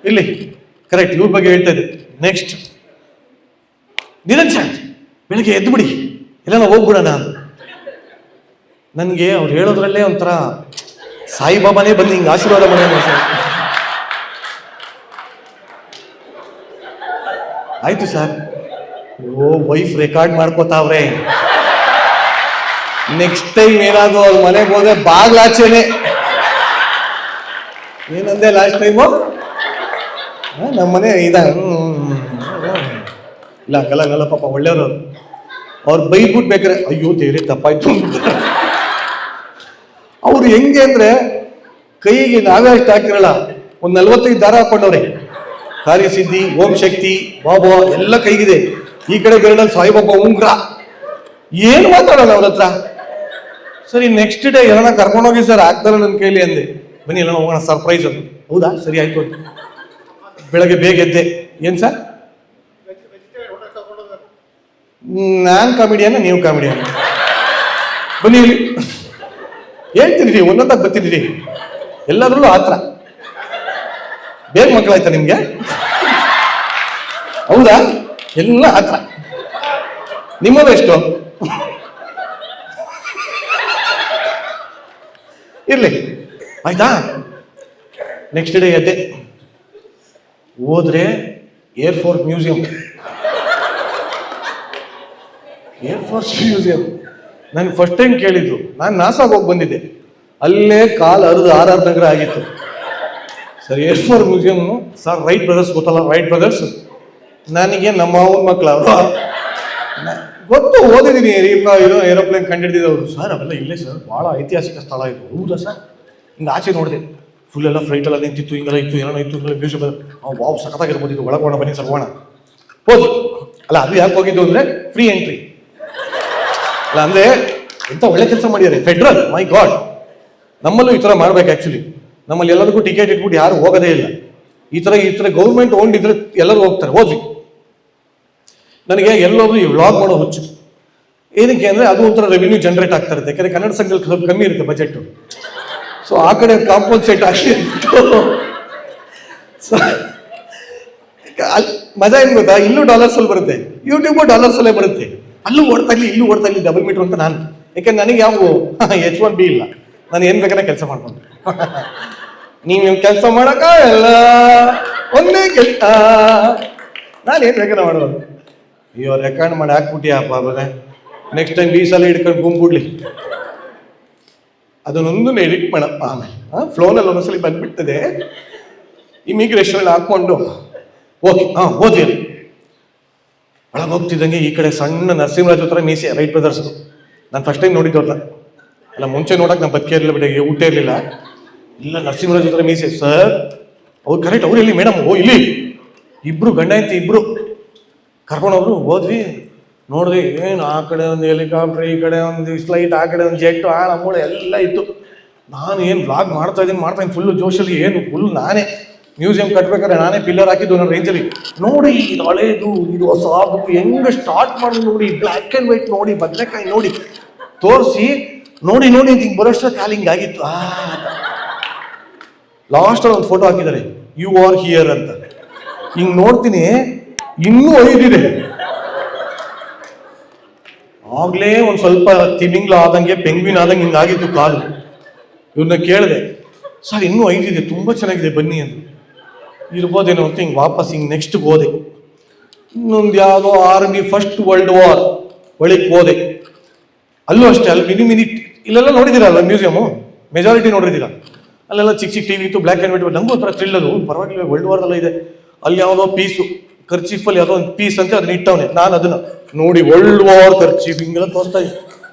ಇಲ್ಲಿ ಕರೆಕ್ಟ್ ಇವ್ರ ಬಗ್ಗೆ ಹೇಳ್ತಾ ಇದೆ. ನೆಕ್ಸ್ಟ್ ನಿರಂಜನ್ ಬೆಳಿಗ್ಗೆ ಎದ್ದು ಬಿಡಿ, ಎಲ್ಲ ಹೋಗ್ಬಿಡೋಣ ಅಂತ. ನನಗೆ ಅವ್ರು ಹೇಳೋದ್ರಲ್ಲೇ ಒಂಥರ ಸಾಯಿಬಾಬಾನೇ ಬಂದು ಹಿಂಗೆ ಆಶೀರ್ವಾದ ಮಾಡೋಣ. ಆಯ್ತು ಸರ್. ಓ, ವೈಫ್ ರೆಕಾರ್ಡ್ ಮಾಡ್ಕೋತಾವ್ರೆ. ನೆಕ್ಸ್ಟ್ ಟೈಮ್ ಏನಾದ್ರು ಅವ್ರ ಮನೆಗೆ ಹೋದ್ರೆ ಬಾಗ್ಲಾಚೆನೆ. ಏನಂದೆ ಲಾಸ್ಟ್ ಟೈಮು? ನಮ್ಮ ಮನೆ ಇಲ್ಲ ಹಂಗಲ್ಲ ಪಾಪ ಒಳ್ಳೆಯವರು. ಅವ್ರು ಬೈದ್ಬಿಟ್ಟು ಬೇಕಾರೆ ಅಯ್ಯೋ ದೇವ್ರೆ ತಪ್ಪಾಯ್ತು. ಅವ್ರು ಹೆಂಗೆ ಅಂದ್ರೆ ಕೈಗೆ ನಾವೇ ಅಷ್ಟು ಹಾಕಿರಲ್ಲ, ಒಂದು 45 ದಾರ ಹಾಕೊಂಡವ್ರೆ. ಕಾರ್ಯಸಿದ್ಧಿ, ಓಂ ಶಕ್ತಿ, ಬಾಬಾ ಎಲ್ಲ ಕೈಗಿದೆ. ಈ ಕಡೆ ಬೆರಳಲ್ಲಿ ಸಾಯಿಬಾಬಾ ಉಂಗ್ರ. ಏನು ಮಾತಾಡೋಣ ಅವ್ರ ಹತ್ರ. ಸರಿ, ನೆಕ್ಸ್ಟ್ ಡೇ ಎಲ್ಲ ಕರ್ಕೊಂಡೋಗಿ ಸರ್ ಆಗ್ತಾರ ನನ್ನ ಕೈಲಿ ಅಂದೆ. ಬನ್ನಿ ಎಲ್ಲ ಹೋಗೋಣ, ಸರ್ಪ್ರೈಸ್ ಅದು. ಹೌದಾ, ಸರಿ ಆಯ್ತು ಅಂತ ಬೆಳಗ್ಗೆ ಬೇಗ ಎದ್ದೆ. ಏನ್ ಸರ್? ನಾನ್ ಕಾಮಿಡಿಯನ್ನ, ನೀವು ಕಾಮಿಡಿಯನ್ನ? ಬನ್ನಿ ಇಲ್ಲಿ ಹೇಳ್ತೀನಿ ರೀ, ಒಂದೊಂದಾಗ ಬರ್ತೀನಿ ರೀ. ಎಲ್ಲಾದ್ರಲ್ಲೂ ಆತ್ರ. ಬೇಗ ಮಕ್ಕಳಾಯ್ತಾ ನಿಮ್ಗೆ? ಹೌದಾ? ಎಲ್ಲ ಆತ್ರ. ನಿಮ್ಮದು ಎಷ್ಟು? ಇರ್ಲಿ ಆಯ್ತಾ. ನೆಕ್ಸ್ಟ್ ಡೇ ಎದ್ದೆ. ಹೋದ್ರೆ ಏರ್ಫೋರ್ಸ್ ಮ್ಯೂಸಿಯಂ. ಏರ್ಫೋರ್ಸ್ ಮ್ಯೂಸಿಯಂ ನನಗೆ ಫಸ್ಟ್ ಟೈಮ್ ಕೇಳಿದ್ರು. ನಾನು ನಾಸಾಗ ಹೋಗಿ ಬಂದಿದ್ದೆ, ಅಲ್ಲೇ ಕಾಲು ಹರಿದು RR ನಗರ ಆಗಿತ್ತು. Sir air force museum sir, Wright brothers ಗೊತ್ತಲ್ಲ, ರೈಟ್ ಬ್ರದರ್ಸ್. ನನಗೆ ನಮ್ಮ ಅವ್ರ ಮಕ್ಳು ಅವರು ಗೊತ್ತು, ಓದಿದ್ದೀನಿ ಏರೋಪ್ಲೇನ್ ಕಂಡಿಡಿದವರು. ಸರ್ ಅವೆಲ್ಲ ಇಲ್ಲೇ ಸರ್, ಭಾಳ ಐತಿಹಾಸಿಕ ಸ್ಥಳ ಇದು. ಹೌದಾ ಸರ್? ಹಿಂಗೆ ಆಚೆ ನೋಡಿದೆ, ಫುಲ್ ಎಲ್ಲ ಫ್ಲೈಟೆಲ್ಲ ನಿಂತಿತ್ತು, ಹಿಂಗೆಲ್ಲ ಇತ್ತು, ಏನೋ ಇತ್ತು, ಮ್ಯೂಸಿಯಂ. ವಾವ್ ಸಖತ್ತಾಗಿರ್ಬೋದು ಇದು, ಒಳಗೋಣ ಬನ್ನಿ ಸರ್ ಹೋಗೋಣ. ಹೋಗಿ ಅಲ್ಲ, ಅದು ಯಾಕೆ ಹೋಗಿದ್ದು ಅಂದರೆ ಫ್ರೀ ಎಂಟ್ರಿ ಅಲ್ಲ, ಅಂದರೆ ಎಂಥ ಒಳ್ಳೆ ಕೆಲಸ ಮಾಡಿದ್ದಾರೆ ಫೆಡ್ರಲ್. ಮೈ ಗಾಡ್, ನಮ್ಮಲ್ಲೂ ಈ ಥರ ಮಾಡ್ಬೇಕು ಆ್ಯಕ್ಚುಲಿ. ನಮ್ಮಲ್ಲಿ ಎಲ್ಲರಿಗೂ ಟಿಕೆಟ್ ಇಟ್ಬಿಟ್ಟು ಯಾರು ಹೋಗೋದೇ ಇಲ್ಲ. ಈ ಥರ ಗೌರ್ಮೆಂಟ್ ಓನ್ ಇದ್ರೆ ಎಲ್ಲರೂ ಹೋಗ್ತಾರೆ. ಹೋದ್ವಿ. ನನಗೆ ಎಲ್ಲೋದ್ರು ಈ ವ್ಲಾಗ್ ಮಾಡೋ ಹುಚ್ಚು. ಏನಕ್ಕೆ ಅಂದರೆ ಅದು ಒಂಥರ ರೆವಿನ್ಯೂ ಜನರೇಟ್ ಆಗ್ತಾ ಇರುತ್ತೆ. ಯಾಕಂದರೆ ಕನ್ನಡ ಸಂಘದಲ್ಲಿ ಸ್ವಲ್ಪ ಕಮ್ಮಿ ಇರುತ್ತೆ ಬಜೆಟ್. ಸೊ ಆ ಕಡೆ ಕಾಂಪನ್ಸೇಟ್ ಆಗಿ ಮಜಾ ಏನು ಗೊತ್ತಾ, ಇಲ್ಲೂ ಡಾಲರ್ಸಲ್ಲಿ ಬರುತ್ತೆ, ಯೂಟ್ಯೂಬು ಡಾಲರ್ಸಲ್ಲೇ ಬರುತ್ತೆ. ಅಲ್ಲೂ ಓಡ್ತಾ ಇಲ್ಲಿ, ಇಲ್ಲೂ ಓಡ್ತಾ ಇಲ್ಲಿ, ಡಬಲ್ ಮೀಟ್ರ್ ಅಂತ ನಾನು. ಯಾಕೆಂದ್ರೆ ನನಗೆ ಯಾವ H1B ಇಲ್ಲ, ನಾನು ಏನು ಬೇಕಾದ್ರೆ ಕೆಲಸ ಮಾಡ್ಕೊಂಡು. ನೀವೇನು ಕೆಲಸ ಮಾಡೋಕ ಎಲ್ಲ ಒಂದೇ ಕೆಲಸ, ನಾನು ಏನು ಬೇಕಾದ್ರೆ ಮಾಡೋದು. ಅಯ್ಯೋ ರೆಕಾರ್ಡ್ ಮಾಡಿ ಹಾಕ್ಬಿಟ್ಟಿಯಪ್ಪ ಬರೇ, ನೆಕ್ಸ್ಟ್ ಟೈಮ್ ಈ ಸಲ ಹಿಡ್ಕೊಂಡು ಗುಂಬಿಡ್ಲಿ, ಅದನ್ನೊಂದು ಎಡಿಟ್ ಮಾಡಪ್ಪ. ಆಮೇಲೆ ಫ್ಲೋನಲ್ಲಿ ಒಂದೊಂದ್ಸಲಿ ಬಂದ್ಬಿಡ್ತದೆ. ಇಮಿಗ್ರೇಷನ್ ಹಾಕ್ಕೊಂಡು ಓಕೆ ಓದಿ. ಒಳಗೆ ಹೋಗ್ತಿದ್ದಂಗೆ ಈ ಕಡೆ ಸಣ್ಣ ನರಸಿಂಹರಾಜ್ ಹತ್ರ ಮೀಸೆ, ರೈಟ್ ಬ್ರದರ್ಸ್. ನಾನು ಫಸ್ಟ್ ಟೈಮ್ ನೋಡಿದ್ದವ್ರನ್ನ, ಅಲ್ಲ ಮುಂಚೆ ನೋಡಕ್ಕೆ ನಾನು ಬದುಕೇ ಇರಲಿಲ್ಲ, ಬಿಡಿ ಊಟ ಇರಲಿಲ್ಲ. ಇಲ್ಲ ನರಸಿಂಹರಾಜ್ ಹತ್ರ ಮೀಸೆ ಸರ್, ಅವ್ರು ಕರೆಕ್ಟ್, ಅವ್ರು ಇಲ್ಲಿ ಮೇಡಮ್, ಇಲ್ಲಿ ಇಬ್ರು ಗಂಡ ಹೆಂಡತಿ ಇಬ್ರು ಕರ್ಕೊಂಡೋದ್ರು. ಹೋದ್ವಿ, ನೋಡಿದ್ವಿ, ಏನು ಆ ಕಡೆ ಒಂದು ಹೆಲಿಕಾಪ್ಟರ್, ಈ ಕಡೆ ಒಂದು ಫ್ಲೈಟ್, ಆ ಕಡೆ ಒಂದು ಜೆಟ್ಟು, ಆ ನಮ್ಮೂಳೆ ಎಲ್ಲ ಇತ್ತು. ನಾನು ಏನು ವ್ಲಾಗ್ ಮಾಡ್ತಾ ಇದ್ದೀನಿ ಫುಲ್ಲು ಜೋಶಲ್ಲಿ, ಏನು ಫುಲ್ ನಾನೇ ಮ್ಯೂಸಿಯಂ ಕಟ್ಬೇಕಾದ್ರೆ ನಾನೇ ಪಿಲ್ಲರ್ ಹಾಕಿದ್ದು ನನ್ನ ರೇಂಜಲ್ಲಿ. ನೋಡಿ ಇದು ಹಳೇದು, ಇದು ಹೊಸದು, ಹೆಂಗೆ ಸ್ಟಾರ್ಟ್ ಮಾಡೋದು ನೋಡಿ, ಬ್ಲ್ಯಾಕ್ ಆ್ಯಂಡ್ ವೈಟ್ ನೋಡಿ, ಬದನೆಕಾಯಿ ನೋಡಿ ತೋರಿಸಿ, ನೋಡಿ ಅಂತ ಹಿಂಗೆ ಬರೋಷ್ಟ ಕಾಲಿಂಗ್ ಆಗಿತ್ತು. ಲಾಸ್ಟಲ್ಲಿ ಒಂದು ಫೋಟೋ ಹಾಕಿದ್ದಾರೆ, ಯು ಆರ್ ಹಿಯರ್ ಅಂತ. ಹಿಂಗೆ ನೋಡ್ತೀನಿ, ಇನ್ನೂ 5 ಇದೆ. ಆಗ್ಲೇ ಒಂದು ಸ್ವಲ್ಪ ತಿಮಿಂಗ್ಲ ಆದಂಗೆ, ಪೆಂಗ್ವಿನ್ ಆದಂಗೆ ಹಿಂಗಾಗಿತ್ತು ಕಾಲು. ಇವ್ರನ್ನ ಕೇಳಿದೆ, ಸರ್ ಇನ್ನೂ 5 ಇದೆ, ತುಂಬ ಚೆನ್ನಾಗಿದೆ ಬನ್ನಿ ಅಂತ. ಇರ್ಬೋದೇನೋ ಅಂತ ಹಿಂಗೆ ವಾಪಸ್ ಹಿಂಗೆ ನೆಕ್ಸ್ಟ್ಗೆ ಹೋದೆ. ಇನ್ನೊಂದು ಯಾವುದೋ ಆರ್ಮಿ ಫಸ್ಟ್ ವರ್ಲ್ಡ್ ವಾರ್ ಒಳಗೆ ಹೋದೆ. ಅಲ್ಲೂ ಅಷ್ಟೇ, ಅಲ್ಲಿ ಮಿನಿ ಇಲ್ಲೆಲ್ಲ ನೋಡಿದ್ದೀರಲ್ಲ ಮ್ಯೂಸಿಯಮು, ಮೆಜಾರಿಟಿ ನೋಡಿದ್ದೀರ. ಅಲ್ಲೆಲ್ಲ ಚಿಕ್ಕ ಟಿವಿ ಇತ್ತು, ಬ್ಲ್ಯಾಕ್ ಆ್ಯಂಡ್ ವೈಟ್. ನಮಗೂ ಒಂಥರ ಥ್ರಿಲ್ ಅದು, ಪರವಾಗಿಲ್ಲ ವರ್ಲ್ಡ್ ವಾರ್ದೆಲ್ಲ ಇದೆ. ಅಲ್ಲಿ ಯಾವುದೋ ಪೀಸು ಖರ್ಚೀಫಲ್ಲಿ ಯಾವುದೋ ಒಂದು ಪೀಸ್ ಅಂತ ಅದನ್ನ ಇಟ್ಟವನೆ. ನಾನು ಅದನ್ನು ನೋಡಿ ವರ್ಲ್ಡ್ ವಾರ್ ಖರ್ಚೀಫ್ ಹಿಂಗೆಲ್ಲ ತೋರಿಸ್ತಾ ಇದ್ದೆ.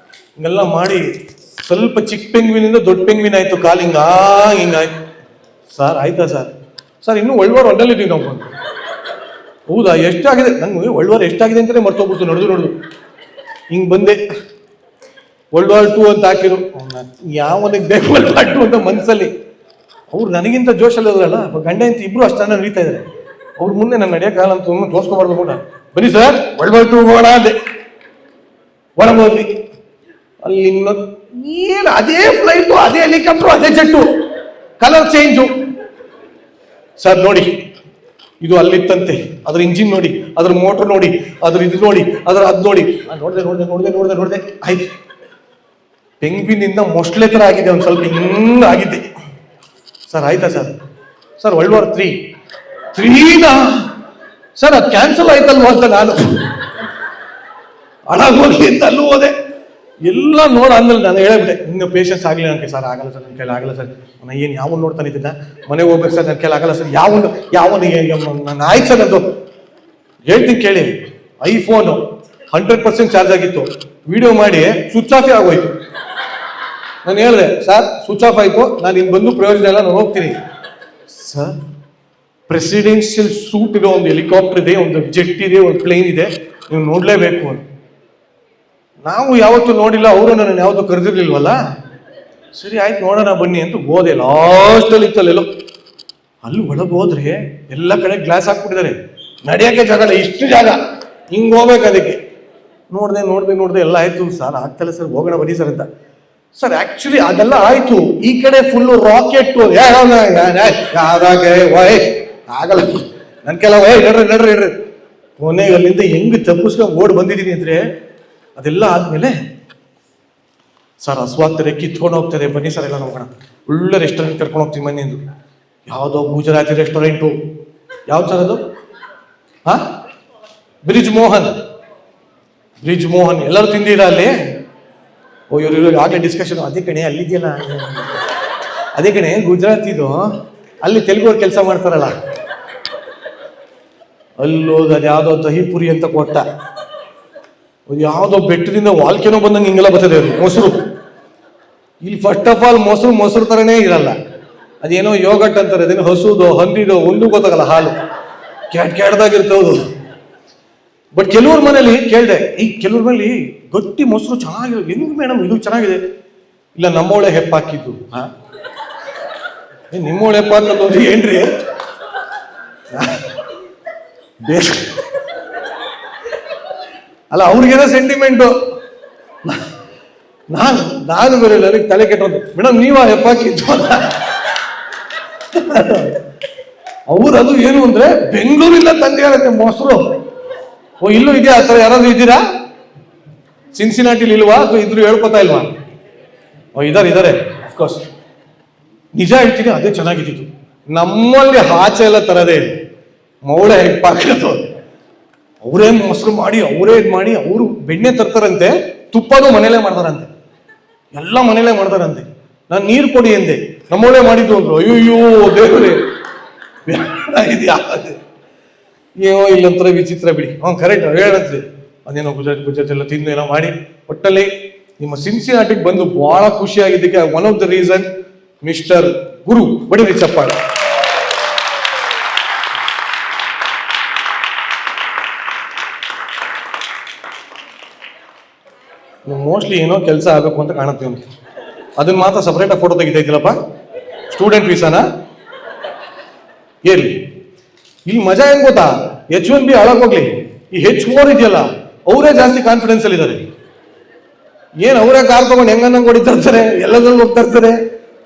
ಹಿಂಗೆಲ್ಲ ಮಾಡಿ ಸ್ವಲ್ಪ ಚಿಕ್ಕ ಪೆಂಗ್ವಿನಿಂದ ದೊಡ್ಡ ಪೆಂಗ್ವಿನ್ ಆಯಿತು, ಕಾಲು ಹಿಂಗಾಯ್ತು. ಸರ್ ಆಯ್ತಾ ಸರ್ ಇನ್ನೂ ವರ್ಲ್ಡ್ ವಾರ್ 1 ಇದ್ದೀವಿ ನಾವು. ಹೌದಾ, ಎಷ್ಟಾಗಿದೆ? ನಂಗೆ ವರ್ಲ್ಡ್ ವಾರ್ ಎಷ್ಟಾಗಿದೆ ಅಂತಲೇ ಮರ್ತೋಗ್ಬಿಡ್ತು. ನೋಡಿದು ಹಿಂಗೆ ಬಂದೆ. ವರ್ಲ್ಡ್ ವಾರ್ 2 ಅಂತ ಹಾಕಿರು. ಯಾವನಿಗೆ ಬೇಕು ವರ್ಲ್ಡ್ ವಾರ್ 2 ಅಂತ ಮನಸ್ಸಲ್ಲಿ. ಅವ್ರು ನನಗಿಂತ ಜೋಶಲ್ಲಿ ಹೋದ್ರಲ್ಲ, ಗಂಡ ಅಂತ ಇಬ್ರು ಅಷ್ಟನ್ನ ನಡೀತಾ ಇದ್ದಾರೆ. ಅವ್ರ ಮುಂದೆ ನಾನು ನಡೆಯೋಕ್ಕಾಗಲ್ಲ ಅಂತ ತೋರಿಸ್ಕೊಬಾರ್ದು ಕೂಡ. ಬನ್ನಿ ಸರ್ ವರ್ಲ್ಡ್ ವಾರ್ 2 ಹೋಗೋಣ ಅಂದೆ. ಒಳಗೆ ಹೋದ್ವಿ. ಅಲ್ಲಿ ಏನು ಅದೇ ಫ್ಲೈಟು, ಅದೇ ಹೆಲಿಕಾಪ್ಟರ್, ಅದೇ ಜೆಟ್ಟು, ಕಲರ್ ಚೇಂಜು. ಸರ್ ನೋಡಿ, ಇದು ಅಲ್ಲಿತ್ತಂತೆ, ಅದ್ರ ಇಂಜಿನ್ ನೋಡಿ, ಅದ್ರ ಮೋಟ್ರ್ ನೋಡಿ, ಅದ್ರ ಇದು ನೋಡಿ, ಅದು ನೋಡಿ. ನೋಡಿದೆ ಆಯ್ತು. ಪೆಂಗ್ವಿನಿಂದ ಮೊಸ್ಲೆ ಥರ ಆಗಿದೆ, ಒಂದು ಸ್ವಲ್ಪ ಹಿಂಗೆ ಆಗಿದ್ದೆ. ಸರ್ ಆಯ್ತಾ ಸರ್ ವರ್ಲ್ಡ್ ವಾರ್ 3 ಸರ್ ಅದು ಕ್ಯಾನ್ಸಲ್ ಆಯ್ತಲ್ವ ಅಂತ ನಾನು ಹೋಗಿ ಅಂತ ಅಲ್ಲೂ ಹೋದೆ. ಎಲ್ಲ ಆದ್ಮೇಲೆ ನಾನು ಹೇಳ್ಬಿಟ್ಟೆ, ಇನ್ನು ಪೇಷನ್ಸ್ ಆಗಲಿ ನನಗೆ. ಸರ್ ಆಗಲ್ಲ ಸರ್, ನನ್ನ ಕೈಲಿ ಆಗಲ್ಲ ಸರ್, ನಾನು ಏನು ಯಾವನು ನೋಡ್ತಾನೆ ಇದ್ದಿದ್ದ, ಮನೆಗೆ ಹೋಗ್ಬೇಕು ಸರ್, ನನ್ನ ಕೈಲಿ ಆಗಲ್ಲ ಸರ್. ಯಾವನು ನಾನು ಆಯ್ತು ಸರ್, ಅದು ಹೇಳ್ತೀನಿ ಕೇಳಿ. ಐಫೋನು 100% ಚಾರ್ಜ್ ಆಗಿತ್ತು, ವಿಡಿಯೋ ಮಾಡಿ ಸ್ವಿಚ್ ಆಫೇ ಆಗೋಯ್ತು. ನಾನು ಹೇಳಿದೆ, ಸರ್ ಸ್ವಿಚ್ ಆಫ್ ಆಯಿತು, ನಾನು ಇನ್ನು ಬಂದು ಪ್ರಯೋಜನ ಇಲ್ಲ, ನಾನು ಹೋಗ್ತೀನಿ. ಸರ್ ಪ್ರೆಸಿಡೆನ್ಷಿಯಲ್ ಸೂಟ್ ಇದೆ, ಒಂದು ಹೆಲಿಕಾಪ್ಟರ್ ಇದೆ, ಒಂದು ಜೆಟ್ ಇದೆ, ಒಂದು ಪ್ಲೇನ್ ಇದೆ, ನೀವು ನೋಡಲೇಬೇಕು ಅಂತ. ನಾವು ಯಾವತ್ತೂ ನೋಡಿಲ್ಲ, ಅವರು ನನ್ನ ಯಾವತ್ತೂ ಕರೆದಿರ್ಲಿಲ್ವಲ್ಲ. ಸರಿ ಆಯ್ತು ನೋಡೋಣ ಬನ್ನಿ ಅಂತ ಹೋದೆ. ಲಾಸ್ಟಲ್ಲಿ ಇತ್ತಲ್ಲೆಲ್ಲೋ, ಅಲ್ಲಿ ಒಳಗೆ ಹೋದ್ರೆ ಎಲ್ಲ ಕಡೆ ಗ್ಲಾಸ್ ಹಾಕ್ಬಿಟ್ಟಿದ್ದಾರೆ, ನಡೆಯೋಕ್ಕೆ ಜಾಗ ಇಲ್ಲ, ಇಷ್ಟು ಜಾಗ ಹಿಂಗೆ ಹೋಗ್ಬೇಕು. ಅದಕ್ಕೆ ನೋಡ್ದೆ ಎಲ್ಲ ಆಯ್ತು. ಸರ್ ಆಗ್ತಲ್ಲ ಸರ್, ಹೋಗೋಣ ಬನ್ನಿ ಸರ್ ಅಂತ. ಸರ್ ಆಕ್ಚುಲಿ ಅದೆಲ್ಲ ಆಯ್ತು. ಈ ಕಡೆ ಫುಲ್ಲು ರಾಕೆಟ್, ಆಗಲ್ಲ ನನ್ನ ಕೆಲವು ನಡ್ರಿ. ಕೊನೆಗೆ ಅಲ್ಲಿಂದ ಹೆಂಗ್ ತಪ್ಪಿಸ್ಕೊಂಡು ಓಡ್ ಬಂದಿದ್ದೀನಿ ಅಂದ್ರೆ, ಅದೆಲ್ಲ ಆದ್ಮೇಲೆ ಸರ್ ಹಸುವಾಗ್ತದೆ, ಕಿತ್ಕೊಂಡು ಹೋಗ್ತದೆ, ಬನ್ನಿ ಸರ್ ಎಲ್ಲ ಹೋಗೋಣ, ಒಳ್ಳೆ ರೆಸ್ಟೋರೆಂಟ್ ಕರ್ಕೊಂಡು ಹೋಗ್ತೀನಿ ಬನ್ನಿ ಅಂದು. ಯಾವುದೋ ಗುಜರಾತಿ ರೆಸ್ಟೋರೆಂಟು. ಯಾವ್ದು ಸರ್ ಅದು? ಹಾ, ಬ್ರಿಜ್ ಮೋಹನ್ ಎಲ್ಲರೂ ತಿಂದಿರಾ ಅಲ್ಲಿ? ಓ ಇವ್ರು ಆಗಲೇ ಡಿಸ್ಕಷನ್, ಅದೇ ಕಣೆ ಅಲ್ಲಿದೆಯಲ್ಲ, ಅದೇ ಕಣೆ ಗುಜರಾತಿದು, ಅಲ್ಲಿ ತೆಲುಗು ಕೆಲಸ ಮಾಡ್ತಾರಲ್ಲ, ಅಲ್ಲೋಗಿ ಅದು ಯಾವುದೋ ದಹಿಪುರಿ ಅಂತ ಕೊಟ್ಟ, ಅದು ಯಾವುದೋ ಬೆಟ್ಟದಿಂದ ವಾಲ್ಕೆನೋ ಬಂದಂಗೆ ಹಿಂಗೆಲ್ಲ ಬರ್ತದೆ ಅದು ಮೊಸರು. ಇಲ್ಲಿ ಫಸ್ಟ್ ಆಫ್ ಆಲ್ ಮೊಸರು ಥರನೇ ಇರಲ್ಲ, ಅದೇನೋ ಯೋಗಟ್ ಅಂತಾರೆ, ಅದೇನೋ ಹಸುದು ಹಂದಿದು ಒಂದು ಗೊತ್ತಾಗಲ್ಲ, ಹಾಲು ಕ್ಯಾಡ್ದಾಗಿರ್ತವುದು. ಬಟ್ ಕೆಲವ್ರ ಮನೇಲಿ ಕೇಳಿದೆ, ಈ ಕೆಲವ್ರ ಮನೇಲಿ ಗಟ್ಟಿ ಮೊಸರು ಚೆನ್ನಾಗಿದೆ, ಹೆಂಗ್ ಮೇಡಮ್ ಇದು ಚೆನ್ನಾಗಿದೆ? ಇಲ್ಲ ನಮ್ಮೋಳೆ ಹೆಪ್ಪಾಕಿದ್ದು. ಹಾ, ನಿಮ್ಮೋಳೆ ಹೆಪ್ಪಾಕೋದು ಏನ್ರಿ? ಅಲ್ಲ ಅವ್ರಿಗೇನೋ ಸೆಂಟಿಮೆಂಟು, ನಾನು ಬೇರೆ ನನಗೆ ತಲೆ ಕೆಟ್ಟೋದು, ಮೇಡಮ್ ನೀವ ಹೆಪ್ಪಾಕಿದ್ದು ಅಂತ. ಅವ್ರದು ಏನು ಅಂದ್ರೆ ಬೆಂಗಳೂರಿಂದ ತಂದಿರತ್ತೆ ಮೊಸರು. ಓ ಇಲ್ಲೂ ಇದೆಯಾ ಆ ಥರ? ಯಾರಾದ್ರೂ ಇದ್ದೀರಾ ಸಿನ್ಸಿನಾಟಿಲಿ? ಇಲ್ವಾ ಅಥವಾ ಇದ್ರು ಹೇಳ್ಕೊತಾ ಇಲ್ವಾ? ಓ ಇದಾರೆ ಅಫ್ಕೋರ್ಸ್. ನಿಜ ಹೇಳ್ತೀನಿ, ಅದೇ ಚೆನ್ನಾಗಿದ್ದು. ನಮ್ಮಲ್ಲಿ ಆಚೆ ಎಲ್ಲ ತರದೇ ಇಲ್ಲ, ಮೌಳೆ ಹೆಪ್ಪಾಕೋದು. ಅವರೇ ಮೊಸರು ಮಾಡಿ ಅವರೇ ಇದು ಮಾಡಿ, ಅವರು ಬೆಣ್ಣೆ ತರ್ತಾರಂತೆ, ತುಪ್ಪನೂ ಮನೇಲೇ ಮಾಡ್ತಾರಂತೆ, ಎಲ್ಲ ಮನೇಲೇ ಮಾಡ್ತಾರಂತೆ. ನಾನು ನೀರು ಕೊಡಿ ಎಂದೆ, ನಮ್ಮೊಳೆ ಮಾಡಿದ್ದು ಅಂದ್ರು. ಅಯ್ಯೋ ದೇವ್ರೆ, ಇದೆಯಾ? ಏನೋ ಇಲ್ಲಂತರ ವಿಚಿತ್ರ ಬಿಡಿ. ಕರೆಕ್ಟ್ ಹೇಳಂತ್ರಿ, ಅದೇನೋ ಗುಜರಾತ್ ಎಲ್ಲ ತಿಂದು ಏನೋ ಮಾಡಿ. ಒಟ್ಟಲ್ಲಿ ನಿಮ್ಮ ಸಿನ್ಸಿನಾಟಿಗೆ ಬಂದು ಬಹಳ ಖುಷಿಯಾಗಿದ್ದಕ್ಕೆ one of the reason mister Guru. ಬಡಿರಿ ಚಪ್ಪಾಳೆ. ಮೋಸ್ಟ್ಲಿ ಏನೋ ಕೆಲಸ ಆಗಬೇಕು ಅಂತ ಕಾಣುತ್ತೆ ಅವ್ನಿಗೆ. ಅದನ್ನ ಮಾತ್ರ ಸಪ್ರೇಟಾಗಿ ಫೋಟೋ ತೆಗಿತೈತಿಲ್ಲಪ್ಪ. ಸ್ಟೂಡೆಂಟ್ ವೀಸಾನ ಏರ್ಲಿ. ಇಲ್ಲಿ ಮಜಾ ಹೆಂಗ್ ಗೊತ್ತಾ? H1B ಹಾಳಾಗೋಗ್ಲಿ, ಈ H4 ಇದೆಯಲ್ಲ ಅವರೇ ಜಾಸ್ತಿ ಕಾನ್ಫಿಡೆನ್ಸ್ ಅಲ್ಲಿ ಇದ್ದಾರೆ. ಏನ್ ಅವರೇ ಕಾರ್ ತಗೊಂಡು ಹೆಂಗಂಗ್ ಹೊಡಿತಾ ಇರ್ತಾರೆ, ಎಲ್ಲದ್ರಲ್ಲೂ ಹೋಗ್ತಾ ಇರ್ತಾರೆ.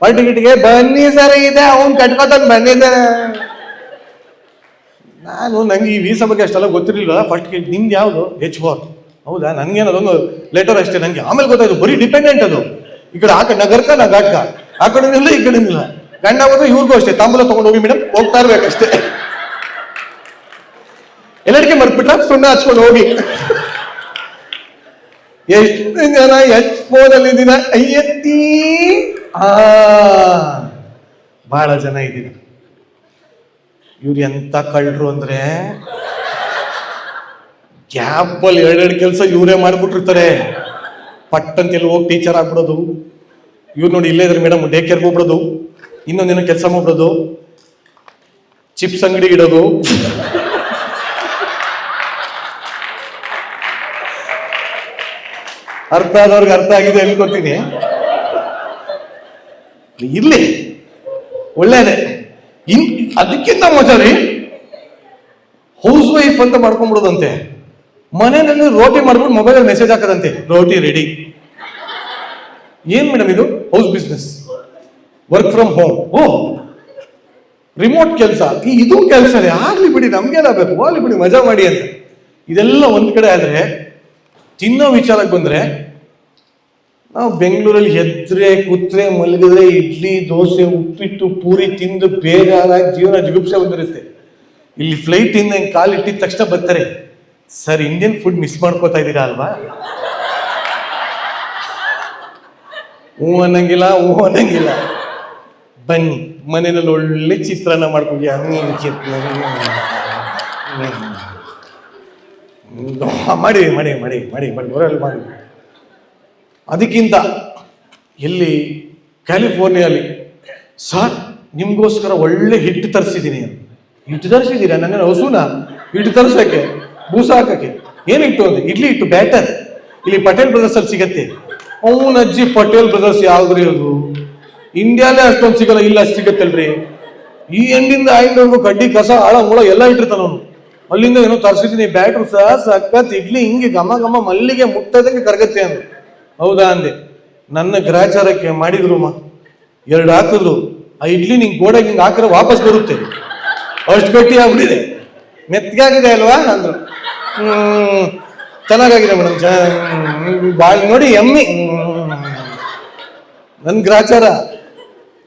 ಪಾರ್ಟಿಗೆ ಬನ್ನಿ ಸರ್ ಇದೆ, ಅವ್ನು ಕಟ್ಕೊತಾನೆ ಬಂದಿದ್ದಾರೆ. ನಂಗೆ ಈ ವೀಸಾ ಬಗ್ಗೆ ಅಷ್ಟೆಲ್ಲ ಗೊತ್ತಿರಲಿಲ್ಲ. ಫಸ್ಟ್ ನಿಮ್ದು ಯಾವುದು? H4. ಹೌದಾ? ನನ್ಗೇನು ಅದೊಂದು ಲೆಟರ್ ಅಷ್ಟೇ ನಂಗೆ. ಆಮೇಲೆ ಗೊತ್ತಾಯ್ತು ಬರೀ ಡಿಪೆಂಡೆಂಟ್ ಅದು. ಈ ಕಡೆ ನಗರ್ಕ ನಗಾಟ್ಕ, ಆ ಕಡೆನಿಲ್ಲ ಈ ಕಡೆನಿಲ್ಲ. ಗಂಡ ಹೋದ್ರೆ ಇವ್ರಿಗೂ ಅಷ್ಟೇ, ತಾಂಬೂಲ ತಗೊಂಡು ಹೋಗಿ ಮೇಡಮ್ ಹೋಗ್ತಾ ಇರ್ಬೇಕಷ್ಟೇ. ಎಲ್ಲರಿಗೆ ಮರ್ಬಿಟ್ಟ ಸುಣ್ಣ ಹಚ್ಕೊಂಡು ಹೋಗಿ. ಎಷ್ಟು ಜನ H4 ಅಲ್ಲಿ ದಿನ ಅಯ್ಯತ್ತಿ ಬಹಳ ಜನ ಇದ್ದೀವಿ. ಇವ್ರು ಎಂತ ಕಳ್ರು ಅಂದ್ರೆ ಗ್ಯಾಪಲ್ಲಿ ಎರಡೆರಡು ಕೆಲಸ ಇವರೇ ಮಾಡ್ಬಿಟ್ಟಿರ್ತಾರೆ. ಪಟ್ಟಂತೆಲ್ಲ ಹೋಗಿ ಟೀಚರ್ ಆಗ್ಬಿಡೋದು. ಇವ್ರು ನೋಡಿ ಇಲ್ಲೇ ಇದ್ರೆ ಮೇಡಮ್ ಡೇ ಕೇರ್ಗೆ ಹೋಗ್ಬಿಡೋದು, ಇನ್ನೊಂದೇನೋ ಕೆಲಸ ಮಾಡ್ಬಿಡೋದು, ಚಿಪ್ಸ್ ಅಂಗಡಿ ಇಡೋದು. ಅರ್ಥ ಆದವ್ರಿಗೆ ಅರ್ಥ ಆಗಿದೆ ಅನ್ಕೋತೀನಿ. ಇರ್ಲಿ, ಒಳ್ಳೇದೇ. ಅದಕ್ಕಿಂತ ಮಜಾ ರೀ, ಹೌಸ್ ವೈಫ್ ಅಂತ ಮಾಡ್ಕೊಂಡ್ಬಿಡೋದಂತೆ. ಮನೆಯಲ್ಲಿ ರೋಟಿ ಮಾಡ್ಬಿಟ್ಟು ಮೊಬೈಲಲ್ಲಿ ಮೆಸೇಜ್ ಹಾಕದಂತೆ, ರೋಟಿ ರೆಡಿ. ಏನ್ ಮೇಡಮ್ ಇದು? House business, work from home. ಓ ರಿಮೋಟ್ ಕೆಲಸ, ಇದು ಕೆಲಸನೇ ಆಗ್ಲಿ ಬಿಡಿ, ನಮ್ಗೇನ ಬೇಕು, ಹೋಗ್ಲಿ ಬಿಡಿ ಮಜಾ ಮಾಡಿ ಅಂತ. ಇದೆಲ್ಲ ಒಂದ್ ಕಡೆ ಆದ್ರೆ, ತಿನ್ನೋ ವಿಚಾರಕ್ಕೆ ಬಂದ್ರೆ ನಾವು ಬೆಂಗಳೂರಲ್ಲಿ ಎದ್ರೆ ಕೂತ್ರೆ ಮಲಗಿದ್ರೆ ಇಡ್ಲಿ ದೋಸೆ ಉಪ್ಪಿಟ್ಟು ಪೂರಿ ತಿಂದು ಬೇಗ ಜೀವನ ಜಿಗುಪ್ಸೆ ಬಂದಿರುತ್ತೆ. ಇಲ್ಲಿ ಫ್ಲೈಟ್ ಇಂದ ಕಾಲಿಟ್ಟಿದ ತಕ್ಷಣ ಬರ್ತಾರೆ, ಸರ್ ಇಂಡಿಯನ್ ಫುಡ್ ಮಿಸ್ ಮಾಡ್ಕೋತಾ ಇದ್ದೀರಾ ಅಲ್ವಾ? ಹ್ಞೂ ಅನ್ನಂಗಿಲ್ಲ. ಬನ್ನಿ ಮನೆಯಲ್ಲಿ ಒಳ್ಳೆ ಚಿತ್ರಾನ್ನ ಮಾಡ್ಕೋಗಿ ಮಾಡಿ ಬರೋಲ್ಲ ಮಾಡಿ. ಅದಕ್ಕಿಂತ ಎಲ್ಲಿ ಕ್ಯಾಲಿಫೋರ್ನಿಯಲ್ಲಿ, ಸರ್ ನಿಮ್ಗೋಸ್ಕರ ಒಳ್ಳೆ ಹಿಟ್ಟು ತರಿಸಿದ್ದೀನಿ. ಹಿಟ್ಟು ತರಿಸಿದ್ದೀರಾ? ನನ್ನ ಹಸುನ ಹಿಟ್ಟು ತರಿಸೋಕ್ಕೆ, ಬೂಸ ಹಾಕಕ್ಕೆ. ಏನಿಟ್ಟು ಅಂದ್ರೆ ಇಡ್ಲಿ ಹಿಟ್ಟು ಬ್ಯಾಟರ್. ಇಲ್ಲಿ ಪಟೇಲ್ ಬ್ರದರ್ಸ್ ಅಲ್ಲಿ ಸಿಗತ್ತೆ. ಅವನ ಅಜ್ಜಿ ಪಟೇಲ್ ಬ್ರದರ್ಸ್ ಯಾವ್ದ್ರಿ ಅದು? ಇಂಡಿಯಾಲೇ ಅಷ್ಟೊಂದು ಸಿಗಲ್ಲ, ಇಲ್ಲ ಅಷ್ಟು ಸಿಗತ್ತಲ್ರಿ. ಈ ಎಂಡಿಂದ ಆಯಿಂದವರೆಗೂ ಕಡ್ಡಿ ಕಸ ಆಳ ಮೂಳ ಎಲ್ಲ ಇಟ್ಟಿರ್ತಾನ ಅವನು. ಅಲ್ಲಿಂದ ಏನೋ ತರಿಸಿದ್ದೀನಿ ಬ್ಯಾಟ್ರು ಸರ್ ಸಖತ್ ಇಡ್ಲಿ, ಹಿಂಗೆ ಘಮ ಮಲ್ಲಿಗೆ ಮುಟ್ಟದಂಗೆ ಕರಗತ್ತೆ ಅಂದ್ರು. ಹೌದಾ ಅಂದೆ. ನನ್ನ ಗ್ರಾಚಾರಕ್ಕೆ ಮಾಡಿದ್ರು 2 ಹಾಕಿದ್ರು. ಆ ಇಡ್ಲಿ ನಿಂಗೆ ಗೋಡೆಗೆ ಹಿಂಗೆ ಹಾಕಿದ್ರೆ ವಾಪಸ್ ಬರುತ್ತೆ, ಅಷ್ಟು ಗಟ್ಟಿ ಆಗ್ಬಿಟ್ಟಿದೆ. ಮೆತ್ತಗಾಗಿದೆ ಅಲ್ವಾ ಅಂದ್ರು. ಚೆನ್ನಾಗಾಗಿದೆ ಮೇಡಮ್, ಬಾಳ್ ನೋಡಿ ಎಮ್ಮಿ. ನನ್ನ ಗ್ರಾಚಾರ.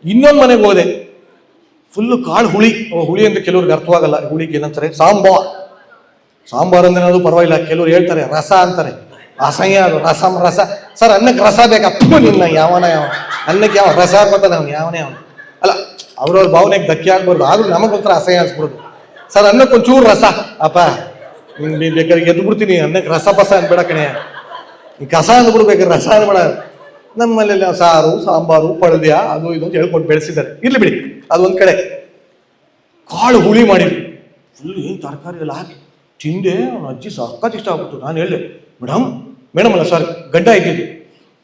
ಇನ್ನೊಂದು ಮನೆಗೆ ಹೋದೆ, ಫುಲ್ಲು ಕಾಳು ಹುಳಿ. ಹುಳಿ ಅಂದ್ರೆ ಕೆಲವ್ರಿಗೆ ಅರ್ಥವಾಗಲ್ಲ, ಹುಳಿಗೆ ಏನಂತಾರೆ ಸಾಂಬಾರ್. ಸಾಂಬಾರು ಅಂದ್ರೆ ಪರವಾಗಿಲ್ಲ, ಕೆಲವ್ರು ಹೇಳ್ತಾರೆ ರಸ ಅಂತಾರೆ, ಅಸಹ್ಯ ಅದು ರಸ. ಸರ್ ಅನ್ನಕ್ಕೆ ರಸ ಬೇಕಪ್ಪ ನಿನ್ನ ಯಾವ ಅನ್ನಕ್ಕೆ ಯಾವ ರಸ ಹಾಕೋತಾನೆ ಅವ್ನು ಯಾವ ಅಲ್ಲ, ಅವ್ರವ್ರ ಭಾವನೆಗೆ ಧಕ್ಕೆ ಆಗ್ಬಾರ್ದು, ಆದ್ರೂ ನಮಗೊಂಥರ ಅಸಹ್ಯ ಅನ್ಸ್ಬಿಡೋದು. ಸರ್ ಅನ್ನಕ್ಕೆ ಒಂಚೂರು ರಸ ಅಪ್ಪ, ನಿಮ್ಗೆ ಬೇಕಾದ್ರೆ ಎದ್ದು ಬಿಡ್ತೀನಿ, ಅನ್ನಕ್ಕೆ ರಸ ಬಸ ಅನ್ಬೇಡ ಕಣೆ, ಈ ಕಸ ಅಂದ್ಬಿಡ್ಬೇಕಾದ್ರೆ ರಸ ಅನ್ಬೇಡ. ನಮ್ಮಲ್ಲಿ ಸಾರು ಸಾಂಬಾರು ಪಳದ್ಯ ಅದು ಇದು ಅಂತ ಹೇಳ್ಕೊಂಡು ಬೆಳೆಸಿದ್ದಾರೆ, ಇರ್ಲಿ ಬಿಡಿ ಅದು ಒಂದ್ ಕಡೆ. ಕಾಳು ಹುಳಿ ಮಾಡಿದ್ವಿ, ಫುಲ್ ಏನು ತರಕಾರಿ ಎಲ್ಲ ಹಾಕಿ ತಿಂದೆ. ಅವನ ಅಜ್ಜಿ ಸಖತ್ ಇಷ್ಟ ಆಗ್ಬಿಟ್ಟು. ನಾನು ಹೇಳಿದೆ, ಮೇಡಮ್ ಅಲ್ಲ ಸರ್, ಗಂಡ ಇದ್ದಿದ್ದು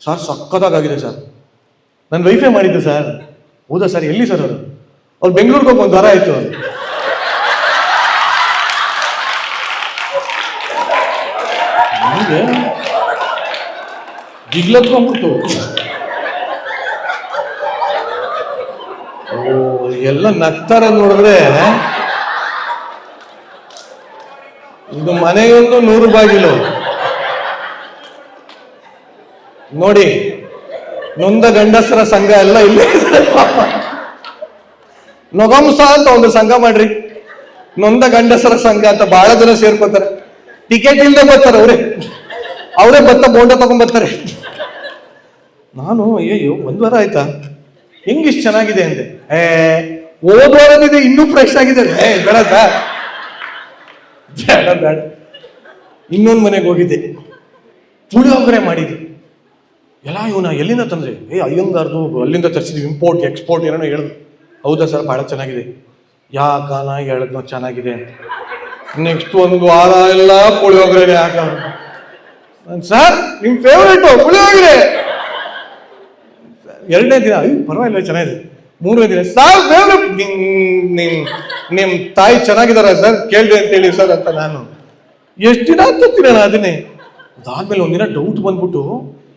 ಸರ್, ಸಖತ್ತಾಗಿದೆ ಸರ್, ನನ್ನ ವೈಫೈ ಮಾಡಿದ್ದೆ ಸರ್. ಹೌದಾ ಸರ್, ಎಲ್ಲಿ ಸರ್ ಅವರು? ಅವ್ರು ಬೆಂಗಳೂರಿಗೆ ಹೋಗಿ 1 ವಾರ ಆಯ್ತು. ಜಿಗ್ಲತ್ಕೊಂಡ್ಬಿಟ್ಟು ಎಲ್ಲ ನಗ್ತಾರ ನೋಡಿದ್ರೆ. ಇದು ಮನೆಗೊಂದು 100 ಬಾಗಿಲು ನೋಡಿ. ನೊಂದ ಗಂಡಸರ ಸಂಘ ಎಲ್ಲ ಇಲ್ಲೇ ನೊಗಂಸ ಅಂತ ಒಂದು ಸಂಘ ಮಾಡ್ರಿ, ನೊಂದ ಗಂಡಸರ ಸಂಘ ಅಂತ ಬಹಳ ಜನ ಸೇರ್ಕೋತಾರೆ. ಟಿಕೆಟ್ ಇಲ್ಲದೆ ಬರ್ತಾರೆ, ಅವರೇ ಭತ್ತ ಬೋಂಡ ತಗೊಂಡ್ ಬರ್ತಾರೆ. ನಾನು ಅಯ್ಯೋ 1 ವಾರ ಆಯ್ತಾ, ಹೆಂಗಿಷ್ಟು ಚೆನ್ನಾಗಿದೆ ಅಂದೆ. ಓದೋದಿದೆ, ಇನ್ನೂ ಫ್ರೆಶ್ ಆಗಿದೆ. ಬೇಡ ಸರ್, ಬೇಡ. ಇನ್ನೊಂದು ಮನೆಗೆ ಹೋಗಿದ್ದೆ, ಪುಳಿಯೋಗರೆ ಮಾಡಿದ್ದೆ. ಎಲ್ಲ ಇವನ ಎಲ್ಲಿಂದ ತಂದ್ರೆ? ಅಯ್ಯಂಗಾರ್ದು ಅಲ್ಲಿಂದ ತರಿಸಿದ್ವಿ, ಇಂಪೋರ್ಟ್ ಎಕ್ಸ್ಪೋರ್ಟ್ ಏನೋ ಹೇಳಿದ್ರು. ಹೌದಾ ಸರ್, ಬಹಳ ಚೆನ್ನಾಗಿದೆ. ಯಾಕಾನ ಹೇಳಿದ್ನೋ ಚೆನ್ನಾಗಿದೆ. ನೆಕ್ಸ್ಟ್ 1 ವಾರ ಎಲ್ಲ ಪುಳಿಯೋಗರೆ ಹಾಕ. ಸರ್ ನಿಮ್ ಫೇವ್ರೇಟು ಪುಳಿಯೋಗರೆ. 2ನೇ ದಿನ ಪರವಾಗಿಲ್ಲ ಚೆನ್ನಾಗಿದೆ. 3ನೇ ದಿನ ಸರ್ ಫೇವ್ರೇಟ್, ನಿಮ್ ತಾಯಿ ಚೆನ್ನಾಗಿದಾರ ಸರ್ ಕೇಳ್ದೆ ಅಂತೇಳಿ ಸರ್ ಅಂತ. ನಾನು ಎಷ್ಟು ದಿನ ಆಗ್ತೀನಿ ನಾನು ಅದನ್ನೇ. ಅದಾದ್ಮೇಲೆ ಒಂದಿನ ಡೌಟ್ ಬಂದ್ಬಿಟ್ಟು,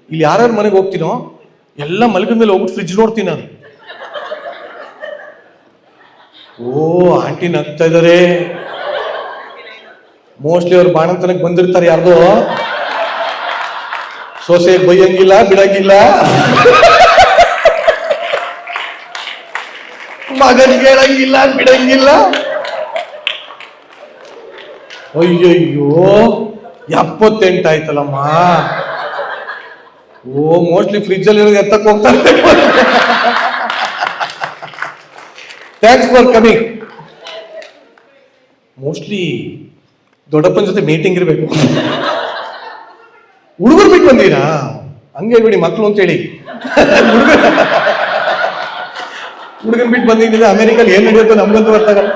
ಇಲ್ಲಿ ಯಾರ್ಯಾರ ಮನೆಗೆ ಹೋಗ್ತೀನೋ ಎಲ್ಲ ಮಲಗಿದ ಮೇಲೆ ಹೋಗ್ಬಿಟ್ಟು ಫ್ರಿಜ್ ನೋಡ್ತೀನಿ ನಾನು. ಓ ಆಂಟಿ ನಗ್ತಾ ಇದಾರೆ, ಮೋಸ್ಟ್ಲಿ ಅವ್ರು ಬಾಣಂತನಕ್ಕೆ ಬಂದಿರ್ತಾರೆ ಯಾರ್ದೋ. ಸೊಸೆ ಬೈಯಂಗಿಲ್ಲ ಬಿಡಂಗಿಲ್ಲ, ಮಗನಿಗೆ ಹೇಳಂಗಿಲ್ಲ ಬಿಡಂಗಿಲ್ಲ. ಅಯ್ಯಯ್ಯೋ 78 ಆಯ್ತಲ್ಲಮ್ಮ. ಓ ಮೋಸ್ಟ್ಲಿ ಫ್ರಿಜ್ ಅಲ್ಲಿ ಎತ್ತಕ್ಕೆ ಹೋಗ್ತಾರೆ. Thanks for coming. ಮೋಸ್ಟ್ಲಿ ದೊಡ್ಡಪ್ಪನ ಜೊತೆ ಮೀಟಿಂಗ್ ಇರಬೇಕು. ಹುಡುಗರು ಬಿಟ್ಟು ಬಂದೀರಾ? ಹಂಗೆ ಬಿಡಿ ಮಕ್ಕಳು ಅಂತೇಳಿ. ಹುಡುಗನ್ ಬಿಟ್ಟು ಬಂದಿದ್ದಿದೆ. ಅಮೆರಿಕಲ್ಲಿ ಏನ್ ನಡೆಯುತ್ತೋ ನಮ್ಗಂತೂ ಬರ್ತಾಗಲ್ಲ.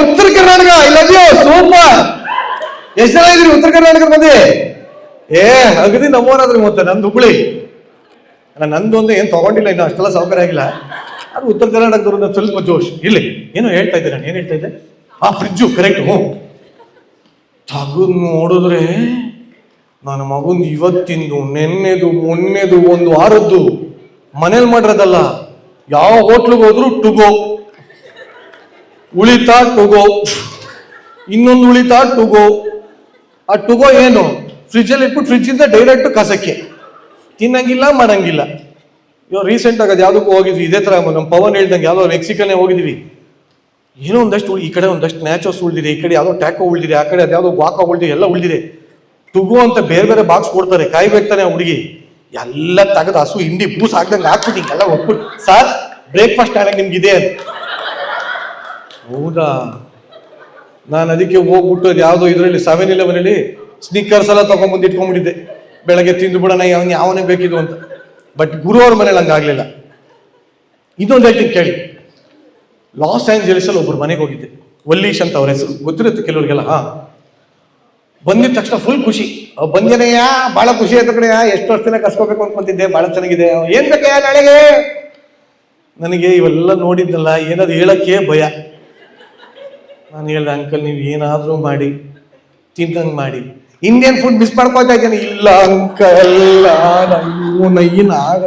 Uttara Karnataka, I love you, super. ಎಷ್ಟು ಜನ ಇದ್ರಿ ಉತ್ತರ ಕರ್ನಾಟಕ ಬಂದಿ? ಅಗದಿ ನಮ್ಮವರಾದ್ರಿ. ಮತ್ತೆ ನಂದು ಹುಬ್ಳಿ, ನಂದು ಅಂದ್ರೆ ಏನ್ ತಗೊಂಡಿಲ್ಲ, ಇನ್ನು ಅಷ್ಟೆಲ್ಲ ಸೌಕರ್ಯ ಆಗಿಲ್ಲ. ಅದು ಉತ್ತರ ಕರ್ನಾಟಕದವ್ರು ಸ್ವಲ್ಪ ಜೋಶ್. ಇಲ್ಲಿ ಏನೋ ಹೇಳ್ತಾ ಇದ್ದೆ ನಾನು, ಏನ್ ಹೇಳ್ತಾ ಇದ್ದೆ? Fridge correct. ತಗದ್ ನೋಡಿದ್ರೆ ನನ್ನ ಮಗನ್ ಇವತ್ತಿಂದು ನೆನ್ನೆದು ಮೊನ್ನೆದು 1 ವಾರದ್ದು ಮನೇಲಿ ಮಾಡಿರೋದಲ್ಲ. ಯಾವ ಹೋಟ್ಲಿಗೆ ಹೋದ್ರು ಟುಗೋ, ಉಳಿತಾ ಟುಗೋ, ಇನ್ನೊಂದು ಉಳಿತಾ ಟುಗೋ. ಆ ಟುಗೋ ಏನು, ಫ್ರಿಜ್ಜಲ್ಲಿ ಇಟ್ಬಿಟ್ಟು ಫ್ರಿಜ್ಜಿಂದ ಡೈರೆಕ್ಟ್ ಕಸಕ್ಕೆ, ತಿನ್ನಂಗಿಲ್ಲ ಮಾಡಂಗಿಲ್ಲ. ಇವಾಗ ರೀಸೆಂಟ್ ಆಗಿ ಅದು ಯಾವುದಕ್ಕೂ ಹೋಗಿದ್ವಿ, ಇದೇ ತರ ನಮ್ಮ ಪವನ್ ಹೇಳ್ದಂಗೆ ಯಾವುದೋ ಮೆಕ್ಸಿಕನ್ನೇ ಹೋಗಿದ್ವಿ. ಏನೋ ಒಂದಷ್ಟು ಈ ಕಡೆ ಒಂದಷ್ಟು ನ್ಯಾಚೋಸ್ ಉಳಿದಿದೆ, ಈ ಕಡೆ ಯಾವುದೋ ಟ್ಯಾಕೋ ಉಳಿದಿದೆ, ಆ ಕಡೆ ಅದ್ಯಾವುದೋ ವಾಕಾ ಉಳಿದಿದೆ, ಎಲ್ಲ ಉಳಿದಿದೆ. ಟುಗು ಅಂತ ಬೇರೆ ಬೇರೆ ಬಾಕ್ಸ್ ಕೊಡ್ತಾರೆ, ಕಾಯ್ಬೇಕಾನೆ ಆ ಹುಡುಗಿ. ಎಲ್ಲ ತೆಗೆದು ಹಸು ಹಿಂಡಿ ಬೂಸ್ ಹಾಕ್ದಂಗೆ ಹಾಕ್ಬಿಟ್ಟು ಹಿಂಗೆಲ್ಲ ಒಪ್ಬಿಟ್ಟು, ಸರ್ ಬ್ರೇಕ್ಫಾಸ್ಟ್ ಆಡಕ್ಕೆ ನಿಮ್ಗಿದೆ ಅಂತ. ಹೌದಾ, ನಾನು ಅದಕ್ಕೆ ಹೋಗ್ಬಿಟ್ಟು ಅದು ಯಾವುದೋ ಇದರಲ್ಲಿ 7-Eleven ಸ್ನಿಕ್ಕರ್ಸ್ ಎಲ್ಲ ತಗೊಂಡ್ಬಂದು ಇಟ್ಕೊಂಡ್ಬಿಟ್ಟಿದ್ದೆ. ಬೆಳಗ್ಗೆ ತಿಂದು ಬಿಡೋಣ, ಯಾವನೇ ಬೇಕಿದ್ದು ಅಂತ. ಬಟ್ ಗುರುವ್ರ ಮನೇಲಿ ಹಂಗಾಗ್ಲಿಲ್ಲ. ಇದೊಂದು ಹೇಳ್ತೀನಿ ಕೇಳಿ. ಲಾಸ್ ಏಂಜಲೀಸ್ ಅಲ್ಲಿ ಒಬ್ರು ಮನೆಗೆ ಹೋಗಿದ್ದೆ, ವಲ್ಲೀಶ್ ಅಂತ ಅವ್ರ ಹೆಸರು, ಗೊತ್ತಿರುತ್ತೆ ಕೆಲವ್ರಿಗೆಲ್ಲ. ಬಂದಿದ ತಕ್ಷಣ ಫುಲ್ ಖುಷಿ. ಬಂದೇನೆಯ ಬಹಳ ಖುಷಿ ಆಯ್ತು ಕಡೆಯ, ಎಷ್ಟು ವರ್ಷ ಕಸ್ಕೋಬೇಕು ಅನ್ಕೊಂತಿದ್ದೆ, ಬಹಳ ಚೆನ್ನಾಗಿದೆ. ಏನ್ ಬೇಕಯ್ಯ ನಾಳೆಗೆ? ನನಗೆ ಇವೆಲ್ಲ ನೋಡಿದ್ನಲ್ಲ, ಏನಾದ್ರು ಹೇಳಕ್ಕೆ ಭಯ. ನಾನು ಹೇಳ್ದೆ, ಅಂಕಲ್ ನೀವು ಏನಾದ್ರೂ ಮಾಡಿ ತಿಂದಂಗ್ ಮಾಡಿ, ಇಂಡಿಯನ್ ಫುಡ್ ಮಿಸ್ ಮಾಡ್ಕೊತಾ ಇದ್ದೇನೆ. ಇಲ್ಲ ಅಂಕಲ್, ನೈನ್ ಆಗ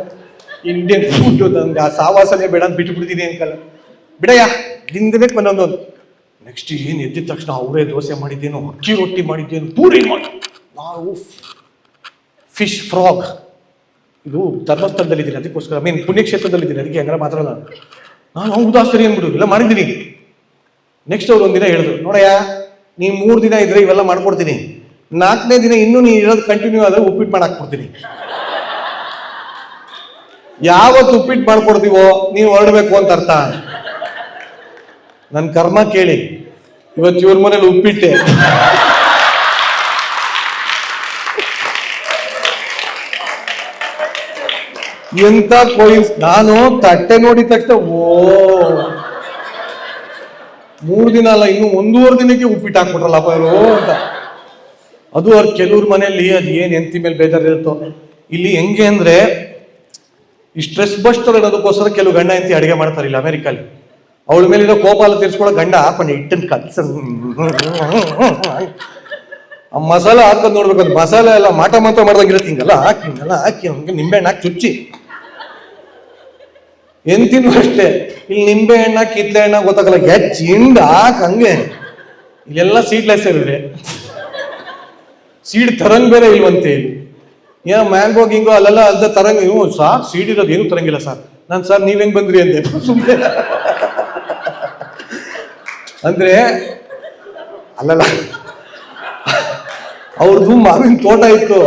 ಇಂಡಿಯನ್ ಫುಡ್ ನಂಗೆ ಆ ಸಾವಾಸನೆ ಬೇಡ ಅಂತ ಬಿಟ್ಟು ಬಿಡ್ತೀನಿ ಅಂಕಲ್. ಬಿಡಯ್ಯ, ತಿಂದಬೇಕು ಒಂದೊಂದು. ನೆಕ್ಸ್ಟ್ ಏನು ಎದ್ದಿದ ತಕ್ಷಣ ಅವರೇ ದೋಸೆ ಮಾಡಿದ್ದೇನು, ಅಕ್ಕಿ ರೊಟ್ಟಿ ಮಾಡಿದ್ದೇನು, ಪೂರಿ ಮಾಡಿ. ನಾವು ಫಿಶ್ ಫ್ರಾಗ್, ಇದು ಧರ್ಮಸ್ಥಳದಲ್ಲಿದ್ದೀನಿ, ಅದಕ್ಕೋಸ್ಕರ ಪುಣ್ಯಕ್ಷೇತ್ರದಲ್ಲಿದ್ದೀನಿ, ಅದಕ್ಕೆ ಹಂಗಾರ ಮಾತ್ರ ನಾನು ಹೌದಾ ಸರಿ ಅಂದ್ಬಿಡು, ಇಲ್ಲ ಮಾಡಿದ್ದೀನಿ. ನೆಕ್ಸ್ಟ್ ಅವ್ರು ಒಂದಿನ ಹೇಳಿದ್ರು, ನೋಡಯ್ಯ ನೀ 3 ದಿನ ಇದ್ರೆ ಇವೆಲ್ಲ ಮಾಡ್ಕೊಡ್ತೀನಿ, 4ನೇ ದಿನ ಇನ್ನೂ ನೀ ಇರೋದು ಕಂಟಿನ್ಯೂ ಆದ್ರೆ ಉಪ್ಪಿಟ್ಟು ಮಾಡಾಕ್ಬಿಡ್ತೀನಿ. ಯಾವತ್ತು ಉಪ್ಪಿಟ್ಟು ಮಾಡ್ಕೊಡ್ತೀವೋ ನೀವು ಹೊರಡ್ಬೇಕು ಅಂತ ಅರ್ಥ. ನನ್ನ ಕರ್ಮ ಕೇಳಿ, ಇವತ್ತು ಇವ್ರ ಮನೇಲಿ ಉಪ್ಪಿಟ್ಟೆ. ಎಂತ ಕೋಯಿನ್ಸ್. ನಾನು ತಟ್ಟೆ ನೋಡಿದ ತಕ್ಷಣ ಓ 3 ದಿನ ಅಲ್ಲ, ಇನ್ನು 1.5 ದಿನಕ್ಕೆ ಉಪ್ಪಿಟ್ಟು ಹಾಕ್ಬಿಟ್ರಲ್ಲಪ್ಪ ಇವರು ಅಂತ. ಅದು ಅವ್ರ ಕೆಲವ್ರ ಮನೆಯಲ್ಲಿ ಅದು ಏನ್ ಎಂತಿ ಮೇಲೆ ಬೇಜಾರಿರುತ್ತೋ. ಇಲ್ಲಿ ಹೆಂಗೆ ಅಂದ್ರೆ ಈ ಸ್ಟ್ರೆಸ್ ಬಸ್ಟರ್ ಅನ್ನೋದಕ್ಕೋಸ್ಕರ ಕೆಲವು ಗಂಡ ಎಂತಿ ಅಡಿಗೆ ಮಾಡ್ತಾರೆ ಇಲ್ಲಿ ಅಮೆರಿಕಲ್ಲಿ. ಅವಳ ಮೇಲಿರೋ ಕೋಪ ಎಲ್ಲ ತೀರ್ಸ್ಕೊಳ್ಳೋ ಗಂಡ ಹಾಕೊಂಡು ಹಿಟ್ಟನ್ ಕಲ್ಸ ಆ ಮಸಾಲ ಹಾಕೋದು ನೋಡ್ಬೇಕು. ಅದು ಮಸಾಲೆ ಎಲ್ಲ ಮಾಟ ಮಾತ್ರ ಮಾಡ್ದಂಗಿರುತ್ತೆ. ಹಿಂಗೆಲ್ಲ ಹಾಕಿ ಹಂಗೆ ನಿಂಬೆಹಣ್ಣು ಹಾಕಿ ಚುಚ್ಚಿ ಎಂತಿನೂ ಅಷ್ಟೇ. ಇಲ್ಲಿ ನಿಂಬೆ ಹಣ್ಣ ಕಿತ್ಲೆ ಹಣ್ಣ ಗೊತ್ತಾಗಲ್ಲ, ಹಿಂಡ ಹಾಕ್ ಹಂಗೆ. ಇಲ್ಲೆಲ್ಲ ಸೀಡ್ಲೆಸ್ ಇರಿದ್ರೆ ಸೀಡ್ ತರಂಗ್ ಬೇರೆ ಇಲ್ವಂತೆ ಇಲ್ಲಿ. ಏನೋ ಮ್ಯಾಂಗೋ ಗಿಂಗೋ ಅಲ್ಲೆಲ್ಲ ಅಲ್ದ ತರಂಗ್. ಇವು ಸಾರ್ ಸೀಡ್ ಇರೋದು ಏನು ತರಂಗಿಲ್ಲ ಸರ್. ನಾನು ಸರ್ ನೀವ್ ಹೆಂಗ್ ಬಂದ್ರಿ ಅಂದೆ ಸುಮ್ಮನೆ. ಅಂದ್ರೆ ಅಲ್ಲಲ್ಲ, ಅವ್ರದ್ದು ಮಾವಿನ ತೋಟ ಇತ್ತು.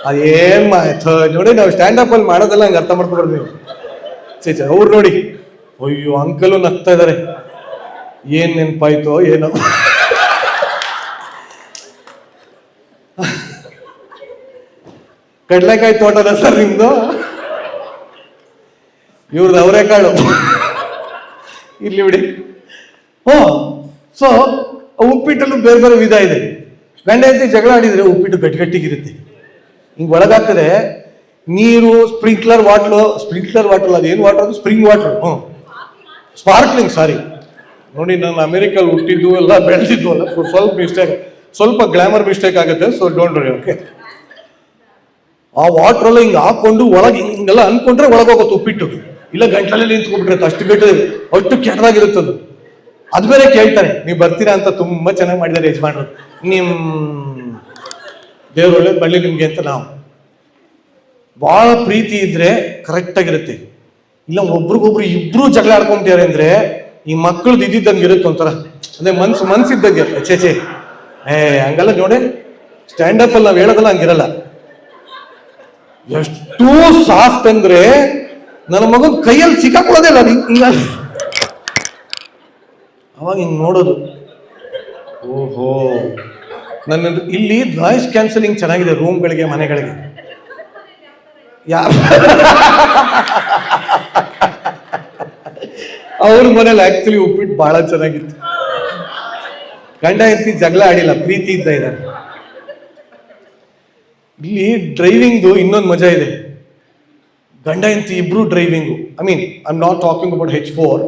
ಅದೇನ್ ನೋಡಿ, ನಾವು ಸ್ಟ್ಯಾಂಡ್ ಅಪ್ ಅಲ್ಲಿ ಮಾಡೋದೆಲ್ಲ ಹಂಗೆ ಅರ್ಥ ಮಾಡ್ಕೊಬಾರ್ದು ನೀವು. ಅವ್ರು ನೋಡಿ, ಅಯ್ಯೋ ಅಂಕಲು ನಗ್ತಾ ಇದಾರೆ. ಏನ್ ನೆನ್ಪಾಯ್ತೋ ಏನೋ. ಕಡ್ಲೆಕಾಯಿ ತೋಟದ ಸರ್ ನಿಮ್ದು? ಇವ್ರದ್ದು ಅವರೆಕಾಳು. ಇಲ್ಲಿ ಬಿಡಿ. ಸೊ ಉಪ್ಪಿಟ್ಟಲ್ಲೂ ಬೇರೆ ಬೇರೆ ವಿಧ ಇದೆ. ಗಂಡ ಹೆಂಡತಿ ಜಗಳ ಆಡಿದ್ರೆ ಉಪ್ಪಿಟ್ಟು ಗಟ್ಟಿಗಿರುತ್ತೆ. ಹಿಂಗ್ ಒಳಗಾಗ್ತದೆ ನೀರು, ಸ್ಪ್ರಿಂಕ್ಲರ್ ವಾಟರ್ ಅದೇನು ವಾಟರ್ ಅದು? Spring water. ಸ್ಪಾರ್ಕ್ಲಿಂಗ್, ಸಾರಿ. ನೋಡಿ, ನಾನು ಅಮೆರಿಕಲ್ಲಿ ಹುಟ್ಟಿದ್ದು ಎಲ್ಲ ಬೆಳೆದಿದ್ದು ಅಲ್ಲ, ಸ್ವಲ್ಪ ಗ್ಲಾಮರ್ ಮಿಸ್ಟೇಕ್ ಆಗುತ್ತೆ. So don't worry, okay. ಆ ವಾಟರ್ ಎಲ್ಲ ಹಿಂಗೆ ಹಾಕೊಂಡು ಒಳಗೆ ಹಿಂಗೆಲ್ಲ ಅನ್ಕೊಂಡ್ರೆ ಒಳಗೋಗುತ್ತೆ ಉಪ್ಪಿಟ್ಟು. ಇಲ್ಲ ಗಂಟಲಲ್ಲಿ ನಿಂತ್ಕೊಂಡ್ಬಿಟ್ಟಿರುತ್ತೆ, ಅಷ್ಟು ಅಷ್ಟು ಕೆಟ್ಟದಾಗಿರುತ್ತದು. ಅದು ಬೇರೆ ಕೇಳ್ತಾರೆ, ನೀವು ಬರ್ತೀರಾ ಅಂತ. ತುಂಬಾ ಚೆನ್ನಾಗಿ ಮಾಡಿದ್ದಾರೆ ಯಜಮಾನ್ರು, ನಿಮ್ ದೇವ್ರ ಒಳ್ಳೆ ಬಳ್ಳಿ ನಿಮ್ಗೆ ಅಂತ. ನಾವು ಬಹಳ ಪ್ರೀತಿ ಇದ್ರೆ ಕರೆಕ್ಟ್ ಆಗಿರುತ್ತೆ. ಇಲ್ಲ ಒಬ್ರಿಗೊಬ್ರು ಇಬ್ರು ಜಗಳ ಆಡ್ಕೊಂತಾರೆ ಅಂದ್ರೆ ಈ ಮಕ್ಕಳದ್ದು ಇದ್ದಿದ್ದಂಗೆ ಇರುತ್ತೆ ಒಂಥರ. ಅಂದ್ರೆ ಮನ್ಸಿದ್ದಂಗೆ ಚೇಚೆ ಹಂಗಲ್ಲ ನೋಡಿ. ಸ್ಟ್ಯಾಂಡ್ ಅಪ್ ಅಲ್ಲಿ ನಾವ್ ಹೇಳೋದಲ್ಲ ಹಂಗಿರಲ್ಲ. ಎಷ್ಟು ಸಾಫ್ಟ್ ಅಂದ್ರೆ ನನ್ನ ಮಗನ್ ಕೈಯಲ್ಲಿ ಸಿಕ್ಕಾಕೊಳ್ಳೋದೇ ಇಲ್ಲ. ಹಿಂಗ ಅವಾಗ ಹಿಂಗ್ ನೋಡೋದು, ಓಹೋ. ನನ್ನ ಇಲ್ಲಿ ನಾಯ್ಸ್ ಕ್ಯಾನ್ಸಲಿಂಗ್ ಚೆನ್ನಾಗಿದೆ ರೂಮ್ಗಳಿಗೆ, ಮನೆಗಳಿಗೆ. ಅವ್ರ ಮನೇಲಿ ಆಕ್ಚುಲಿ ಉಪ್ಪಿಟ್ಟು ಬಹಳ ಚೆನ್ನಾಗಿತ್ತು. ಗಂಡ ಹೆಂಡತಿ ಜಗಳ ಆಡಿಲ್ಲ, ಪ್ರೀತಿ ಇದ್ದ ಇದ್ದಾರೆ. ಇಲ್ಲಿ ಡ್ರೈವಿಂಗ್ದು ಇನ್ನೊಂದು ಮಜಾ ಇದೆ. ಗಂಡ ಹೆಂಡತಿ ಇಬ್ರು driving. I mean I am not talking about H4,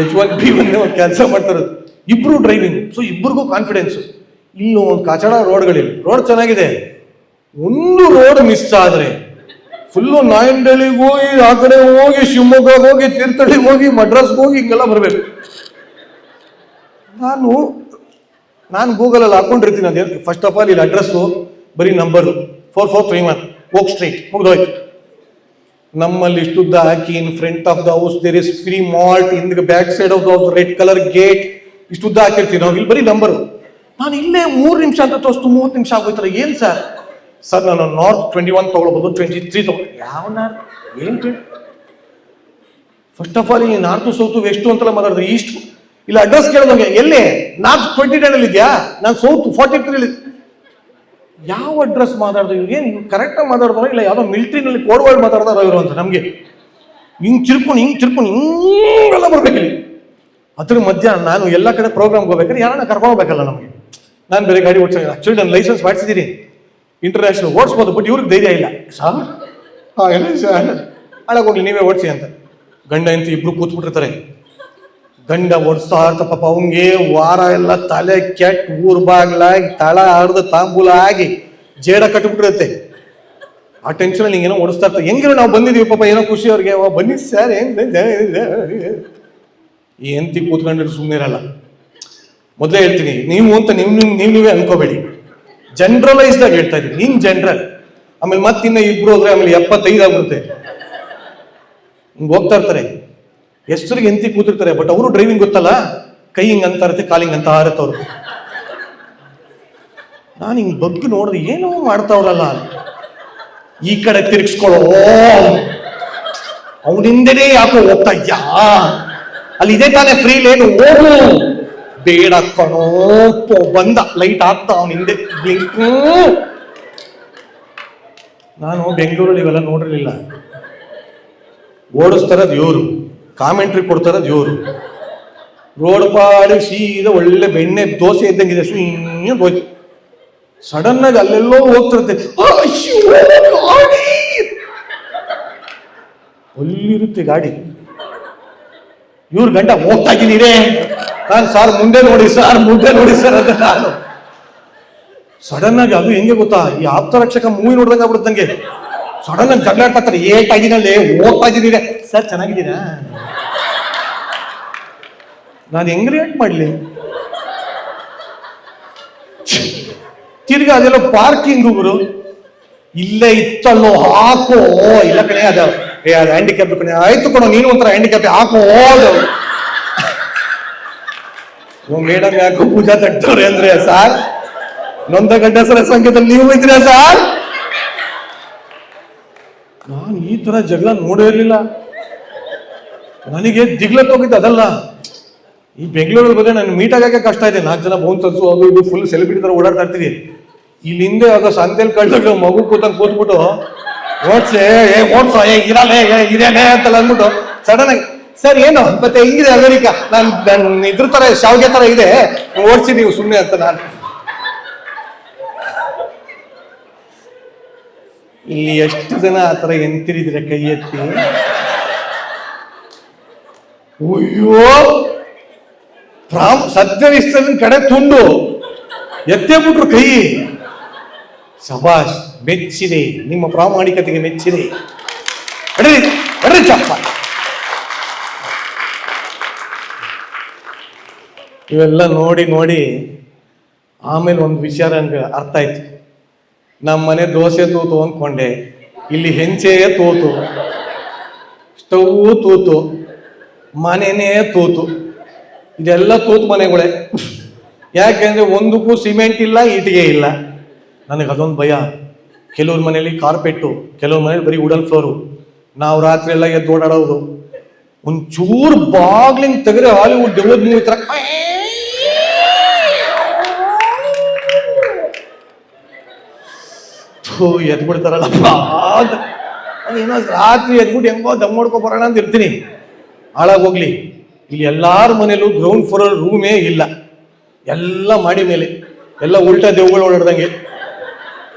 H1 B1 ಕೆಲಸ ಮಾಡ್ತಾರದು. ಇಬ್ರು ಡ್ರೈವಿಂಗ್. ಸೊ ಇಬ್ಬರಿಗೂ ಕಾನ್ಫಿಡೆನ್ಸ್. ಇನ್ನು ಒಂದು ಕಚಡ ರೋಡ್ಗಳಿಲ್ಲ. ರೋಡ್ ಚೆನ್ನಾಗಿದೆ, ಒಂದು ರೋಡ್ ಮಿಸ್ ಆದ್ರೆ ಫುಲ್ಲು ನಾಯಂಡಳಿಗೆ ಹೋಗಿ, ಆ ಕಡೆ ಹೋಗಿ, ಶಿವಮೊಗ್ಗ ಹೋಗಿ, ತೀರ್ಥಹಳ್ಳಿಗೆ ಹೋಗಿ, ಮಡ್ರಾಸ್ಗೆ ಹೋಗಿ, ಹಿಂಗೆಲ್ಲ ಬರ್ಬೇಕು. ನಾನು ಗೂಗಲಲ್ಲಿ ಹಾಕೊಂಡಿರ್ತೀನಿ ಅದೇನು. ಫಸ್ಟ್ ಆಫ್ ಆಲ್ ಇಲ್ಲಿ ಅಡ್ರೆಸ್ಸು ಬರೀ ನಂಬರು 4431 ಓಕ್ ಸ್ಟ್ರೀಟ್, ಮುಗ್ದೋಯ್ತು. ನಮ್ಮಲ್ಲಿ ಇಷ್ಟುದ್ದ ಹಾಕಿ, in front of the house there is free malt, in the back side of the house red colour gate, ಇಷ್ಟುದ್ದ ಹಾಕಿರ್ತೀವಿ ನಾವು. ಇಲ್ಲಿ ಬರೀ ನಂಬರು. ನಾನು ಇಲ್ಲೇ 3 ನಿಮಿಷ ಅಂತ ತೋರಿಸ್ತು, 30 ನಿಮಿಷ ಆಗೋಯ್ತಾರೆ. ಏನ್ ಸರ್? ನಾನು ನಾರ್ತ್ 21 ತಗೊಳ್ಬೋದು, 23 ತಗೊಳ್ಬೋದು. ಯಾವ ಏನ್ ಫಸ್ಟ್ ಆಫ್ ಆಲ್ ಇಲ್ಲಿ ನಾರ್ತ್ ಸೌತ್ ವೆಸ್ಟ್ ಅಂತೆಲ್ಲ ಮಾತಾಡಿದ್ರೆ ಈಸ್ಟ್. ಇಲ್ಲ ಅಡ್ರೆಸ್ ಕೇಳೋದಂಗೆ, ಎಲ್ಲಿ? ನಾರ್ತ್ 29 ಇದೆಯಾ, ನಾನು ಸೌತ್ 43. ಯಾವ ಅಡ್ರೆಸ್ ಮಾತಾಡ್ದು? ಏನು ಕರೆಕ್ಟಾಗಿ ಮಾತಾಡ್ತಾರೋ ಇಲ್ಲ ಯಾವುದೋ ಮಿಲಿಟ್ರಿನಲ್ಲಿ ಕೋಡ್ ವರ್ಡ್ ಮಾತಾಡ್ತಾರೋ ಇವರು ಅಂತ. ನಮಗೆ ಹಿಂಗೆ ಚಿರ್ಕೊಂಡು ಹಿಂಗೆಲ್ಲ ಬರ್ಬೇಕಿಲ್ಲಿ. ಅದ್ರ ಮಧ್ಯ ನಾನು ಎಲ್ಲ ಕಡೆ ಪ್ರೋಗ್ರಾಮ್ಗೆ ಹೋಗ್ಬೇಕಾದ್ರೆ ಯಾರನ್ನ ಕರ್ಕೊಂಡು ಹೋಗ್ಬೇಕಲ್ಲ ನಮಗೆ. ನಾನು ಬೇರೆ ಗಾಡಿ ಓಡಿಸೋದು. ಆಕ್ಚುಲಿ ನಾನು ಲೈಸೆನ್ಸ್ ಮಾಡಿಸಿದ್ದೀನಿ, ಇಂಟರ್ನ್ಯಾಷನಲ್ ಓಡಿಸ್ಬೋದು. ಬಟ್ ಇವ್ರಿಗೆ ಧೈರ್ಯ ಇಲ್ಲ. ಸಾರ್ ಹಾಳಾಗೋಗ್ಲಿ, ನೀವೇ ಓಡಿಸಿ ಅಂತ. ಗಂಡ ಹೆಂಡತಿ ಇಬ್ರು ಕೂತ್ಬಿಟ್ಟಿರ್ತಾರೆ. ಗಂಡ ಓಡಿಸ್ತಾ ಇರ್ತ ಪಾಪ. ಅವಂಗೆ ವಾರ ಎಲ್ಲ ತಲೆ ಕೆಟ್ಟ, ಊರ್ ಬಾಗ್ಲಾಗಿ, ತಳ ಹರಿದು ತಾಂಬೂಲ ಆಗಿ, ಜೇಡ ಕಟ್ಟಿಬಿಟ್ಟಿರುತ್ತೆ. ಆ ಟೆನ್ಷನ್ ಹಿಂಗೇನೋ ಓಡಿಸ್ತಾ ಇರ್ತಾರೆ. ಹೆಂಗಿರೋ ನಾವು ಬಂದಿದೀವಿ ಪಾಪ, ಏನೋ ಖುಷಿ ಅವ್ರಿಗೆ. ಬನ್ನಿ ಸರ್, ಈ ಹೆಂಡತಿ ಕೂತ್ಕೊಂಡ್ರೆ ಸುಮ್ಮನೆ ಇರಲ್ಲ. ಮೊದಲೇ ಹೇಳ್ತೀನಿ, ನೀವು ಅಂತ ನೀವೇ ಅನ್ಕೋಬೇಡಿ. ಜನರಲೈಸ್ಡ್ ಆಗಿ ಹೇಳ್ತಾ ಇದ್ದೀನಿ. ನೀನ್ ಜನರಲ್, ಆಮೇಲೆ ಮತ್ತಿನ್ನ ಇಬ್ರು ಹೋದ್ರೆ ಆಮೇಲೆ 75 ಆಗ್ಬಿಡುತ್ತೆ. ಹಿಂಗ್ ಹೋಗ್ತಾ ಇರ್ತಾರೆ. ಹೆಸರಿಗೆ ಹೆಂಡತಿ ಕೂತಿರ್ತಾರೆ, ಬಟ್ ಅವರು ಡ್ರೈವಿಂಗ್ ಗೊತ್ತಲ್ಲ. ಕೈ ಹಿಂಗೆ ಅಂತ ಇರುತ್ತೆ, ಕಾಲು ಹಿಂಗೆ ಅಂತ ಇರುತ್ತೆ ಅವ್ರು. ನಾನು ಹಿಂಗೆ ಬಗ್ಗೆ ನೋಡಿದ್ರೆ ಏನೋ ಮಾಡ್ತಾವ್ರಲ್ಲ, ಈ ಕಡೆ ತಿರ್ಗಿಸ್ಕೊಳ್ಳೋ, ಅವನಿಂದನೇ ಯಾಕೋ ಹೋಗ್ತಾ ಇದ್ಯಾ, ಅಲ್ಲಿ ಇದೆ ತಾನೇ ಫ್ರೀ ಲೇನು, ಹೋಗು. ಬೇಡ ಕಣೋ, ಬಂದ ಲೈಟ್ ಆಗ್ತಾ ಅವನ ಹಿಂದೆ ಬ್ಲಿಂಕ್. ನಾನು ಬೆಂಗಳೂರಲ್ಲಿ ಇವೆಲ್ಲ ನೋಡಿರ್ಲಿಲ್ಲ. ಓಡಿಸ್ತಾರದ್ ಇವರು, ಕಾಮೆಂಟ್ರಿ ಕೊಡ್ತಾರದ್ ಇವರು. ರೋಡ್ ಪಾಡಿ ಸೀದಾ ಒಳ್ಳೆ ಬೆಣ್ಣೆ ದೋಸೆ ಇದ್ದಂಗಿದೆ, ಹೋಯ್ತು. ಸಡನ್ ಆಗಿ ಅಲ್ಲೆಲ್ಲೋ ಹೋಗ್ತಿರುತ್ತೆ, ಅಲ್ಲಿರುತ್ತೆ ಗಾಡಿ. ಇವ್ರ ಗಂಟ ಹೋಗ್ತಾ ಇದ್ದೀನಿರೇ, ನಾನು ಸಾರ್ ಮುಂದೆ ನೋಡಿ ಸರ್, ಮುಂದೆ ನೋಡಿ ಸರ್ ಅಂತ ನಾನು. ಸಡನ್ ಆಗಿ ಅದು ಹೆಂಗೆ ಗೊತ್ತಾ, ಈ ಆಪ್ತರಕ್ಷಕ ಮೂವಿ ನೋಡ್ದಂಗೆ ಆಗ್ಬಿಡುತ್ತೆ ನಂಗೆ. ಸಡನ್ ಆಗಿ ಜಗಳ ಆಡ್ತಾರೆ, ಏಟಾಗಿನಲ್ಲಿ ಹೋಗ್ತಾ ಇದ್ದೀನಿರೇ ಸರ್, ಚೆನ್ನಾಗಿದ್ದೀರಾ? ನಾನು ಹೆಂಗ್ ರಿಯಾಕ್ಟ್ ಮಾಡ್ಲಿ? ತಿರ್ಗಿ ಅದೆಲ್ಲ ಪಾರ್ಕಿಂಗ್ ಗುರು, ಇಲ್ಲೇ ಇತ್ತಲ್ಲೋ ಹಾಕೋ, ಇಲ್ಲ ಕಣೆ ಅದು ಹ್ಯಾಂಡಿಕ್ಯಾಪ್ ಕಣೆ, ಆಯ್ತು ಕಣೋ ನೀನು ಒಂಥರ ಹ್ಯಾಂಡಿಕ್ಯಾಪ್ ಹಾಕೋ. ಮೇಡಮ್ ಯಾಕೋ ಪೂಜಾ ತಟ್ಟವ್ರೆ ಅಂದ್ರೆ, ಸಾರ್ ನೊಂದ ಗಂಡಸರ ಸಂಖ್ಯೆದಲ್ಲಿ ನೀವು ಇದ್ದೀರಾ ಸಾರ್? ನಾನು ಈ ತರ ಜಗಳ ನೋಡೇ ಇರ್ಲಿಲ್ಲ. ನನಗೆ ದಿಗ್ಲತ್ತೋಗಿದ್ದು ಅದಲ್ಲ, ಈ ಬೆಂಗಳೂರಲ್ಲಿ ಬಂದ್ರೆ ನಾನು ಮೀಟ್ ಆಗಕ್ಕೆ ಕಷ್ಟ ಇದೆ. 4 ಜನ ಬೌನ್ಸರ್ಸು ಅದು ಇದು ಫುಲ್ ಸೆಲೆಬ್ರಿಟಿ ತರ ಓಡಾಡ್ತಾ ಇರ್ತೀವಿ. ಇಲ್ಲಿ ಹಿಂದೆ ಆಗ ಸಂತೆಯಲ್ಲಿ ಕಳ್ದಾಗ ಮಗು ಕೂತ್ಬಿಟ್ಟು ಓಡ್ಸೆ ಓಡ್ಸೋ ಇರಲೇ ಇರೇನೆ ಅಂತಲ್ಲ ಅಂದ್ಬಿಟ್ಟು ಸಡನ್ ಆಗಿ ಸರ್ ಏನು ಮತ್ತೆ ಹಿಂಗಿದೆ ಅಮೆರಿಕ, ನಾನು ಇದ್ರ ತರ ಶಾವ್ಗೆ ತರ ಇದೆ ಓಡಿಸಿ ನೀವು ಸುಮ್ಮನೆ ಅಂತ. ನಾನು ಇಲ್ಲಿ ಎಷ್ಟು ಜನ ಆತರ ಎಂತಿರಿದ್ರೆ ಕೈ ಎತ್ತಿ, ಅಯ್ಯೋ ಸತ್ಯನಿಷ್ಠನ ಕಡೆ ತುಂಡು ಎತ್ತೇ ಬಿಟ್ರು ಕೈ. ಶಬಾಷ್, ಮೆಚ್ಚಿದೆ, ನಿಮ್ಮ ಪ್ರಾಮಾಣಿಕತೆಗೆ ಮೆಚ್ಚಿದೆ. ಚಪ್ಪ. ಇವೆಲ್ಲ ನೋಡಿ ನೋಡಿ ಆಮೇಲೆ ಒಂದು ವಿಚಾರ ನಂಗೆ ಅರ್ಥ ಆಯ್ತು. ನಮ್ಮ ಮನೆ ದೋಸೆ ತೂತು ಅಂದ್ಕೊಂಡೆ, ಇಲ್ಲಿ ಹೆಂಚೆ ತೂತು, ಸ್ಟವ್ ತೂತು, ಮನೆನೇ ತೂತು. ಇದೆಲ್ಲ ತೂತು ಮನೆಗಳೇ. ಯಾಕೆಂದ್ರೆ ಒಂದಕ್ಕೂ ಸಿಮೆಂಟ್ ಇಲ್ಲ, ಇಟ್ಟಿಗೆ ಇಲ್ಲ. ನನಗೆ ಅದೊಂದು ಭಯ. ಕೆಲವ್ರ ಮನೇಲಿ ಕಾರ್ಪೆಟ್ಟು, ಕೆಲವ್ರ ಮನೇಲಿ ಬರೀ ವುಡನ್ ಫ್ಲೋರು. ನಾವು ರಾತ್ರಿ ಎಲ್ಲ ಎದ್ದು ಓಡಾಡೋದು. ಒಂಚೂರು ಬಾಗ್ಲಿಂಗ್ ತೆಗೆದ್ರೆ ಹಾಲಿವುಡ್ ಡೆವಲಪ್ ಮೂವಿ ತರ ಎದ್ಬಿಡ್ತಾರಲ್ಲಪ್ಪ. ಏನೋ ರಾತ್ರಿ ಎದ್ಬಿಟ್ಟು ಹೆಂಗೋ ದಮ್ ಮಾಡ್ಕೊ ಬರೋಣ ಅಂತ ಇರ್ತೀನಿ, ಹಾಳಾಗೋಗ್ಲಿ. ಇಲ್ಲಿ ಎಲ್ಲಾರ ಮನೇಲೂ ಗ್ರೌಂಡ್ ಫ್ಲೋರ್ ರೂಮೇ ಇಲ್ಲ, ಎಲ್ಲ ಮಾಡಿ ಮೇಲೆ, ಎಲ್ಲ ಉಲ್ಟಾ ದೇವುಗಳು ಓಡಾಡ್ದಂಗೆ.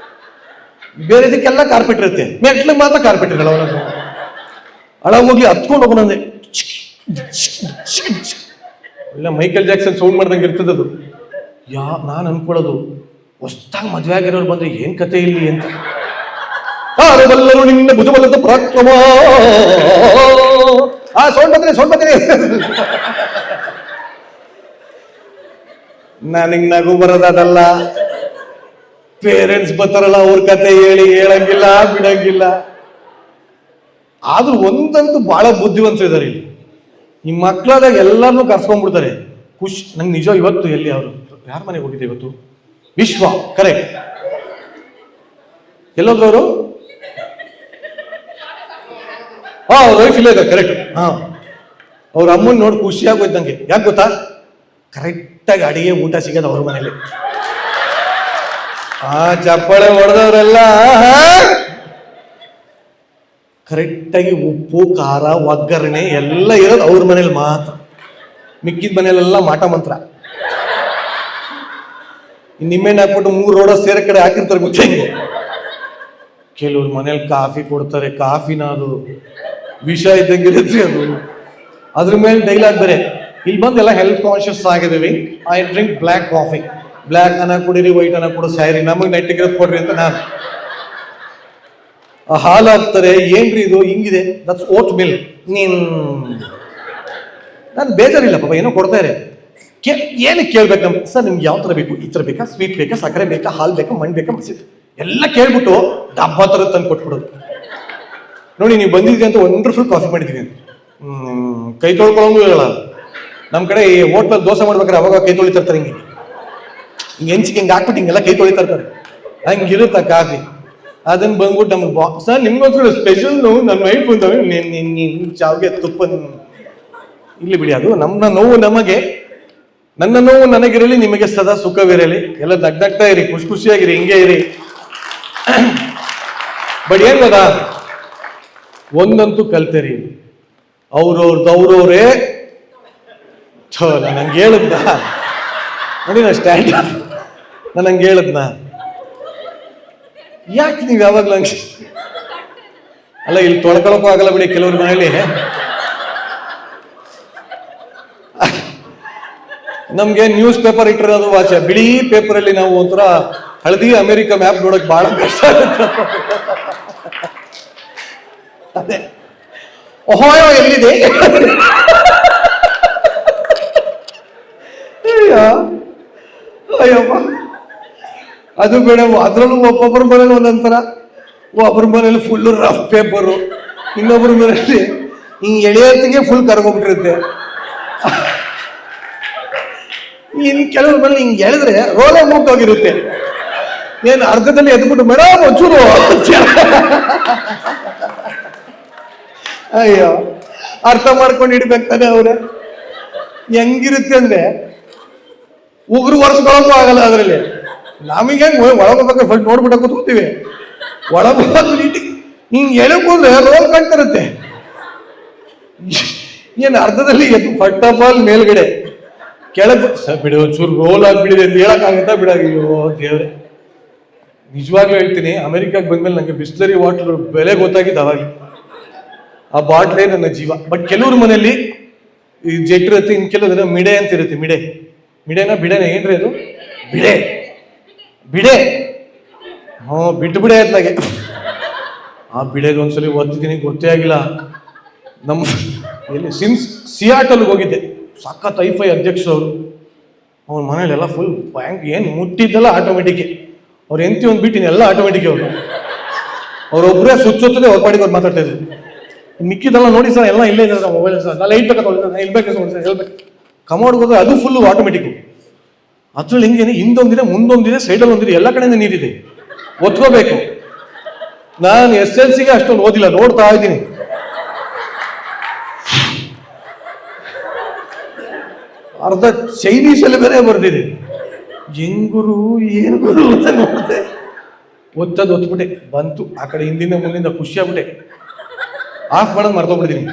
ಬೇರೆದಕ್ಕೆಲ್ಲ ಕಾರ್ಪೆಟ್ ಇರುತ್ತೆ, ಮೆಟ್ಲಿಗೆ ಮಾತ್ರ ಕಾರ್ಪೆಟ್ ಇರಲ್ಲ. ಅವನ ಹಾಳಾಗೋಗ್ಲಿ, ಹತ್ಕೊಂಡು ಹೋಗೋಣಂದೆ. ಎಲ್ಲ ಮೈಕಲ್ ಜಾಕ್ಸನ್ ಸೌಂಡ್ ಮಾಡ್ದಂಗೆ ಇರ್ತದದು. ನಾನು ಅನ್ಕೊಳ್ಳೋದು, ಹೊಸ್ದಾಗಿ ಮದುವೆ ಆಗಿರೋರು ಬಂದ್ರೆ ಏನ್ ಕತೆ ಇಲ್ಲಿ ಅಂತ. ಬಲ್ಲರು ನಿನ್ನ ಭುಜಬಲ್ಲದ ಪರಾಕ್ರಮ. ಸೌಂಡ್ ಬಂದ್ರೆ ನನಗ್ ನಗು ಬರೋದಲ್ಲ. ಪೇರೆಂಟ್ಸ್ ಬರ್ತಾರಲ್ಲ, ಅವ್ರ ಕತೆ ಹೇಳಂಗಿಲ್ಲ, ಬಿಡಂಗಿಲ್ಲ. ಆದ್ರೂ ಒಂದಂತೂ ಬಹಳ ಬುದ್ಧಿವಂತರು ಇದಾರೆ ಇಲ್ಲಿ. ಈ ಮಕ್ಕಳಾದಾಗ ಎಲ್ಲರನ್ನೂ ಕರ್ಸ್ಕೊಂಡ್ಬಿಡ್ತಾರೆ. ನಂಗೆ ನಿಜ ಇವತ್ತು ಎಲ್ಲಿ ಅವರು ಯಾರ ಮನೆಗೆ ಹೋಗಿದ್ದೆ ಇವತ್ತು, ವಿಶ್ವ ಕರೆಕ್ಟ್, ಎಲ್ಲೋದ್ರು ಅವರು? ಅವ್ರ ವೈಫ್ ಇಲ್ಲ ಇದೆ ಕರೆಕ್ಟ್. ಅವ್ರ ಅಮ್ಮನ್ ನೋಡಿ ಖುಷಿಯಾಗೋಯ್ತಂಗೆ. ಯಾಕೆ ಗೊತ್ತಾ, ಕರೆಕ್ಟಾಗಿ ಅಡಿಗೆ ಊಟ ಸಿಗೋದು ಅವ್ರ ಮನೇಲಿ. ಚಪ್ಪಾಳೆ ಹೊಡೆದವರೆಲ್ಲ ಕರೆಕ್ಟಾಗಿ ಉಪ್ಪು ಖಾರ ಒಗ್ಗರಣೆ ಎಲ್ಲ ಇರೋದು ಅವ್ರ ಮನೇಲಿ ಮಾತ್ರ. ಮಿಕ್ಕಿದ ಮನೇಲೆಲ್ಲ ಮಾಟ ಮಂತ್ರ. ನಿಮ್ಮೆಣ್ಣೆ ಹಾಕ್ಬಿಟ್ಟು 3 ರೋಡ ಸೇರೋ ಕಡೆ ಹಾಕಿರ್ತಾರೆ ಗೊತ್ತಂಗೆ. ಕೆಲವ್ರ ಮನೇಲಿ ಕಾಫಿ ಕೊಡ್ತಾರೆ, ಕಾಫಿನ ಅದು ವಿಷ ಇದ್ದಂಗಿರುತ್ತೆ ಅದು. ಅದ್ರ ಮೇಲೆ ಡೈಲಾಗ್ ಬೇರೆ, ಇಲ್ಲಿ ಬಂದು ಎಲ್ಲ ಹೆಲ್ತ್ ಕಾನ್ಶಿಯಸ್ ಆಗಿದ್ದೀವಿ, I drink black coffee. Black ಅನ್ನ ಕುಡೀರಿ, ವೈಟ್ ಅನ್ನ ಕೊಡು ಸ್ಯಾರಿ, ನಮಗೆ ನೆಟ್ಟಿಗಿರೋದು ಕೊಡ್ರಿ ಅಂತ ನಾನು. ಆ ಹಾಲು ಹಾಕ್ತಾರೆ, ಏನ್ರಿ ಇದು ಹಿಂಗಿದೆ, ದಟ್ಸ್ ಓಟ್ ಮಿಲ್. ನಾನು ಬೇಜಾರಿಲ್ಲ ಪಾಪ, ಏನೋ ಕೊಡ್ತಾರೆ. ಏನಕ್ಕೆ ಕೇಳ್ಬೇಕು ನಮ್ಗೆ, ಸರ್ ನಿಮ್ಗೆ ಯಾವ ಥರ ಬೇಕು, ಈ ಥರ ಬೇಕಾ, ಸ್ವೀಟ್ ಬೇಕಾ, ಸಕ್ಕರೆ ಬೇಕಾ, ಹಾಲು ಬೇಕಾ, ಮಣ್ಣು ಬೇಕಾ, ಎಲ್ಲ ಕೇಳ್ಬಿಟ್ಟು ಡಬ್ಬ ಥರ ತಂದು ಕೊಟ್ಬಿಡೋದು. ನೋಡಿ ನೀವು ಬಂದಿದ್ದೀವಿ ಅಂತ ವಂಡರ್ಫುಲ್ ಕಾಫಿ ಮಾಡಿದ್ದೀನಿ, ಕೈ ತೊಳ್ಕೊಳ್ಳೋಂಗೂ ಇರಲ್ಲ. ನಮ್ಮ ಕಡೆ ಈ ಹೋಟ್ಲಲ್ಲಿ ದೋಸೆ ಮಾಡ್ಬೇಕಾದ್ರೆ ಅವಾಗ ಕೈ ತೊಳಿತಿರ್ತಾರೆ ಹಿಂಗೆ ಹೆಂಚಿಗೆ ಹಿಂಗೆ ಹಾಕ್ಬಿಟ್ಟು ಹಿಂಗೆಲ್ಲ ಕೈ ತೊಳಿತಿರ್ತಾರೆ. ಹಂಗಿರುತ್ತ ಕಾಫಿ. ಅದನ್ನ ಬಂದ್ಬಿಟ್ಟು ನಮ್ಗೆ ಸರ್ ನಿಮ್ಗೋಸ್ಕರ ಸ್ಪೆಷಲ್ ನನ್ನ ವೈಫ್ ಅಂತ ಚಾವ್ಗೆ ತುಪ್ಪ ಇಲ್ಲಿ ಬಿಡಿ, ಅದು ನಮ್ಮ ನೋವು ನಮಗೆ, ನನ್ನ ನೋವು ನನಗಿರಲಿ, ನಿಮಗೆ ಸದಾ ಸುಖವಿರಲಿ, ಎಲ್ಲ ನಗ್ನಗ್ತಾ ಇರಿ, ಖುಷಿ ಖುಷಿಯಾಗಿರಿ, ಹಿಂಗೆ ಇರಿ. ಬಟ್ ಏನ್ ಗೊತ್ತಾ, ಒಂದಂತೂ ಕಲ್ತೇರಿ, ಅವ್ರವ್ರೇ ನಾನು ಹಂಗೆ ಹೇಳದ್ನ ನೋಡಿ, ನಾ ಸ್ಟ್ಯಾಂಡ್ ನಾನು ಹಂಗೆ ಹೇಳದ್ನ, ಯಾಕೆ ನೀವು ಯಾವಾಗ್ಲೂ ಹಂಗೆ ಅಲ್ಲ, ಇಲ್ಲಿ ತೊಳ್ಕೊಳಕ್ಕೂ ಆಗಲ್ಲ ಬಿಡಿ ಕೆಲವ್ರ ಮನೇಲಿ. ನಮ್ಗೆ ನ್ಯೂಸ್ ಪೇಪರ್ ಇಟ್ಟಿರೋದು ವಾಚ, ಬಿಳಿ ಪೇಪರ್ ಅಲ್ಲಿ ನಾವು ಒಂಥರ ಹಳದಿ ಅಮೆರಿಕ ಮ್ಯಾಪ್ ನೋಡಕ್ ಬಹಳ ಕಷ್ಟ ಆಗುತ್ತೆ. ಅದೇ ಒಹಾಯೋ ಎಲ್ಲಿದೆ, ಅಯ್ಯಪ್ಪ ಅದು ಬೇಡ. ಅದ್ರಲ್ಲೂ ಒಬ್ಬೊಬ್ಬರ ಮನೇಲಿ ಒಂದೊಂಥರ, ಒಬ್ಬರ ಮನೇಲಿ ಫುಲ್ ರಫ್ ಪೇಪರು, ಇನ್ನೊಬ್ಬರ ಮನೇಲಿ ಹಿಂಗೆ ಎಳೆಯತ್ತಿಗೆ ಫುಲ್ ಕರ್ಕೊಂಡ್ಬಿಟ್ಟಿರುತ್ತೆ. ಇನ್ ಕೆಲವ್ರ ಮನೇಲಿ ಹಿಂಗೆ ಎಳೆದ್ರೆ ರೋಲೇ ಮುಗ್ದೋಗಿರುತ್ತೆ. ಏನು ಅರ್ಧದಲ್ಲಿ ಎದ್ಬಿಟ್ಟು ಮೇಡಮ್ ಒಂಚೂರು ಅಯ್ಯೋ ಅರ್ಥ ಮಾಡ್ಕೊಂಡು ಇಡ್ಬೇಕಾನೆ ಅವ್ರೆ. ಹೆಂಗಿರುತ್ತೆ ಅಂದ್ರೆ ಉಗುರು ಒರೆಸ್ಕೊಳಕ್ಕೂ ಆಗಲ್ಲ ಅದ್ರಲ್ಲಿ. ನಮಗೆ ಒಳಗೋಗ್ಬೇಕಾದ್ರೆ ಫಸ್ಟ್ ನೋಡ್ಬಿಟ್ಟ ಕೂತ್ಕೊತೀವಿ, ಒಳಗೋದು ನೀಟಿಗೆ ಹಿಂಗೆ ಎಳಕ್ ಹೋದ್ರೆ ರೋಲ್ ಕಾಣ್ತಿರುತ್ತೆ. ಏನು ಅರ್ಧದಲ್ಲಿ ಎದ್ದು ಫಸ್ಟ್ ಆಫ್ ಆಲ್ ಮೇಲ್ಗಡೆ ಕೆಳಗೆ ಬಿಡಿ ಒಂಚೂರು ರೋಲ್ ಆಗ್ಬಿಡಿದೆ ಅಂತ ಹೇಳಕ್ಕಾಗತ್ತಾ ಬಿಡಾಗಿಯೋ ದೇವ್ರೆ. ನಿಜವಾಗ್ಲೂ ಹೇಳ್ತೀನಿ, ಅಮೆರಿಕಾಗೆ ಬಂದ್ಮೇಲೆ ನನಗೆ ಬಿಸ್ಲರಿ ವಾಟರ್ ಬೆಲೆ ಗೊತ್ತಾಗಿದ್ದು ಅವಾಗ. ಆ ಬಾಟ್ಲೇ ನನ್ನ ಜೀವ. ಬಟ್ ಕೆಲವ್ರ ಮನೆಯಲ್ಲಿ ಈ ಜೆಟ್ ಇರುತ್ತೆ, ಇನ್ ಕೆಲವ್ರ ಮಿಡೆ ಅಂತ ಇರುತ್ತೆ. ಮಿಡೆನ ಬಿಡೆನ ಏನ್ರಿ ಅದು? ಬಿಡೆ ಬಿಟ್ಟು ಬಿಡೆ ಅತ್ಲಾಗೆ. ಆ ಬಿಡೆದು ಒಂದ್ಸಲಿ ಓದ್ತಿದ್ದೀನಿ, ಗೊತ್ತೇ ಆಗಿಲ್ಲ. ನಮ್ಮ ಎಲ್ಲಿ ಸಿಯಾಟಲ್ಗೆ ಹೋಗಿದ್ದೆ, ಸಖತ್ ಐಫೈ ಅಧ್ಯಕ್ಷರು. ಅವ್ರ ಮನೇಲೆಲ್ಲ ಫುಲ್ ಬ್ಯಾಂಕ್ ಏನು ಮುಟ್ಟಿದ್ದೆಲ್ಲ ಆಟೋಮೆಟಿಕ್. ಅವ್ರು ಎಂತಿ ಒಂದು ಬಿಟ್ಟಿನಿ ಎಲ್ಲ ಆಟೋಮೆಟಿಕ್. ಅವ್ರೊಬ್ಬರೇ ಸುಚ್ಚೋತ್ತದೆ, ಅವ್ರ ಪಾಡಿಗೆ ಅವ್ರು ಮಾತಾಡ್ತಾ ಇದ್ರು. ಮಿಕ್ಕಿದೆಲ್ಲ ನೋಡಿ ಸರ್ ಎಲ್ಲ ಇಲ್ಲೇ ಇದೆ ಸರ್, ಮೊಬೈಲ್ ಸರ್ ನಾನು ಲೈಟ್ ಬೇಕಾದ್ರೆ ಇಲ್ಬೇಕು ಸರ್ ಹೇಳ್ಬೇಕು. ಕಮೋಡ್ಗೆ ಹೋದ್ರೆ ಅದು ಫುಲ್ಲು ಆಟೋಮೆಟಿಕ್. ಅದ್ರಲ್ಲಿ ಹಿಂಗೇನೆ ಹಿಂದೊಂದಿದೆ, ಮುಂದೊಂದಿದೆ, ಸೈಡಲ್ಲಿ ಒಂದಿದೆ, ಎಲ್ಲ ಕಡೆಯಿಂದ ನೀರಿದೆ, ಒತ್ಕೋಬೇಕು. ನಾನು SLC ಅಷ್ಟೊಂದು ಓದಿಲ್ಲ, ನೋಡ್ತಾ ಇದ್ದೀನಿ. ಅರ್ಧ ಚೈನೀಸಲ್ಲಿ ಬೇರೆ ಬರ್ದಿದೆ. ಹೆಂಗುರು ಏನು ಗುರು ಅಂತ ನೋಡಿದೆ, ಒತ್ಬಿಟ್ಟೆ, ಬಂತು. ಆ ಕಡೆ ಹಿಂದಿಂದ ಮುಂದಿಂದ ಖುಷಿ ಆಗ್ಬಿಟ್ಟೆ, ಆಫ್ ಮಾಡೋದು ಮರ್ತೋಗ್ಬಿಡ್ತೀನಿ.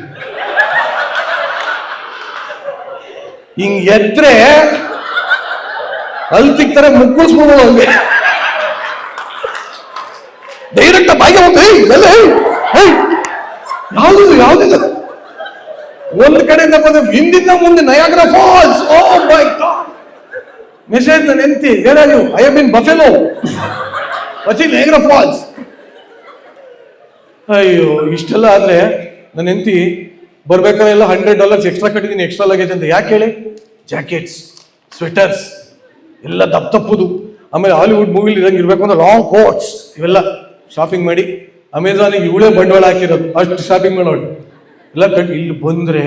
ಹಿಂಗ್ ಎದ್ರೆ ಅಲ್ಲಿ ತಿಕ್ತಾರೆ, ಮುಕ್ಕಳಿಸ್ಬೋದು ಹಂಗೆ ಡೈರೆಕ್ಟ್ ಬಾಯಿಗೆ ಹೋಗ್ತದೆ. ಯಾವ್ದಿಲ್ಲ ಒಂದು ಕಡೆಯಿಂದ ಬಂದ, ಹಿಂದಿಂದ ಮುಂದೆ Niagara Falls. Oh my God, message ನನ್ನ ಹೆಂಡತಿ, where are you? I have been Buffalo watching Niagara Falls. ಅಯ್ಯೋ, ಇಷ್ಟೆಲ್ಲ ಆದ್ರೆ ನನ್ನ ಹೆಂಡತಿ ಬರ್ಬೇಕಾದ್ರೆ ಎಲ್ಲ $100 ಎಕ್ಸ್ಟ್ರಾ ಕಟ್ಟಿದ್ದೀನಿ, ಎಕ್ಸ್ಟ್ರಾ ಲಗೇಜ್ ಅಂತ. ಯಾಕೆ ಹೇಳಿ? ಜಾಕೆಟ್ಸ್, ಸ್ವೆಟರ್ಸ್ ಎಲ್ಲ ತಪ್ಪುದು. ಆಮೇಲೆ ಹಾಲಿವುಡ್ ಮೂವಿಲಿ ಇರಂಗೆ ಇರ್ಬೇಕು ಅಂದ್ರೆ ಲಾಂಗ್ ಕೋಟ್ಸ್, ಇವೆಲ್ಲ ಶಾಪಿಂಗ್ ಮಾಡಿ ಅಮೆಝಾನಿಗೆ ಇವಳೇ ಬಂಡವಾಳ ಹಾಕಿರೋದು, ಅಷ್ಟು ಶಾಪಿಂಗ್ ಮಾಡೋಳು ಎಲ್ಲ ಕಟ್ಟಿ. ಇಲ್ಲಿ ಬಂದ್ರೆ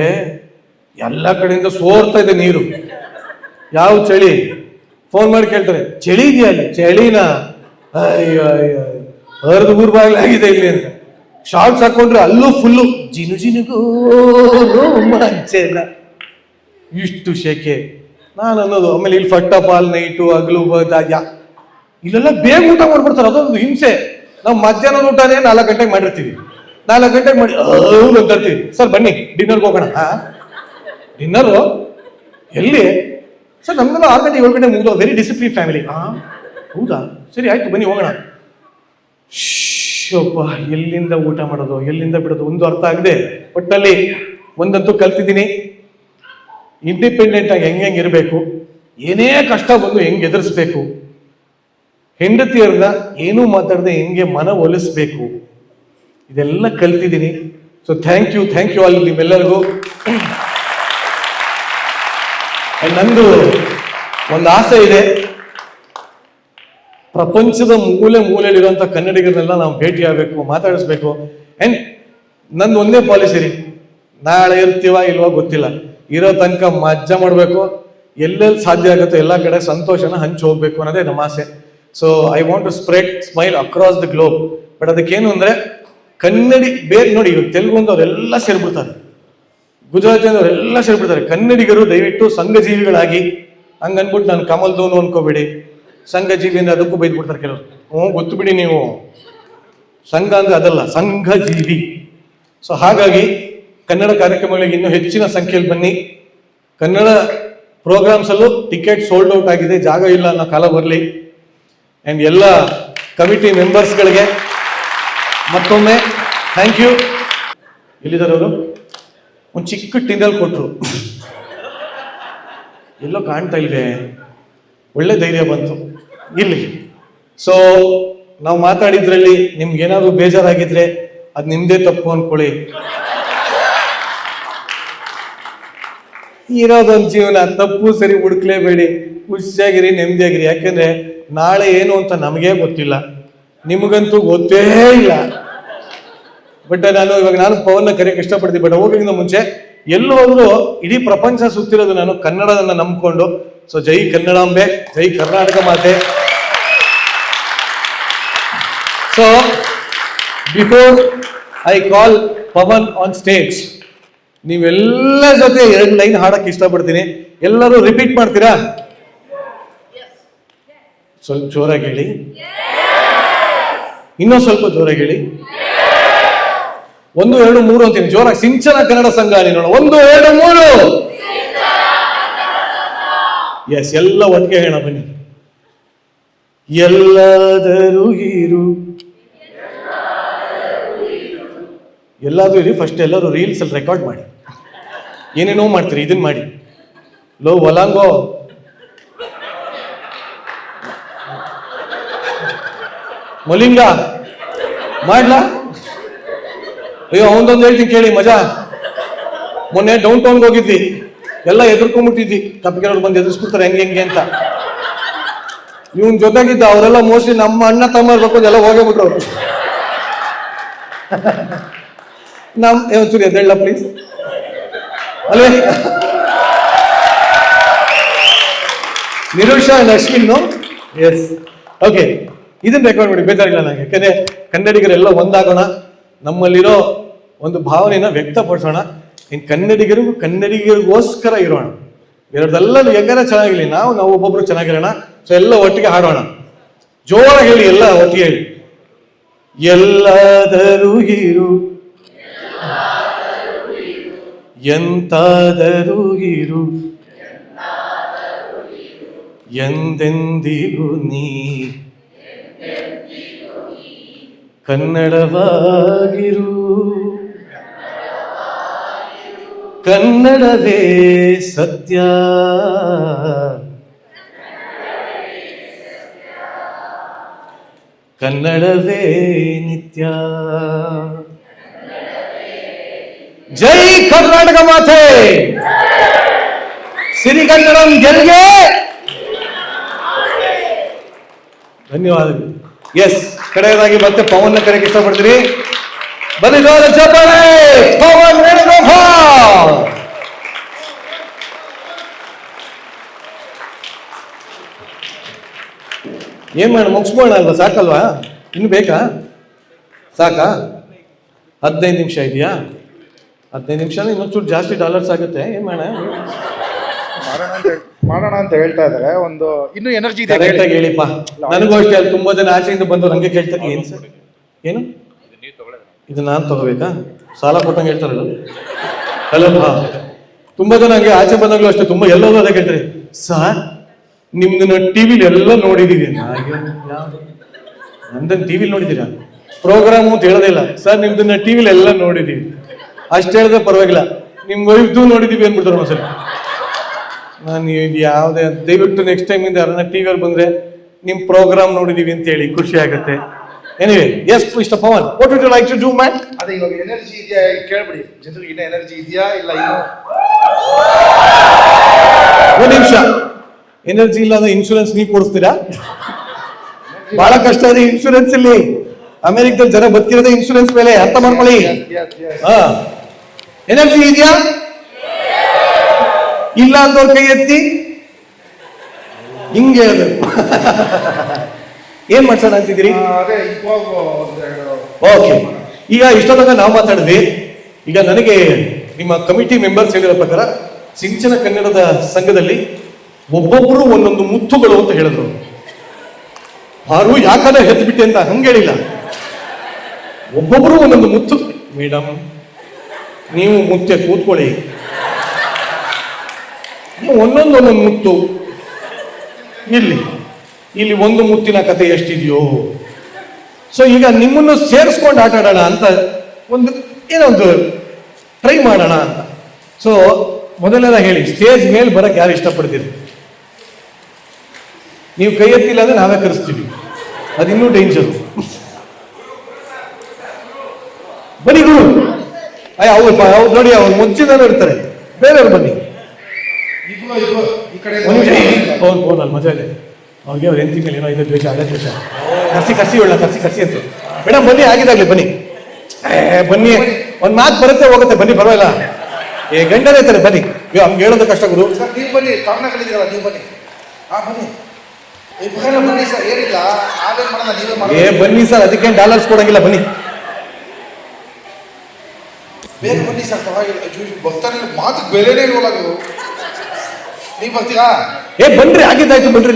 ಎಲ್ಲ ಕಡೆಯಿಂದ ಸೋರ್ತಾ ಇದೆ ನೀರು. ಯಾವ ಚಳಿ? ಫೋನ್ ಮಾಡಿ ಕೇಳ್ತಾರೆ, ಚಳಿ ಇದೆಯಾ ಅಲ್ಲಿ? ಚಳಿನಾ? ಅಯ್ಯೋ ಅರ್ಧ ಊರ್ ಬಾಗಿಲಾಗಿದೆ ಇಲ್ಲಿ ಅಂತ. ಶಾರ್ಟ್ಸ್ ಹಾಕೊಂಡ್ರೆ ಅಲ್ಲೂ ಫುಲ್ಲು ಜಿನುಗೋ ರೋಮಾಂಚನ, ಇಷ್ಟು ಶೆಕೆ. ನಾನು ಅನ್ನೋದು. ಆಮೇಲೆ ಇಲ್ಲಿ ಫಸ್ಟ್ ಆಫ್ ಆಲ್ ನೈಟು ಹಗಲು ಇಲ್ಲೆಲ್ಲ ಬೇಗ ಊಟ ಮಾಡ್ಬಿಡ್ತಾರೆ, ಅದೊಂದು ಹಿಂಸೆ. ನಾವು ಮಧ್ಯಾಹ್ನದ ಊಟನೇ 4 ಗಂಟೆಗೆ ಮಾಡಿರ್ತೀವಿ, 4 ಗಂಟೆಗೆ ಮಾಡಿ ಅಂತ ಇರ್ತೀವಿ. ಸರ್ ಬನ್ನಿ ಡಿನ್ನರ್ಗೆ ಹೋಗೋಣ. ಡಿನ್ನರು ಎಲ್ಲಿ ಸರ್? ನಮ್ಗೆಲ್ಲ 6 ಗಂಟೆ 7 ಗಂಟೆ ಮುಗಿದು, ವೆರಿ ಡಿಸಿಪ್ಲಿನ್ ಫ್ಯಾಮಿಲಿ. ಹೌದಾ, ಸರಿ ಆಯ್ತು ಬನ್ನಿ ಹೋಗೋಣ. ಶೋಪ್ಪ, ಎಲ್ಲಿಂದ ಊಟ ಮಾಡೋದು, ಎಲ್ಲಿಂದ ಬಿಡೋದು ಒಂದು ಅರ್ಥ ಆಗದೆ. ಒಟ್ಟಲ್ಲಿ ಒಂದಂತೂ ಕಲ್ತಿದ್ದೀನಿ, ಇಂಡಿಪೆಂಡೆಂಟ್ ಆಗಿ ಹೆಂಗೆ ಇರಬೇಕು, ಏನೇ ಕಷ್ಟ ಬಂದು ಹೆಂಗೆ ಎದುರಿಸ್ಬೇಕು, ಹೆಂಡತಿಯರನ್ನ ಏನೂ ಮಾತಾಡದೆ ಹೆಂಗೆ ಮನ ಒಲಿಸ್ಬೇಕು, ಇದೆಲ್ಲ ಕಲ್ತಿದ್ದೀನಿ. ಸೊ ಥ್ಯಾಂಕ್ ಯು ಆಲ್ ನಿಮ್ಮೆಲ್ಲರಿಗೂ. ನಂದು ಒಂದು ಆಸೆ ಇದೆ, ಪ್ರಪಂಚದ ಮೂಲೆಯಲ್ಲಿರುವಂಥ ಕನ್ನಡಿಗರನ್ನೆಲ್ಲ ನಾವು ಭೇಟಿ ಆಗಬೇಕು, ಮಾತಾಡಿಸ್ಬೇಕು. ಅಂಡ್ ನಂದು ಒಂದೇ ಪಾಲಿಸಿ ರೀ, ನಾಳೆ ಇರ್ತೀವ ಇಲ್ವಾ ಗೊತ್ತಿಲ್ಲ, ಇರೋ ತನಕ ಮಜ್ಜಾ ಮಾಡಬೇಕು, ಎಲ್ಲೆಲ್ಲಿ ಸಾಧ್ಯ ಆಗುತ್ತೋ ಎಲ್ಲ ಕಡೆ ಸಂತೋಷನ ಹಂಚಿ ಹೋಗ್ಬೇಕು ಅನ್ನೋದೇ ನಮ್ಮ ಆಸೆ. So I want to spread smile across the globe. But ಅದಕ್ಕೇನು ಅಂದರೆ ಕನ್ನಡಿ ಬೇರೆ ನೋಡಿ, ಇವಾಗ ತೆಲುಗು ಅಂದವರೆಲ್ಲ ಸೇರ್ಬಿಡ್ತಾರೆ, ಗುಜರಾತಿ ಅಂದವರೆಲ್ಲ ಸೇರ್ಬಿಡ್ತಾರೆ. ಕನ್ನಡಿಗರು ದಯವಿಟ್ಟು ಸಂಘಜೀವಿಗಳಾಗಿ, ಹಂಗನ್ಬಿಟ್ಟು ನಾನು ಕಮಲ್ದವನು ಅನ್ಕೋಬೇಡಿ. ಸಂಘಜೀವಿ ಅಂದರೆ ಅದಕ್ಕೂ ಬೈದ್ಬಿಡ್ತಾರೆ ಕೆಲವರು. ಗೊತ್ತು ಬಿಡಿ ನೀವು, ಸಂಘ ಅಂದರೆ ಅದಲ್ಲ, ಸಂಘಜೀವಿ. ಸೊ ಹಾಗಾಗಿ ಕನ್ನಡ ಕಾರ್ಯಕ್ರಮಗಳಿಗೆ ಇನ್ನೂ ಹೆಚ್ಚಿನ ಸಂಖ್ಯೆಯಲ್ಲಿ ಬನ್ನಿ. ಕನ್ನಡ ಪ್ರೋಗ್ರಾಮ್ಸಲ್ಲೂ ಟಿಕೆಟ್ ಸೋಲ್ಡ್ ಔಟ್ ಆಗಿದೆ, ಜಾಗ ಇಲ್ಲ ಅನ್ನೋ ಕಾಲ ಬರಲಿ. ಆ್ಯಂಡ್ ಎಲ್ಲ ಕಮಿಟಿ ಮೆಂಬರ್ಸ್ಗಳಿಗೆ ಮತ್ತೊಮ್ಮೆ ಥ್ಯಾಂಕ್ ಯು. ಎಲ್ಲಿದ್ದಾರೆ ಅವರು? ಒಂದು ಚಿಕ್ಕ ಟಿಂಡಲ್ ಕೊಟ್ಟರು, ಎಲ್ಲೋ ಕಾಣ್ತಾ ಇಲ್ವೇ? ಒಳ್ಳೆ ಧೈರ್ಯ ಬಂತು ಇಲ್ಲಿ. ಸೊ ನಾವು ಮಾತಾಡಿದ್ರಲ್ಲಿ ನಿಮ್ಗೇನಾದ್ರು ಬೇಜಾರಾಗಿದ್ರೆ ಅದು ನಿಮ್ದೇ ತಪ್ಪು ಅನ್ಕೊಳ್ಳಿ. ಇರೋದೊಂದು ಜೀವನ, ತಪ್ಪು ಸರಿ ಹುಡುಕ್ಲೇಬೇಡಿ, ಖುಷಿಯಾಗಿರಿ, ನೆಮ್ಮದಿಯಾಗಿರಿ. ಯಾಕೆಂದ್ರೆ ನಾಳೆ ಏನು ಅಂತ ನಮಗೇ ಗೊತ್ತಿಲ್ಲ, ನಿಮಗಂತೂ ಗೊತ್ತೇ ಇಲ್ಲ. ಬಟ್ ನಾನು ಪವನ್ನ ಕರೆಯಕ್ಕೆ ಇಷ್ಟಪಡ್ತೀನಿ. ಬಟ್ ಹೋಗೋಕ್ಕಿಂತ ಮುಂಚೆ ಎಲ್ಲೂ ಹೋದ್ರು ಇಡೀ ಪ್ರಪಂಚ ಸುತ್ತಿರೋದು ನಾನು ಕನ್ನಡದನ್ನ ನಂಬ್ಕೊಂಡು. ಸೊ ಜೈ ಕನ್ನಡಾಂಬೆ, ಜೈ ಕರ್ನಾಟಕ ಮಾತೆ. So before I call Pavan on stage, ನೀವೆಲ್ಲ ಜೊತೆ 2 ಲೈನ್ ಹಾಡಕ್ಕೆ ಇಷ್ಟಪಡ್ತೀನಿ. ಎಲ್ಲರೂ ರಿಪೀಟ್ ಮಾಡ್ತೀರಾ? ಸ್ವಲ್ಪ ಜೋರಾಗಿ ಹೇಳಿ, ಇನ್ನೊಂದು ಸ್ವಲ್ಪ ಜೋರಾಗಿ ಹೇಳಿ. 1 2 3 ಅಂತೀನಿ ಜೋರಾಗಿ. ಸಿಂಚನ ಕನ್ನಡ ಸಂಘ ನೋಡ, 1 2 3. ಎಸ್, ಎಲ್ಲ ಒಟ್ಟಿಗೆ ಹೇಳ ಬನ್ನಿ. ಎಲ್ಲಾದರೂ ಇರು, ಎಲ್ಲಾದ್ರೂ ಇರಿ. ಫಸ್ಟ್ ಎಲ್ಲರೂ ರೀಲ್ಸ್ ಅಲ್ಲಿ ರೆಕಾರ್ಡ್ ಮಾಡಿ, ಏನೇನೋ ಮಾಡ್ತೀರಿ, ಇದನ್ನ ಮಾಡಿ. ಲೋ ಒಲಾಂಗೋ, ಮೊಲಿಂಗ ಮಾಡ್ಲಾ? ಅಯ್ಯೋ ಅವನದೊಂದು ಹೇಳ್ತೀನಿ ಕೇಳಿ ಮಜಾ. ಮೊನ್ನೆ ಡೌನ್ ಟೌನ್ಗೆ ಹೋಗಿದ್ವಿ, ಎಲ್ಲ ಎದುರ್ಕೊಂಡ್ಬಿಟ್ಟಿದ್ವಿ. ಕಪ್ಪಿಗೆರವ್ರು ಬಂದು ಎದುರಿಸ್ಬಿಡ್ತಾರೆ ಹೆಂಗೆ ಹೆಂಗೆ ಅಂತ. ಇವನ್ ಜೊತೆಗಿದ್ದ ಅವರೆಲ್ಲ ಮೋಸ್ಟ್ಲಿ ನಮ್ಮ ಅಣ್ಣ ತಮ್ಮ ಇರ್ಬೇಕು, ಎಲ್ಲ ಹೋಗೇ ಬಿಟ್ರು ಅವರು. ಒಂಚೂರು ಎದ್ದೇಳ ಪ್ಲೀಸ್. ಅಲ್ಲೇ ನಿರುಷ ಅಂಡ್ ಅಶ್ವಿನ್. ಎಸ್, ಓಕೆ, ಇದನ್ನ ರೆಕಾರ್ಡ್ ಮಾಡಿ, ಬೇಜಾರಿಲ್ಲ ನನಗೆ. ಯಾಕಂದ್ರೆ ಕನ್ನಡಿಗರೆಲ್ಲ ಒಂದಾಗೋಣ, ನಮ್ಮಲ್ಲಿರೋ ಒಂದು ಭಾವನೆನ ವ್ಯಕ್ತಪಡಿಸೋಣ. ಇನ್ನು ಕನ್ನಡಿಗರಿಗೋಸ್ಕರ ಇರೋಣ. ಎರಡೆಲ್ಲ ಹೆಂಗಾರ ಚೆನ್ನಾಗಿರ್ಲಿ, ನಾವು ಒಬ್ಬೊಬ್ರು ಚೆನ್ನಾಗಿರೋಣ. ಸೊ ಎಲ್ಲ ಒಟ್ಟಿಗೆ ಹಾಡೋಣ, ಜೋರಾಗಿ ಹೇಳಿ, ಎಲ್ಲ ಒಟ್ಟಿಗೆ ಹೇಳಿ. ಎಲ್ಲಾದರೂ ಇರು, ಎಂತಾದರೂ ಇರು, ಎಂದೆಂದಿಗೂ ನೀ ಕನ್ನಡವಾಗಿರು, ಕನ್ನಡವೇ ಸತ್ಯ, ಕನ್ನಡವೇ ನಿತ್ಯ. ಜೈ ಕರ್ನಾಟಕ ಮಾತೆ, ಸಿರಿಗನ್ನಡಂ ಗೆಲ್ಗೆ. ಧನ್ಯವಾದಗಳು. ಎಸ್, ಕಡೆಯದಾಗಿ ಮತ್ತೆ ಪವನ್ ಕರೆಗೆ ಇಷ್ಟಪಡ್ತೀರಿ. ಬನ್ನಿ ಜೋರ ಚಪ್ಪಾಳೆ, ಪವನ್ ವೇಣುಗೋಪಾಲ್. ಏನ್ ಮಾಡ, ಮುಗಿಸ್ಬೋಣ ಅಲ್ವಾ? ಸಾಕಲ್ವಾ? ಇನ್ನು ಬೇಕಾ? ಸಾಕಾ? 15 ನಿಮಿಷ ಇದೆಯಾ? 15 ನಿಮಿಷ ಇನ್ನೊಂಚೂರು ಜಾಸ್ತಿ ಡಾಲರ್ಸ್ ಆಗುತ್ತೆ. ಏನ್ ಮಾಡ, ಮಾಡೋಣ ಅಂತ ಹೇಳ್ತಾ ಇದಾರೆ. ಒಂದು ಇನ್ನು ಎನರ್ಜಿ ಇದೆ. ಕರೆಕ್ಟ್ ಆಗಿ ಹೇಳಿಪ್ಪ. ನನಗೂ ಅಷ್ಟೇ, ಅಲ್ಲಿ ತುಂಬಾ ಜನ ಆಚೆಯಿಂದ ಬಂದವ್ರು ಹಂಗೆ ಕೇಳ್ತಾರೆ, ಏನ್ ಸರ್ ಏನು ಇದು ನಾನು ತಗೋಬೇಕಾ? ಸಾಲ ಕೊಟ್ಟಂಗೆ ಹೇಳ್ತಾರಲ್ಲ. ಹಲೋ, ತುಂಬಾ ಜನ ಹಂಗೆ ಆಚೆ ಬಂದಾಗ್ಲೂ ಅಷ್ಟೇ, ತುಂಬಾ ಎಲ್ಲೋದು ಅದೇ ಕೇಳ್ತಾರೆ, ಸರ್ ನಿಮ್ದನ್ನ ಟಿವಿಲಿ ಎಲ್ಲ ನೋಡಿದೀವಿ. ನಂದನ್ ಟಿವಿಲಿ ನೋಡಿದೀರಾ? ಪ್ರೋಗ್ರಾಮು ಅಂತ ಹೇಳೋದೇ ಇಲ್ಲ. ಸರ್ ನಿಮ್ದನ್ನ ಟಿವಿಲಿ ಎಲ್ಲ ನೋಡಿದೀವಿ, ಅಷ್ಟು ಹೇಳಿದ್ರೆ ಪರವಾಗಿಲ್ಲ. ನಿಮ್ ವೈಫ್ದು ನೋಡಿದೀವಿ ಅಂದ್ಬಿಡ್ತಾರೆ ಒಂದ್ಸಲ. ನಾನು ಯಾವುದೇ, ದಯವಿಟ್ಟು ನೆಕ್ಸ್ಟ್ ಟೈಮ್ ಇಂದ ಯಾರನ್ನ ಟಿವಿಯಲ್ಲಿ ಬಂದ್ರೆ ನಿಮ್ ಪ್ರೋಗ್ರಾಮ್ ನೋಡಿದೀವಿ ಅಂತ ಹೇಳಿ, ಖುಷಿ ಆಗುತ್ತೆ. Anyway, yes mister Pavan, what would you like to do man? ಅದೇ ಇವಾಗ ಎನರ್ಜಿ ಇದೆಯಾ ಕೇಳ್ಬಿಡಿ ಜನರಿಗೆ, ಇನ್ನ ಎನರ್ಜಿ ಇದೆಯಾ ಇಲ್ಲ ಇನ್ನು? ಒಂದು ನಿಮಿಷ, ಎನರ್ಜಿ ಇಲ್ಲ ಅಂದ್ರೆ ಇನ್ಶೂರೆನ್ಸ್ ನೀವು ಕೊಡಿಸ್ತೀರಾ? ಬಹಳ ಕಷ್ಟ ಇದೆ ಇನ್ಶೂರೆನ್ಸ್ ಇಲ್ಲಿ. ಅಮೆರಿಕದಲ್ಲಿ ಜನ ಬದುಕಿರೋದೇ ಇನ್ಶೂರೆನ್ಸ್ ಮೇಲೆ, ಅರ್ಥ ಮಾಡ್ಕೊಳ್ಳಿ. ಹಾ, ಎನರ್ಜಿ ಇದೆಯಾ? ಇಲ್ಲ ಅಂದವ್ರ ಕೈ ಎತ್ತಿ ಹಿಂಗೆ ಹೇಳ್ಬೇಕು. ಏನ್ ಮಾಡ್ಸೋಣ ಅಂತಿದ್ದೀರಿ? ಅದೇ ಇವಾಗ ಒಂದೆರಡು ಓಕೆ, ಈಗ ಇಷ್ಟೊತ್ತಂಗ ನಾವು ಮಾತಾಡಿದ್ವಿ. ಈಗ ನನಗೆ ನಿಮ್ಮ ಕಮಿಟಿ ಮೆಂಬರ್ಸ್ ಹೇಳಿರೋ ಪ್ರಕಾರ ಸಿಂಚನ ಕನ್ನಡದ ಸಂಘದಲ್ಲಿ ಒಬ್ಬೊಬ್ರು ಒಂದೊಂದು ಮುತ್ತುಗಳು ಅಂತ ಹೇಳಿದ್ರು. ಯಾರು ಯಾಕಂದ್ರೆ ಹೆದ್ಬಿಟ್ಟೆ ಅಂತ ಹಂಗೆ ಹೇಳಿಲ್ಲ, ಒಬ್ಬೊಬ್ರು ಒಂದೊಂದು ಮುತ್ತು. ಮೇಡಮ್ ನೀವು ಮುತ್ತೆ ಕೂತ್ಕೊಳ್ಳಿ, ಒಂದೊಂದು ಮುತ್ತು. ಇಲ್ಲಿ ಒಂದು ಮುತ್ತಿನ ಕತೆ ಎಷ್ಟಿದೆಯೋ. ಸೊ ಈಗ ನಿಮ್ಮನ್ನು ಸೇರಿಸ್ಕೊಂಡು ಆಟ ಆಡೋಣ ಅಂತ ಏನೋ ಒಂದು ಟ್ರೈ ಮಾಡೋಣ ಅಂತ. ಸೊ ಮೊದಲೆಲ್ಲ ಹೇಳಿ, ಸ್ಟೇಜ್ ಮೇಲೆ ಬರಕ್ಕೆ ಯಾರು ಇಷ್ಟಪಡ್ತೀರಿ? ನೀವು ಕೈ ಎತ್ತಿಲ್ಲ ಅಂದ್ರೆ ನಾವೇ ಕರೆಸ್ತೀವಿ, ಅದಿನ್ನೂ ಡೇಂಜರ್. ಬನ್ನಿ ಗುರು. ಅವ್ರು ನೋಡಿ, ಅವ್ರು ಮುಂಚಿನ ಇರ್ತಾರೆ, ಬೇರೆಯವ್ರು ಬನ್ನಿ. ಈ ಕಡೆ ಫೋನಲ್ಲಿ ಮಜಾ ಇದೆ ಅವ್ರಿಗೆ. ಅವ್ರು ಎಂತಿ ಮೇಲೆ ಏನೋ ಇದೆ ದ್ವೇಷ, ಅದೇ ದ್ವೇಷ. ಕರ್ಸಿ ಒಳ್ಳೆ ಕರ್ಸಿ ಅಂತ. ಮೇಡಮ್ ಬನ್ನಿ, ಆಗಿದಾಗ್ಲಿ ಬನ್ನಿ. ಬನ್ನಿ, ಒಂದ್ ಮಾತು ಬರುತ್ತೆ ಹೋಗುತ್ತೆ, ಬನ್ನಿ ಪರವಾಗಿಲ್ಲ. ಗಂಡನೇ ಇರ್ತಾರೆ, ಬನ್ನಿ. ಹಂಗೆ ಹೇಳೋದು ಕಷ್ಟ ಗುರು. ಸರ್ ನೀವು ಬನ್ನಿ, ಕಾರಣಗಳಿದ್ದೀರಲ್ಲ ನೀವು ಬನ್ನಿ. ಬನ್ನಿ ಬನ್ನಿ ಸರ್, ಏನಿಲ್ಲ ನಾವೇನ್ ಮಾಡೋಣ, ನೀವೇ ಮಾಡಿ. ಬನ್ನಿ ಸರ್, ಅದಕ್ಕೆ ಡಾಲರ್ಸ್ ಕೊಡಂಗಿಲ್ಲ, ಬನ್ನಿ. ಬೇಗ ಬನ್ನಿ ಸರ್, ಪರವಾಗಿಲ್ಲ. ಬರ್ತಾನೆ ಮಾತು ಬೆಲೆನೇ ಇರೋಲ್ಲ ನೀವು. ನೀವು ಬರ್ತೀರಾ? ಬನ್ರಿ, ಆಗಿದ್ದಾಯ್ತು ಬನ್ರಿ.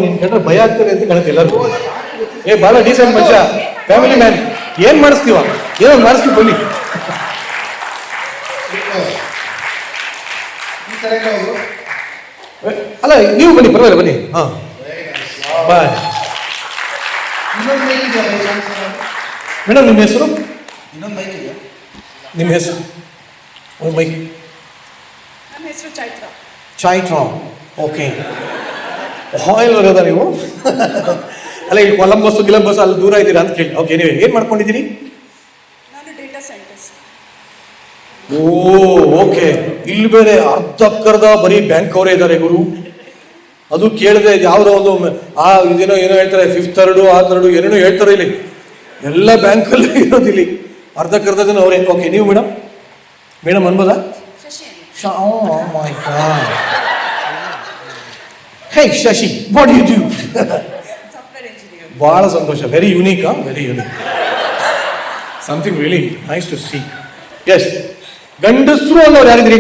ನಿನ್ ಕಂಡ್ರೆ ಭಯ ಆಗ್ತದೆ ಅಂತ ಕಾಣುತ್ತೆ ಎಲ್ಲರೂ. ಬಹಳ ಡೀಸೆಂಟ್ ಮನುಷ್ಯ, ಫ್ಯಾಮಿಲಿ ಮ್ಯಾನ್. ಏನ್ ಮಾಡಿಸ್ತೀವ? ಏನೋ ಮಾಡಿಸ್ತೀವಿ, ಬನ್ನಿ. ಈ ಕಡೆ ಅವರು ಅಲ್ಲ, ನೀವು ಬನ್ನಿ, ಪರವಾಗಿಲ್ಲ ಬನ್ನಿ. ಹಾ ಬಾಯ್. ಇನ್ನೊಂದು ಮೈಕ್ ಇದೆಯಾ ಮೇಡಮ್ ನಿಮ್ಮ ಹೆಸರು? ಇನ್ನೊಂದು ಮೈಕ್ ಇದೆಯಾ? ನಿಮ್ಮ ಹೆಸರು? ಮೈಕ್. ನನ್ನ ಹೆಸರು ಚೈತ್ರ. ಚೈತ್ರ, ಓಕೆ. ಆಯಿಲ್ ಬರೋದಾ ನೀವು? ಅಲ್ಲ, ಇಲ್ಲಿ ಕೊಲಂಬಸ್ ಗಿಲಂಬಸ್ ಅಲ್ಲಿ ದೂರ ಇದ್ದೀರಾ ಅಂತ ಕೇಳಿ. ಓಕೆ, ನೀವು ಏನ್ ಮಾಡ್ಕೊಂಡಿದ್ದೀರಿ? ನಾನು ಡೇಟಾ ಸೈಂಟಿಸ್ಟ್. ಓಕೆ. ಇಲ್ಲಿ ಬೇರೆ ಅರ್ಧಕ್ಕರ್ಧ ಬರೀ ಬ್ಯಾಂಕ್ ಅವರೇ ಇದ್ದಾರೆ ಗುರು. ಅದು ಕೇಳಿದೆ, ಯಾವುದೋ ಒಂದು ಇದೇನೋ ಏನೋ ಹೇಳ್ತಾರೆ, 5th ಥರ್ಡು ಆ ಥರ್ಡು ಏನೇನೋ ಹೇಳ್ತಾರೆ. ಇಲ್ಲಿ ಎಲ್ಲ ಬ್ಯಾಂಕಲ್ಲಿ ಇರೋದಿಲ್ಲಿ ಅರ್ಧಕ್ಕರ್ಧ ಜನ ಅವರೇ. ಓಕೆ, ನೀವು ಮೇಡಮ್? ಮೇಡಮ್ ಅನ್ಬೋದಾ? Hey Shashi, what you do? Software engineer. ಬಹಳ ಸಂತೋಷ. Very unique, very unique. Something really nice to see. Yes, ಗಂಡಸರು ಅನ್ನೋರು ಯಾರಿದ್ರಿ?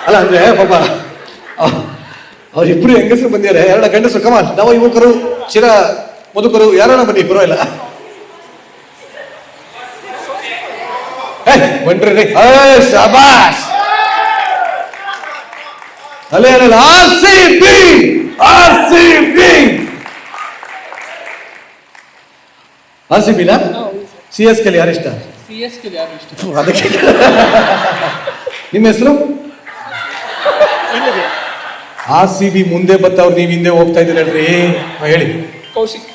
ಅಲ್ಲ ಅಂದ್ರೆ ಪಾಪ ಅವ್ರಿಬ್ರು ಹೆಂಗಸರು ಬಂದಿದ್ದಾರೆ, 2 ಗಂಡಸರು. ಕಮಾನ್, ನಾವು ಯುವಕರು, ಚಿರ ಮುದುಕರು, ಯಾರನ್ನ ಬನ್ನಿ, ಪರವಾಗಿಲ್ಲ. ಬನ್ರಿ, ಶಾಬಾಷ್. ಅಲ್ಲೇ RCB ನ CSK ಯಾರಿಷ್ಟ? ಅದಕ್ಕೆ ನಿಮ್ಮ ಹೆಸರು? RCB ಮುಂದೆ ಬತ್ತವ್ರು, ನೀವು ಹಿಂದೆ ಹೋಗ್ತಾ ಇದ್ದೀರಲ್ರಿ. ಹೇಳಿ. ಕೌಶಿಕ್.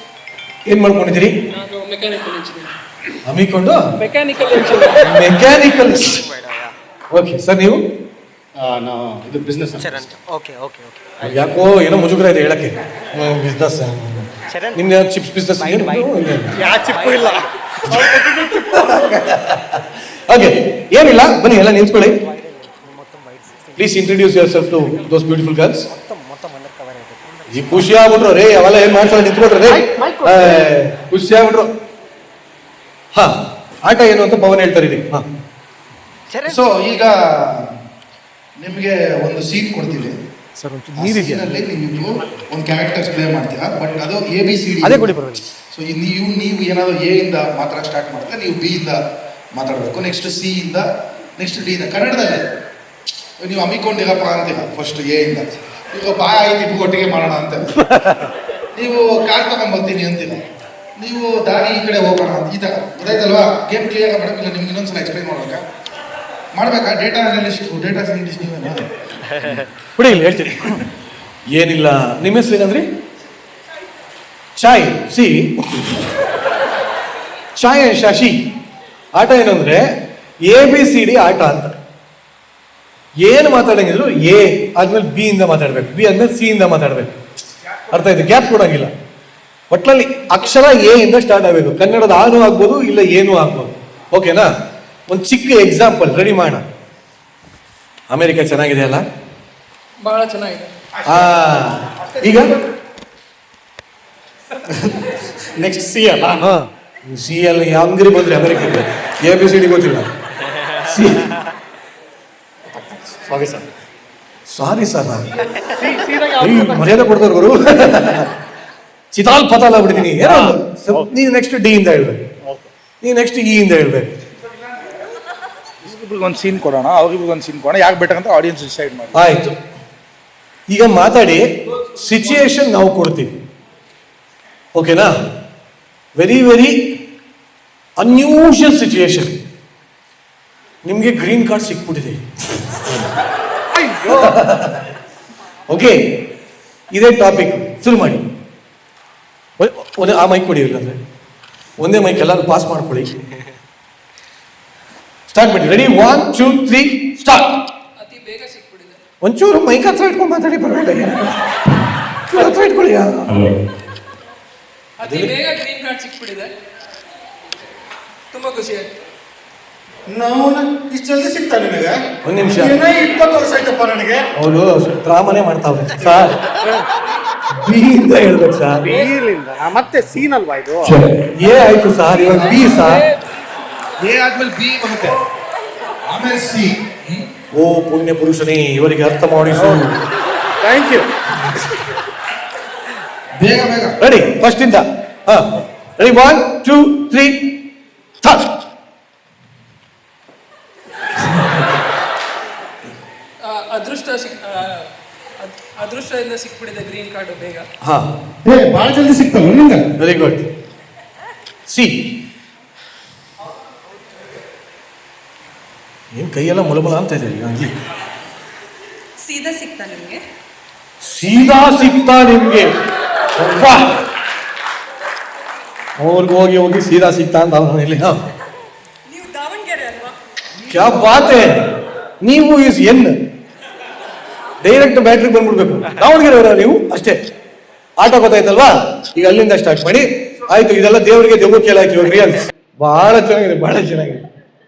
ಏನ್ ಮಾಡ್ಕೊಂಡಿದ್ದೀರಿ? ನಾನು ಮೆಕ್ಯಾನಿಕಲ್ ಇಂಜಿನಿಯರ್. ಹಮ್ಮಿಕೊಂಡು mechanical engineer. Mechanical. Okay sir, ನೀವು? ಇದು ಬಿಸ್ನೆಸ್. ಓಕೆ. ಯಾಕೋ ಏನೋ ಮುಜುಗರ ಇದೆ ಹೇಳಕ್ಕೆ. ಬಿಸ್ನೆಸ್ ನಿಮ್ದು ಚಿಪ್ಸ್ ಬಿಸ್ನೆಸ್? ಯಾವ ಚಿಪ್ಪು ಇಲ್ಲ. ಓಕೆ, ಏನಿಲ್ಲ, ಬನ್ನಿ ಎಲ್ಲ ನಿಂತ್ಕೊಳ್ಳಿ. Please introduce yourself to those beautiful girls. ಈ ಖುಷಿ ಆಗ್ಬಿಟ್ರು ರೇ, ಅವೆಲ್ಲ ಏನ್ ಮಾಡ್ಸೋ ನಿಂತ್ಕೊಟ್ರು ರೇ, ಖುಷಿ ಆಗ್ಬಿಟ್ರು. ಹಾ, ಆಟ ಏನು ಅಂತ ಪವನ್ ಹೇಳ್ತಾರೆ ಇದೀವಿ. ಹಾ, ಸೊ ಈಗ ನಿಮಗೆ ಒಂದು ಸೀನ್ ಕೊಡ್ತೀವಿ ಸರ್. ನೀರಿನಲ್ಲಿ ನೀವು ಒಂದು ಕ್ಯಾರೆಕ್ಟರ್ಸ್ ಪ್ಲೇ ಮಾಡ್ತೀರಾ, ಬಟ್ ಅದು ABCD. ಅದೇ ಕೊಡಿ ಪರವಾಗಿಲ್ಲ. ಸೊ ನೀವು ಏನಾದ್ರು A ಇಂದ ಮಾತ್ರ ಸ್ಟಾರ್ಟ್ ಮಾಡ್ತೀರಾ, ನೀವು B ಇಂದ ಮಾತಾಡಬೇಕು, ನೆಕ್ಸ್ಟ್ C ಇಂದ, ನೆಕ್ಸ್ಟ್ D ಇಂದ. ಕನ್ನಡದಲ್ಲಿ ನೀವು ಹಮ್ಮಿಕೊಂಡಿರಪ್ಪ ಅಂತೀರ ಫಸ್ಟ್ A ಇಂದ. ಈಗ ಬಾಯ ಆಯ್ತು ಒಟ್ಟಿಗೆ ಮಾಡೋಣ ಅಂತ. ನೀವು ಕಾರ್ ತಗೊಂಡ್ಬರ್ತೀನಿ ಅಂತೀರ, ನೀವು ದಾರಿ ಈ ಕಡೆ ಹೋಗೋಣ ಅಂತ. ಈ ಥರ ಗೊತ್ತಾಯ್ತಲ್ವಾ? Game clear madam? ಇಲ್ಲ ನಿಮ್ಗೆ ಇನ್ನೊಂದ್ಸಲ ಎಕ್ಸ್ಪ್ಲೈನ್ ಮಾಡ್ಬೇಕಾ? ಡೇಟಾ ಸೈಂಟಿಸ್ಟ್ ನೀವೇನಾ? ಬಿಡಿ, ಇಲ್ಲಿ ಹೇಳ್ತೀನಿ. ಏನಿಲ್ಲ, ನಿಮ್ಮ ಹೆಸರು ಏನಂದ್ರಿ? ಚಾಯ್. ಚಾಯ್ ಶಶಿ. ಆಟ ಏನಂದ್ರೆ ABCD ಆಟ ಅಂತ. ಏನು ಮಾತಾಡಂಗಿದ್ರು A ಆದ್ಮೇಲೆ B ಇಂದ ಮಾತಾಡ್ಬೇಕು, B ಆದ್ಮೇಲೆ C ಇಂದ ಮಾತಾಡ್ಬೇಕು. ಅರ್ಥ ಆಯ್ತು? ಗ್ಯಾಪ್ ಕೊಡಂಗಿಲ್ಲ. ಒಟ್ನಲ್ಲಿ ಅಕ್ಷರ A ಇಂದ ಸ್ಟಾರ್ಟ್ ಆಗಬೇಕು. ಕನ್ನಡದ ಆನು ಆಗ್ಬೋದು, ಇಲ್ಲ ಏನೂ ಆಗ್ಬೋದು. ಓಕೆನಾ? ಒಂದು ಚಿಕ್ಕ ಎಕ್ಸಾಂಪಲ್ ರೆಡಿ ಮಾಡೋಣ. ಅಮೆರಿಕ ಚೆನ್ನಾಗಿದೆ ಅಲ್ಲ? ಬಹಳ ಚೆನ್ನಾಗಿದೆ. ಆ, ಈಗ ನೆಕ್ಸ್ಟ್ ಸಿ ಅಲ್ಲ. ಸಿ ಅಲ್ಲಿ ಹಂಗರಿ ಬಂದ್ರಿ ಅಮೆರಿಕಕ್ಕೆ, ABCD ಗೊತ್ತಿಲ್ಲ. C sorry sir. Sorry sir, ಮರ್ಯಾದೆ ಕೊಡ್ತಾರೆ ಗುರು. ಚಿತಾಲ್ ಪತಾಲ್ ಆಗ್ಬಿಡ್ತೀನಿ. ಏನೋ ನೀವು ನೆಕ್ಸ್ಟ್ ಡಿ ಇಂದ ಹೇಳ್ಬೇಕು, ನೀವು ನೆಕ್ಸ್ಟ್ ಇ ಇಂದ ಹೇಳ್ಬೇಕು. ಇವ್ರಿಬ್ರಿಗೆ ಒಂದು ಸೀನ್ ಕೊಡೋಣ, ಅವ್ರಿಬ್ರಿಗೆ ಒಂದು ಸೀನ್ ಕೊಡೋಣ, ಯಾಕೆ ಬೇಕಂತ ಆಡಿಯನ್ಸ್ ಡಿಸೈಡ್ ಮಾಡಿ. ಆಯ್ತು, ಈಗ ಮಾತಾಡಿ, ಸಿಚುಯೇಷನ್ ನಾವು ಕೊಡ್ತೀವಿ, ಓಕೆನಾ? Very very unusual situation. ನಿಮಗೆ ಗ್ರೀನ್ ಕಾರ್ಡ್ ಸಿಕ್ಬಿಟ್ಟಿದೆ. ಓಕೆ, ಇದೇ ಟಾಪಿಕ್. ಶುರು ಮಾಡಿ. ಆ ಮೈಕ್ ಕೊಡಿ, ಇಲ್ಲಂದ್ರೆ ಒಂದೇ ಮೈಕ್ ಎಲ್ಲರೂ ಪಾಸ್ ಮಾಡ್ಕೊಳ್ಳಿ. ಸ್ಟಾರ್ಟ್ ಮಾಡಿ. Ready, 1 2 3 start. ಅತಿ ಬೇಗ ಸಿಕ್ಬಿಟ್ಟಿದೆ. ಒಂಚೂರು ಮೈಕ್ ಹತ್ರ ಇಟ್ಕೊಂಡು ಮಾತಾಡಿ, ಪರವಾಗಿಲ್ಲ. ಹತ್ರ ಇಟ್ಕೊಳ್ಳಿ. ಅತಿ ಬೇಗ ಗ್ರೀನ್ ಕಾರ್ಡ್ ಸಿಕ್ಬಿಟ್ಟಿದೆ. ತುಂಬಾ ಖುಷಿ ಆಯ್ತು. ನಾವು ಇಷ್ಟು ಜಲ್ದಿ ಸಿಗ್ತಾ ನಿಮಗೆ? ಒಂದ್ ನಿಮಿಷ, 20 ವರ್ಷ ಆಯ್ತಪ್ಪ ನನಗೆ. ಅವರು ಡ್ರಾಮಾನೇ ಮಾಡ್ತಾವ್ರೆ ಸರ್. ಬಿ ಇಂದ ಹೇಳ್ಬೇಕು ಸರ್. ಬೀಲಿಂದ ಮತ್ತೆ ಸೀನ್ ಅಲ್ವಾ ಇದು? ಎ ಆಯ್ತು ಸರ್, ಇವಾಗ ಬಿ ಸರ್. ಎ ಆದ್ಮೇಲೆ ಬಿ ಬರುತ್ತೆ, ಆಮೇಲೆ ಸಿ. ಓ ಪುಣ್ಯ ಪುರುಷನೇ, ಇವರಿಗೆ ಅರ್ಥ ಮಾಡಿಸು. Thank you. ಬೇಗ ಬೇಗ. ರೆಡಿ, ಫಸ್ಟ್ ಇಂದ. Ready, 1 2 3 start. ಅದೃಷ್ಟದಿಂದ ಸಿಕ್ಬಿಟ್ಟಿದೆ ಗ್ರೀನ್ ಕಾರ್ಡ್ ಬೇಗ. ಹಾ, ಭಾಳ ಜಲ್ದಿ ಸಿಗ್ತಲ್ಲ ನಿಂಗೆ. Very good. ಸಿ. ಏನ್ ಕೈಯೆಲ್ಲ ಮೊಲಮೊಲ ಅಂತ ಇದೆ ಈಗ. ಸೀದಾ ಸಿಗ್ತಾ ನಿಮಗೆ? ಸೀದಾ ಸಿಗ್ತಾ ನಿಮ್ಗೆ? ಅವ್ರಿಗೆ ಹೋಗಿ ಹೋಗಿ ಸೀದಾ ಸಿಗ್ತಾ ಅಂತ ಇಲ್ಲಿ. ನೀವು ದಾವಣಗೆರೆ ಅಲ್ವಾ? ಕ್ಯಾ ಬಾತ್ ಹೈ, ನೀವು ಇಸ್ ಎನ್ ಡೈರೆಕ್ಟ್ ಬ್ಯಾಟ್ರಿಗೆ ಬಂದ್ಬಿಡ್ಬೇಕು. ದಾವಣಗೆರೆ ನೀವು ಅಷ್ಟೇ. ಆಟ ಗೊತ್ತಾಯ್ತಲ್ವಾ? ಈಗ ಅಲ್ಲಿಂದ ಸ್ಟಾರ್ಟ್ ಮಾಡಿ. ಆಯ್ತು, ಇದೆಲ್ಲ ದೇವರಿಗೆ ದೆವ್ವ ಕೇಳಾಯ್ತು. ಇವಾಗ ರಿಯಲ್ ಬಹಳ ಚೆನ್ನಾಗಿದೆ, ಬಹಳ ಚೆನ್ನಾಗಿದೆ.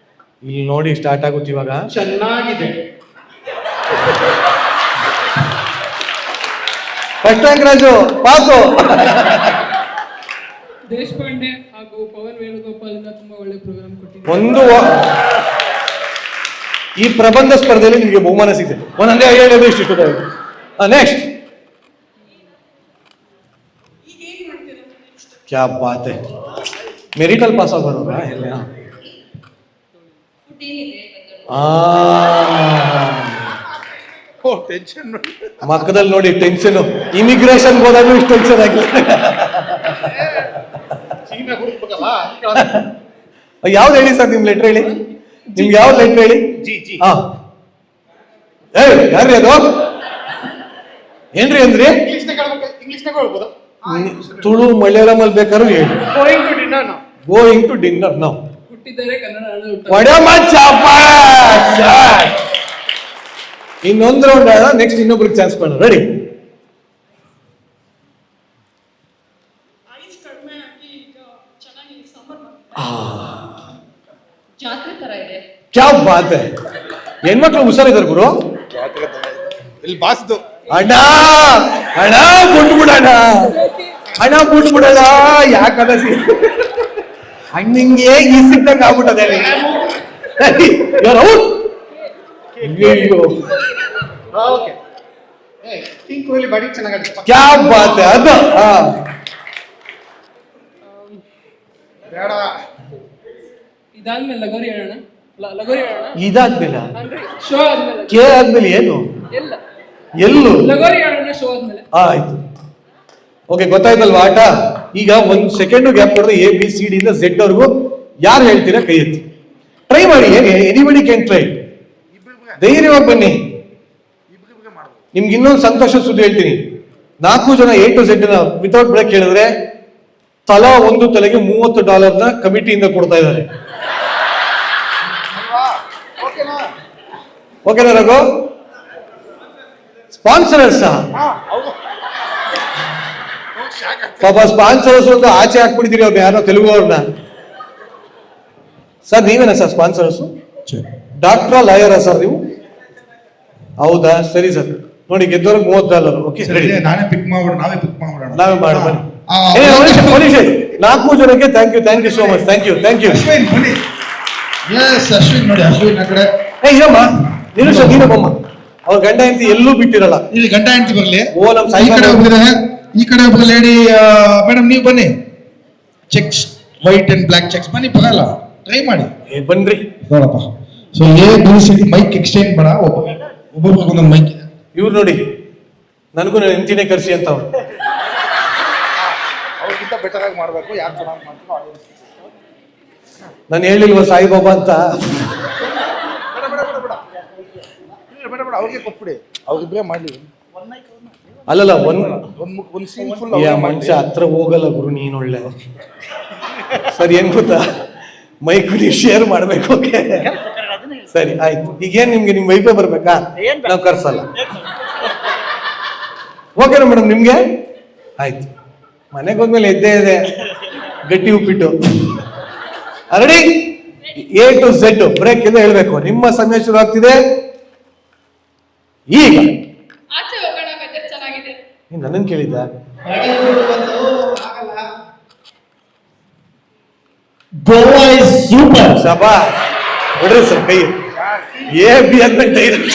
ಇಲ್ಲಿ ನೋಡಿ, ಸ್ಟಾರ್ಟ್ ಆಗುತ್ತೆ ಇವಾಗ. ಚೆನ್ನಾಗಿದೆ. First rank Raju, pass. Deshpande ಹಾಗೂ ಪವನ್ ವೇಣುಗೋಪಾಲ್ ಇಂದ ತುಂಬಾ ಒಳ್ಳೆ ಪ್ರೋಗ್ರಾಮ್ ಕೊಟ್ಟಿದ್ದಾರೆ. ಒಂದು ಈ ಪ್ರಬಂಧ ಸ್ಪರ್ಧೆಯಲ್ಲಿ ನಿಮಗೆ ಬಹುಮಾನ ಸಿಗುತ್ತೆ. ಒಂದೊಂದೇ 5 ಇಷ್ಟು. ನೆಕ್ಸ್ಟ್. ಕ್ಯಾ ಬಾತ್ ಹೈ, ಮೆರಿಟಲ್ ಪಾಸ್ ಆಗೋಣ ಎಲ್ಲ. ಓ ಟೆನ್ಷನ್ ನೋಡಿ, ಮಕ್ಕದಲ್ಲಿ ನೋಡಿ ಟೆನ್ಷನ್. ಇಮಿಗ್ರೇಷನ್ ಹೋದಾಗಲೂ ಇಷ್ಟು ಟೆನ್ಷನ್ ಆಗಿಲ್ಲ. ಸೀನ ಹುಡುಕ್ಬೇಕಲ್ಲ. ಯಾವ್ದು ಹೇಳಿ ಸರ್ ನಿಮ್ ಲೆಟ್ರ್ ಹೇಳಿ, ನಿಮ್ಗೆ ಯಾವ್ದು ಲೆಟ್ರ್ ಹೇಳಿ. ಜಿ. ಹಾ, ಯಾರ್ರಿ ಅದು? ಏನ್ರಿ ಅಂದ್ರಿ? ಇಂಗ್ಲಿಷ್ನಾಗ ಹೇಳ್ಬೋದಾ? ತುಳು ಮಲಯಾಳಂ ಅಲ್ಲಿ ಬೇಕಾದ್ರೂ ಹೇಳಿ. ಗೋಯಿಂಗ್ ಟು ಡಿನ್ನರ್ ನಾವು. ಗೋಯಿಂಗ್ ಟು ಡಿನ್ನರ್ ನಾವು. ಹುಟ್ಟಿದ್ದಾರೆ ಕನ್ನಡ ಇನ್ನೊಂದು ರೌಂಡ್ ಆಡ, ನೆಕ್ಸ್ಟ್ ಇನ್ನೊಬ್ರಿಗೆ ಚಾನ್ಸ್ ಮಾಡೋಣ. ರೆಡಿ. ಐಸ್ ಕಡಿಮೆ ಆಗಿ ಈಗ ಚೆನ್ನಾಗಿ ಸಮ್ಮರ್ ಜಾತ್ರೆ ತರ ಇದೆ. ಕ್ಯಾ ಬಾತ್ ಹೈ, ಹೆಣ್ಮಕ್ಳು ಹುಷಾರಿದ್ದಾರೆ ಗುರು. ಇಲ್ಲಿ ಬಾಸ್ದು ಅಣ್ಣ ಅಣ್ಣ ಬಿಟ್ಬಿಡಣ, ಅಣ್ಣ ಬಿಟ್ಬಿಡಣ. ಯಾಕದ ಅಣ್ಣಿಂಗೆ ಈ ಸಿಕ್ಕಂಗ ಆಗ್ಬಿಟ್ಟದೆ. ಅಯ್ಯೋ, ಓಕೆ. ಪಿಂಕ್ ಕೊಹ್ಲಿ ಬಾಡಿ ಚೆನ್ನಾಗಿದೆ. ಕ್ಯಾ ಬಾತ್ ಹೈ. ಅದು ಬೇಡ. ಇದಾದ್ಮೇಲೆ ಲಗೋರಿ ಹೇಳೋಣ. ಲಗೋರಿ ಹೇಳೋಣ. ಇದಾದ್ಮೇಲೆ ಅಂದ್ರೆ ಶೋ ಆದ್ಮೇಲೆ. ಕೆ ಆದ್ಮೇಲೆ ಏನು? ಎಲ್ಲ ಎಲ್ಲೂ ಲಗೋರಿ ಹೇಳೋಣ ಶೋ ಆದ್ಮೇಲೆ. ಆಯ್ತು, ಓಕೆ, ಗೊತ್ತಾಯ್ತಲ್ವಾ ಆಟ? ಈಗ 1 ಸೆಕೆಂಡ್ ಗ್ಯಾಪ್ ಕೊಡದೆ ABCD ಇಂದ Z ವರ್ಗು ಯಾರು ಹೇಳ್ತೀರಾ ಕೈ ಎತ್ತಿ. ಟ್ರೈ ಮಾಡಿ, ಎನಿಬಡಿ ಕ್ಯಾನ್ ಟ್ರೈ. ಧೈರ್ಯವಾಗಿ ಬನ್ನಿ. ನಿಮ್ಗೆ ಇನ್ನೊಂದು ಸಂತೋಷ ಸುದ್ದಿ ಹೇಳ್ತೀನಿ. 4 ಜನ A to Z ನ ವಿತೌಟ್ ಬ್ರೇಕ್ ಹೇಳಿದ್ರೆ ತಲಾ ಒಂದು ತಲೆಗೆ $30 ಕಮಿಟಿಯಿಂದ ಕೊಡ್ತಾ ಇದ್ದಾರೆ. ಓಕೆನಾ ರಘು? ಸ್ಪಾನ್ಸರರ್ಸ್ ಪಾಪ ಸ್ಪಾನ್ಸರ್ಸ್ ಅಂತ ಆಚೆ ಹಾಕ್ಬಿಡ್ತೀರಿ ಅವ್ರು ಯಾರೋ ತೆಲುಗು ಅವ್ರನ್ನ. ಸರ್ ನೀವೇನಾ ಸರ್ ಸ್ಪಾನ್ಸರ್ಸ್? ಡಾಕ್ಟ್ರಾ ಲಾಯರಾ ಸರ್ ನೀವು? ಹೌದಾ ಸರಿ ಸರ್ ನೋಡಿ ಗೆದ್ದವ್ರಿಗೆ $30 ಓಕೆ ಸರಿ, ನಾವೇ ಪಿಕ್ ಮಾಡ್ಬಿಡೋಣ. ನಾವೇ ಮಾಡಿ ಬನ್ನಿ ಆ, ಏ, ಒಂದ್ ನಿಮಿಷ. 4 ಜನಕ್ಕೆ thank you so much thank you Ashwin ಬನ್ನಿ. ಎಸ್ ಅಶ್ವಿನ್ ನೋಡಿ, ಅಶ್ವಿನ್ ಆ ಕಡೆ ಏ ಇರಮ್ಮ ನೀನಮ್ಮ ಅವ್ರ ಗಂಡ ಹೆಂಡತಿ ಎಲ್ಲೂ ಬಿಟ್ಟಿರಲ್ಲ ಇಲ್ಲಿ ಗಂಡ ಹೆಂಡತಿ ಬರ್ಲಿ. ಓ ನಮ್ ಈ ಸಾಯಿ ಕಡೆ ಒಬ್ಬರಿದ್ದಾರೆ, ಈ ಕಡೆ ಒಬ್ಬ ಲೇಡಿ. ಮೇಡಮ್ ನೀವು ಬನ್ನಿ. Cheques white and black cheques ಬನ್ನಿ, ಬರಲ್ಲ ಟ್ರೈ ಮಾಡಿ ಬನ್ರಿ ನೋಡಪ್ಪ. ಸೊ ಮೈಕ್ ಎಕ್ಸ್ಚೇಂಜ್ ಮಾಡ, ಒಬ್ಬೊಬ್ಬರಿಗೆ ಒಂದೊಂದು ಮೈಕ್ ಇದೆ. ಇವ್ರು ನೋಡಿ ನನಗೂ ನನ್ನ ಹೆಂಡತಿನೇ ಕರ್ಸಿ ಅಂತ ಅವ್ರು ಅವ್ರಿಗಿಂತ ಬೆಟರ್ ಆಗಿ ಮಾಡಬೇಕು. ಯಾರು ಚೆನ್ನಾಗಿ ಮಾಡ್ತೀರೋ audience. ನಾನು ಹೇಳಿಲ್ವ ಸಾಯಿಬಾಬಾ ಅಂತ ಬೇಡ ಅವ್ರಿಗೆ ಕೊಟ್ಬಿಡಿ, ಅವ್ರಿಬ್ರೇ ಮಾಡಲಿ. ಅಲ್ಲಲ್ಲ ಒಂದು ಸೀನ್ ಫುಲ್ ಮನುಷ್ಯ ಹತ್ರ ಹೋಗಲ್ಲ ಗುರು ನೀನ್ ಒಳ್ಳೆ ಸರಿ ಏನ್ ಗೊತ್ತಾ ಮೈಕ್ ನೀವು ಶೇರ್ ಮಾಡ್ಬೇಕು ಓಕೆ ಸರಿ ಆಯ್ತು ಈಗೇನ್ ನಿಮ್ ವೈಫೈ ಬರ್ಬೇಕಾ ನಾವು ಕರ್ಸಲ್ಲ ಓಕೆನಾ ಮೇಡಮ್ ನಿಮ್ಗೆ ಆಯ್ತು ಮನೆಗೆ ಹೋದ್ಮೇಲೆ ಎದ್ದೇ ಇದೆ ಗಟ್ಟಿ ಉಪ್ಪಿಟ್ಟು ready A to Z break ಇಂದ ಹೇಳ್ಬೇಕು ನಿಮ್ಮ ಸಮಯ ಶುರು ಆಗ್ತಿದೆ ಈಗ ಆಚೆ ಹೋಗೋಣ, ವೆದರ್ ಚೆನ್ನಾಗಿದೆ. ನನ್ನನ್ ಕೇಳಿದ್ದ ಗೋವಾ ಇಸ್ ಸೂಪರ್. ಶಬಾ ನೋಡ್ರಿ ಸರ್ ಕೈ ಎ ಬಿ ಅಂತ direct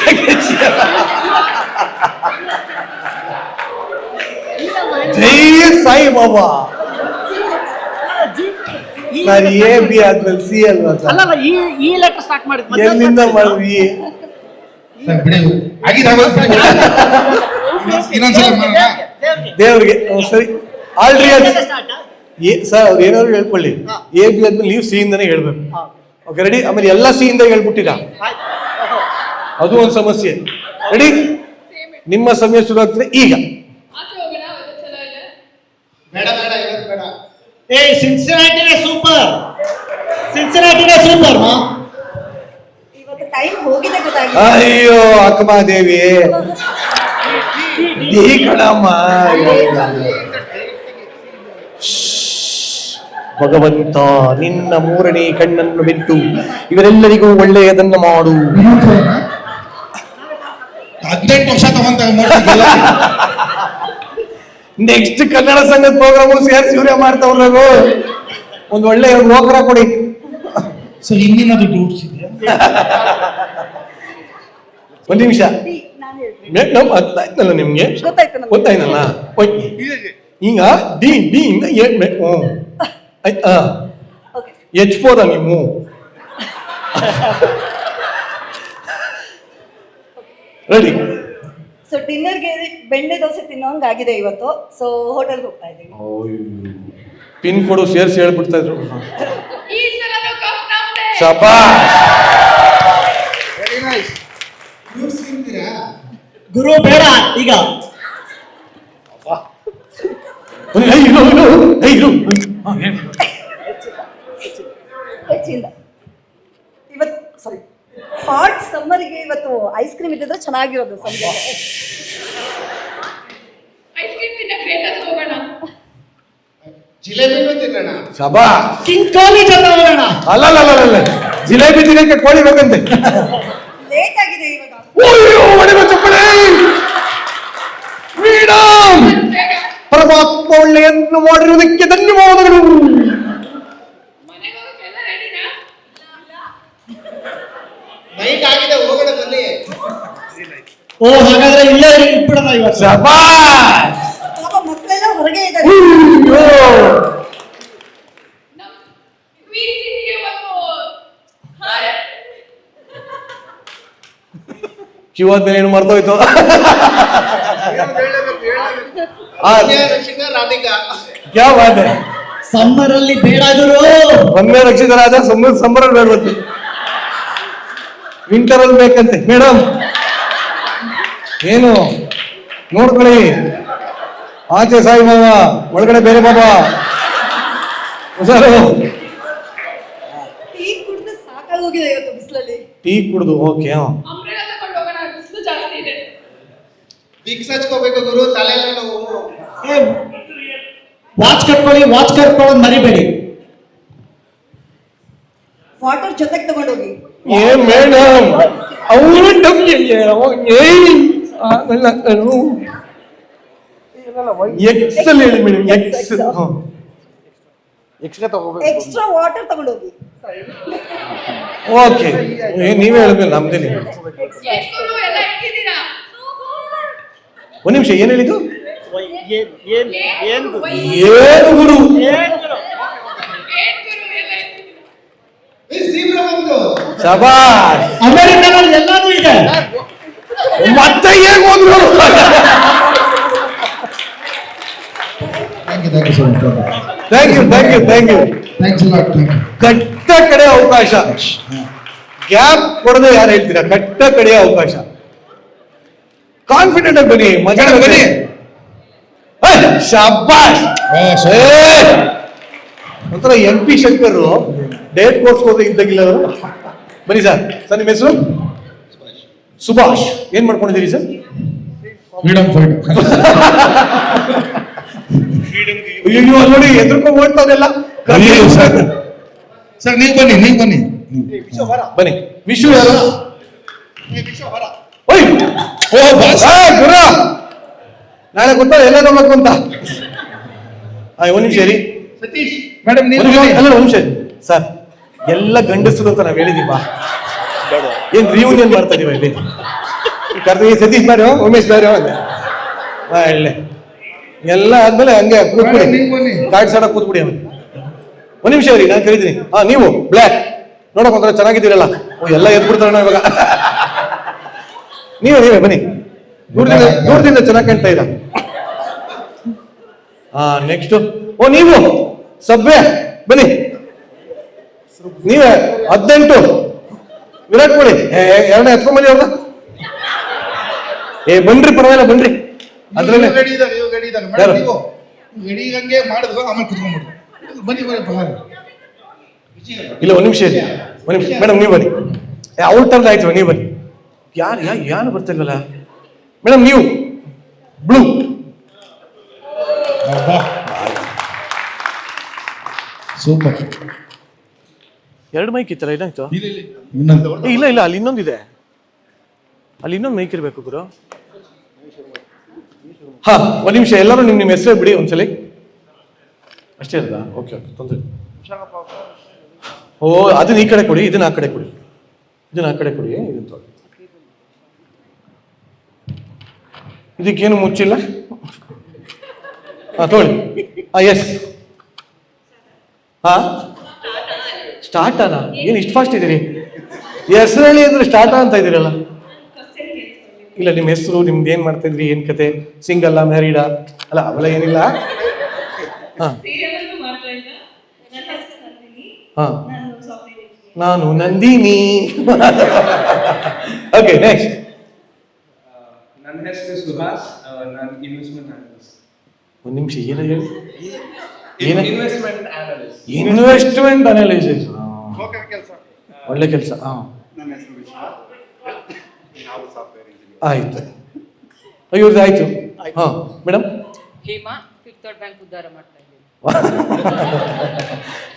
Jai Sai Baba sir A B ಆದ್ಮೇಲೆ ಸಿ ಅಲ್ವಾ ಸರ್ ಅಲ್ಲಲ್ಲ ಈ ಲೆಟರ್ ಸ್ಟಾರ್ಟ್ ಮಾಡಿದ್ ಎಲ್ಲಿಂದ ಮಾಡಿದ್ವಿ ಸರ್, ಬಿಡಿ ಆಗಿದೆ ಇನ್ನೊಂದ್ಸಲ ಮಾಡೋಣ. ದೇವ್ರಿಗೆ ಸರಿ ಆಲ್ರೆಡಿ ಸರ್ ಅವ್ರು ಏನಾದ್ರು ಹೇಳ್ಕೊಳ್ಳಿ ಎ ಬಿ ಆದ್ಮೇಲೆ ನೀವು ಸಿ ಇಂದಾನೆ ಹೇಳ್ಬೇಕು ಓಕೆ ರೆಡಿ ಆಮೇಲೆ ಎಲ್ಲ ಸಿ ಇಂದ ಹೇಳ್ಬಿಟ್ಟಿರಾ ಅದು ಒಂದು ಸಮಸ್ಯೆ ರೆಡಿ ನಿಮ್ಮ ಸಮಯ ಶುರು ಆಗ್ತದೆ ಈಗ ಆಚೆ ಹೋಗೋಣ, ವೆದರ್ ಚೆನ್ನಾಗಿದೆ. ಬೇಡ ಇವತ್ತು ಬೇಡ. ಏ ಸಿನ್ಸಿನಾಟಿನೇ ಸೂಪರ್. ಸಿನ್ಸಿನಾಟಿನೇ ಸೂಪರ್. ಇವತ್ತು ಟೈಮ್ ಹೋಗಿದೆ ಗೊತ್ತಾಗಿದೆ. ಅಯ್ಯೋ ಅಕ್ಕಮಾದೇವಿ ಈ ಕಣಮ್ಮ ಭಗವಂತ ನಿನ್ನ ಮೂರನೇ ಕಣ್ಣನ್ನು ಬಿಟ್ಟು ಇವರೆಲ್ಲರಿಗೂ ಒಳ್ಳೆಯದನ್ನು ಮಾಡು 18 ವರ್ಷ ತಗೊಂತ ನೆಕ್ಸ್ಟ್ ಕನ್ನಡ ಸಂಘದ ಪ್ರೋಗ್ರಾಮ್ ಸೇರಿಸಿ ಇವರೇ ಮಾಡ್ತಾವ್ರ ಒಂದು ಒಳ್ಳೆ ನೌಕರ ಕೊಡಿ ಸರ್ ಇನ್ನೇನಾದ್ರು ಡೌಟ್ಸ್ ಇದೆಯಾ? ಒಂದ್ ನಿಮಿಷ ನಾನು ಹೇಳ್ತೀನಿ. ಮೇಡಮ್ ಅರ್ಥ ಆಯ್ತಲ್ಲ ನಿಮ್ಗೆ ಗೊತ್ತಾಯ್ತು ನಮ್ಗೆ. ಗೊತ್ತಾಯ್ತಲ್ಲ ಈಗ ಡಿ ಇಂದ ಹೇಳ್ಬೇಕು ಆಯ್ತಾ ಓಕೆ. ಹೆಚ್ಬೋದ ನೀವು ರೆಡಿ ಸೊ ಡಿನ್ನರ್ಗೆ ಬೆಣ್ಣೆ ದೋಸೆ ತಿನ್ನೋಂಗಾಗಿದೆ ಇವತ್ತು. ಸೊ ಹೋಟೆಲ್ಗೆ ಹೋಗ್ತಾ ಇದ್ದೀವಿ. ಪಿನ್ ಕೊಡು ಸೇರಿಸಿ ಹೇಳ್ಬಿಡ್ತಾ ಇದ್ರು ಈ ಸಲನೂ ಕಪ್ ನಮ್ದೇ. ಶಬಾಷ್ ವೆರಿ ನೈಸ್. ಗುರು ಬೇಡ ಈಗ. ಹೆಚ್ಚಿಲ್ಲ ಇವತ್ತು. ಸಾರಿ, ಹಾಟ್ ಸಮ್ಮರ್ಗೆ ಇವತ್ತು ಐಸ್ ಕ್ರೀಮ್ ಇದ್ದಿದ್ರೆ ಚೆನ್ನಾಗಿರೋದು. ಸಂಜೆ ಐಸ್ ಕ್ರೀಮ್ ತಿನ್ನಕ್ಕೆ ಲೇಟೆಸ್ಟ್ ಹೋಗೋಣ. ಜಿಲೇಬಿ ತಿನ್ನೋಣ. ಶಬಾಷ್ ಕಿಂಗ್ ಕೋಹ್ಲಿ ಜೊತೆ ಹೋಗೋಣ. ಅಲ್ಲ ಜಿಲೇಬಿ ತಿನ್ನಕ್ಕೆ ಕೋಳಿ ಬೇಕಂತೆ ಲೇಟ್ ಆಗಿದೆ ಇವಾಗ. ಹೊಡೆಯುವ ಚಪ್ಪಳೆ ಫ್ರೀಡಮ್ ಪರಮಾತ್ಮ ಒಳ್ಳೆಯನ್ನು ಮಾಡಿರುವುದಕ್ಕೆ ಧನ್ಯವಾದಗಳು ಮನೆಗೆ ಹೋಗಕ್ಕೆಲ್ಲ ರೆಡಿನಾ? ನೈಟ್ ಆಗಿದೆ, ಹೋಗೋಣ ಬನ್ನಿ. ಓ ಹಾಗಾದ್ರೆ ಇಲ್ಲೇ ಇಟ್ಬಿಡೋಣ ಇವತ್ತು. ಶಬಾಷ್ ಪಾಪ ಮಕ್ಕಳೆಲ್ಲ ಹೊರಗೆ ಇದ್ದಾರೆ. ನಮ್ ಕ್ವೀನ್ಸಿಗೆ ಒಂದು ಹಾಯ್. ಕ್ಯೂ ಆದ್ಮೇಲೆ ಏನು ಮರ್ತೋಯ್ತು ರಕ್ಷಿತಾ ರಾಧಿಕಾ ಕ್ಯಾ ಬಾತ್ ಹೈ ಸಮ್ಮರ್ ಅಲ್ಲಿ ಬೇಡ ಗುರು. ಒಂದೇ ರಕ್ಷಿತ ರಾಜ ಸಂಬರ ಬೇಡವಂತೆ ವಿಂಟರ್ ಅಲ್ಲಿ ಬೇಕಂತೆ ಮೇಡಮ್ ಏನು ನೋಡ್ಕೊಳ್ಳಿ ಆಚೆ ಸಾಯಿ ಬಾಬಾ ಒಳಗಡೆ ಬೇರೆ ಬಾಬಾ ಹುಷಾರು ಟೀ ಕುಡಿದು ಸಾಕಾಗೋಗಿದೆ ಇವತ್ತು ಬಿಸಿಲಲ್ಲಿ. ಟೀ ಕುಡ್ದು ಓಕೆ ಅಂಬ್ರೆಲಾ ತಗೊಂಡು ಹೋಗೋಣ, ಬಿಸಿಲು ಜಾಸ್ತಿ ಇದೆ. ವಿಕ್ಸ್ ಹಚ್ಕೋಬೇಕು ಗುರು, ತಲೆ ಎಲ್ಲ ನೋವು. ವಾಚ್ ಕಟ್ಕೊಳ್ಳೋದು ಮರಿಬೇಡಿ. ವಾಟರ್ ಜೊತೆಗೆ ತಗೊಂಡೋಗಿ. ಏನ್ ಮೇಡಮ್ ಅವನು ಎಕ್ಸಲ್ ಹೇಳಿ ಮೇಡಮ್, ಎಕ್ಸ್. ಎಕ್ಸ್ಟ್ರಾ ತಗೋಬೇಕು. ಎಕ್ಸ್ಟ್ರಾ ವಾಟರ್ ತಗೊಂಡೋಗಿ. ಓಕೆ, ನೀವೇ ಹೇಳಿದ್ಮೇಲೆ ನಮ್ದೇನೆ. ಒಂದ್ ನಿಮಿಷ, ಏನ್ ಹೇಳಿದ್ದು? ಏನು ಗುರು? ಶಬಾಷ್. ಅಮೆರಿಕದಲ್ಲಿ ಎಲ್ಲಾನು ಇದೆ. ಮತ್ತೆ ಹೇಗೆ ಹೋದ್ರು? Thank you. ಕಟ್ಟ ಕಡೆ ಅವಕಾಶ, ಗ್ಯಾಪ್ ಕೊಡದೆ ಯಾರು ಹೇಳ್ತೀರಾ? ಕಟ್ಟ ಕಡೆ ಅವಕಾಶ. ಕಾನ್ಫಿಡೆಂಟ್ ಆಗಿ ಬನ್ನಿ, ಮಜಾ ಬನ್ನಿ. ಶಾಬಾಷ್. ಒಂಥರ MP ಶಂಕರ್ ಡೇಟ್ ಕೋರ್ಸ್ ಹೋದ್ರೆ ಇದ್ದಾಗಿಲ್ಲ. ಬನ್ನಿ ಸರ್. ಸರ್ ನಿಮ್ಮ ಹೆಸರು? ಸುಭಾಷ್. ಏನ್ ಮಾಡ್ಕೊಂಡಿದ್ದೀರಿ ಸರ್? Freedom fight. ಅಯ್ಯೋ ನೋಡಿ ಎದುರ್ಕೊಂಡು ಓಡ್ತಾವ್ರೆಲ್ಲ. ಸರ್ ನೀವು ಬನ್ನಿ. ಬನ್ನಿ. ವಿಶ್ವ ಯಾರು? ಓಯ್ ಗುರು, ನಾಳೆ ಗೊತ್ತಾ ಎಲ್ಲ ನೋಡ್ಬೇಕು ಅಂತ. ಒಂದ್ ನಿಮಿಷ ರೀ ಸತೀಶ್ ಮೇಡಮ್ ನೀವು ಅಲ್ಲ, ಒಂದ್ ನಿಮಿಷ ಸರ್. ಎಲ್ಲ ಗಂಡಸರು ಅಂತ ನಾವ್ ಹೇಳಿದೀವ. ಏನ್ ರಿಯೂನಿಯನ್ ಮಾಡ್ತಾ ಇದೀವ ಇಲ್ಲಿ? ಕರ್ತೀವಿ. ಸತೀಶ್ ಬೇರೆ, ಉಮೇಶ್ ಬೇರೆ. ಒಳ್ಳೆ ಎಲ್ಲ ಆದ್ಮೇಲೆ ಹಂಗೆ ಕೂತ್ಬಿಡಿ, ಕಾರ್ಡ್ ಸಾಡ ಕೂತ್ಬಿಡಿ. ಒಂದ್ ನಿಮಿಷ ರೀ, ನಾನು ಕರೀತೀನಿ. ನೀವು ಬ್ಲ್ಯಾಕ್ ನೋಡಕ್ ಒಂಥರ ಚೆನ್ನಾಗಿದ್ದೀರಲ್ಲ. ಎಲ್ಲ ಎದ್ಬಿಡ್ತಾರ ಇವಾಗ. ನೀವೇ ಬನ್ನಿ. ದೂರದಿಂದ ಚೆನ್ನಾಗಿ ಕಾಣ್ತಾ ಇದ್ದ. ನೆಕ್ಸ್ಟ್. ನೀವು ಸಭ್ಯ ಬನ್ನಿ. ನೀವೇ 18. ವಿರಾಟ್ ಕೊಹ್ಲಿ ಎರಡನೇ ಎತ್ಕೊಂಬಂದಿ ಅವ್ರನ್ನ. ಬನ್ರಿ, ಪರವಾಗಿಲ್ಲ ಬನ್ರಿ. ಅದ್ರಲ್ಲೇ ಗಡಿಗಂಗೆ ಮಾಡಿದ್ರು, ಆಮೇಲೆ ಕುತ್ಕೊಂಡ್ಬಿಡು. ಬನ್ನಿ ಪರವಾಗಿಲ್ಲ. ಇಲ್ಲ, ಒಂದ್ ನಿಮಿಷ ಇರಿ. ಒಂದ್ ನಿಮಿಷ ಮೇಡಮ್, ನೀವು ಬನ್ನಿ. ಅವ್ರ ಟರ್ನ್ ಆಯ್ತು, ನೀವು ಬನ್ನಿ. ಯಾರು ಬರ್ತಿಲ್ವಲ್ಲ ಮೇಡಮ್? ನೀವು ಬ್ಲೂ. ಸೂಪರ್. ಎರಡು ಮೈಕ್ ಇತ್ತಲ್ಲ, ಏನಾಯ್ತು? ಇಲ್ಲ, ಅಲ್ಲಿ ಇನ್ನೊಂದಿದೆ. ಅಲ್ಲಿ ಇನ್ನೊಂದು ಮೈಕ್ ಇರ್ಬೇಕು ಗುರು. ಒಂದ್ ನಿಮಿಷ. ಎಲ್ಲರೂ ನಿಮ್ಮ ಹೆಸರು ಬಿಡಿ ಒಂದ್ಸಲಿ. ಅಷ್ಟೇ ಅಲ್ಲ? ಓಕೆ, ತೊಂದರೆ. ಅದನ್ನ ಈ ಕಡೆ ಕೊಡಿ, ಇದನ್ನ ಆ ಕಡೆ ಕೊಡಿ. ಇದನ್ನ ತೊಗೊಳ್ಳಿ. ಇದಕ್ಕೇನು ಮುಚ್ಚಿಲ್ಲ. ತೊಗೊಳ್ಳಿ. ಎಸ್. ಸ್ಟಾರ್ಟಾನ? ಏನು ಇಷ್ಟು ಫಾಸ್ಟ್ ಇದ್ದೀರಿ? ಹೆಸರಲ್ಲಿ ಅಂದ್ರೆ ಸ್ಟಾರ್ಟ ಅಂತ ಇದ್ದೀರಲ್ಲ. ಇಲ್ಲ, ನಿಮ್ಮ ಹೆಸರು, ನಿಮ್ದು ಏನ್ ಮಾಡ್ತಾ ಇದ್ರಿ, ಏನ್ ಕತೆ? ಸಿಂಗಲ್ಲ, ಮ್ಯಾರಿಡಾ? ಅಲ್ಲ, ಅವೆಲ್ಲ ಏನಿಲ್ಲ. ನಾನು ನಂದಿನಿ. Okay, next. ನನ್ನ ಹೆಸರು ಸುಭಾಷ್. ನಾನು ಇನ್ವೆಸ್ಟ್ಮೆಂಟ್ ಅನಾಲಿಸ್ಟ್. ಒಂದು ನಿಮಿಷ, ಏನು ಹೇಳಿ? Investment analysis. ಒಳ್ಳೆ ಕೆಲಸ. ನನ್ನ ಹೆಸರು ವಿಶ್ವ. ನಾವು ಸಾಫ್ಟ್ವೇರ್ ಇಂಜಿನಿಯರ್. ಆಯ್ತು. ಇವ್ರದ್ದು ಆಯ್ತು. Madam? Hema, fifth third bank ಉದ್ಧಾರ ಮಾಡ್ತಾ ಇದ್ದೀನಿ.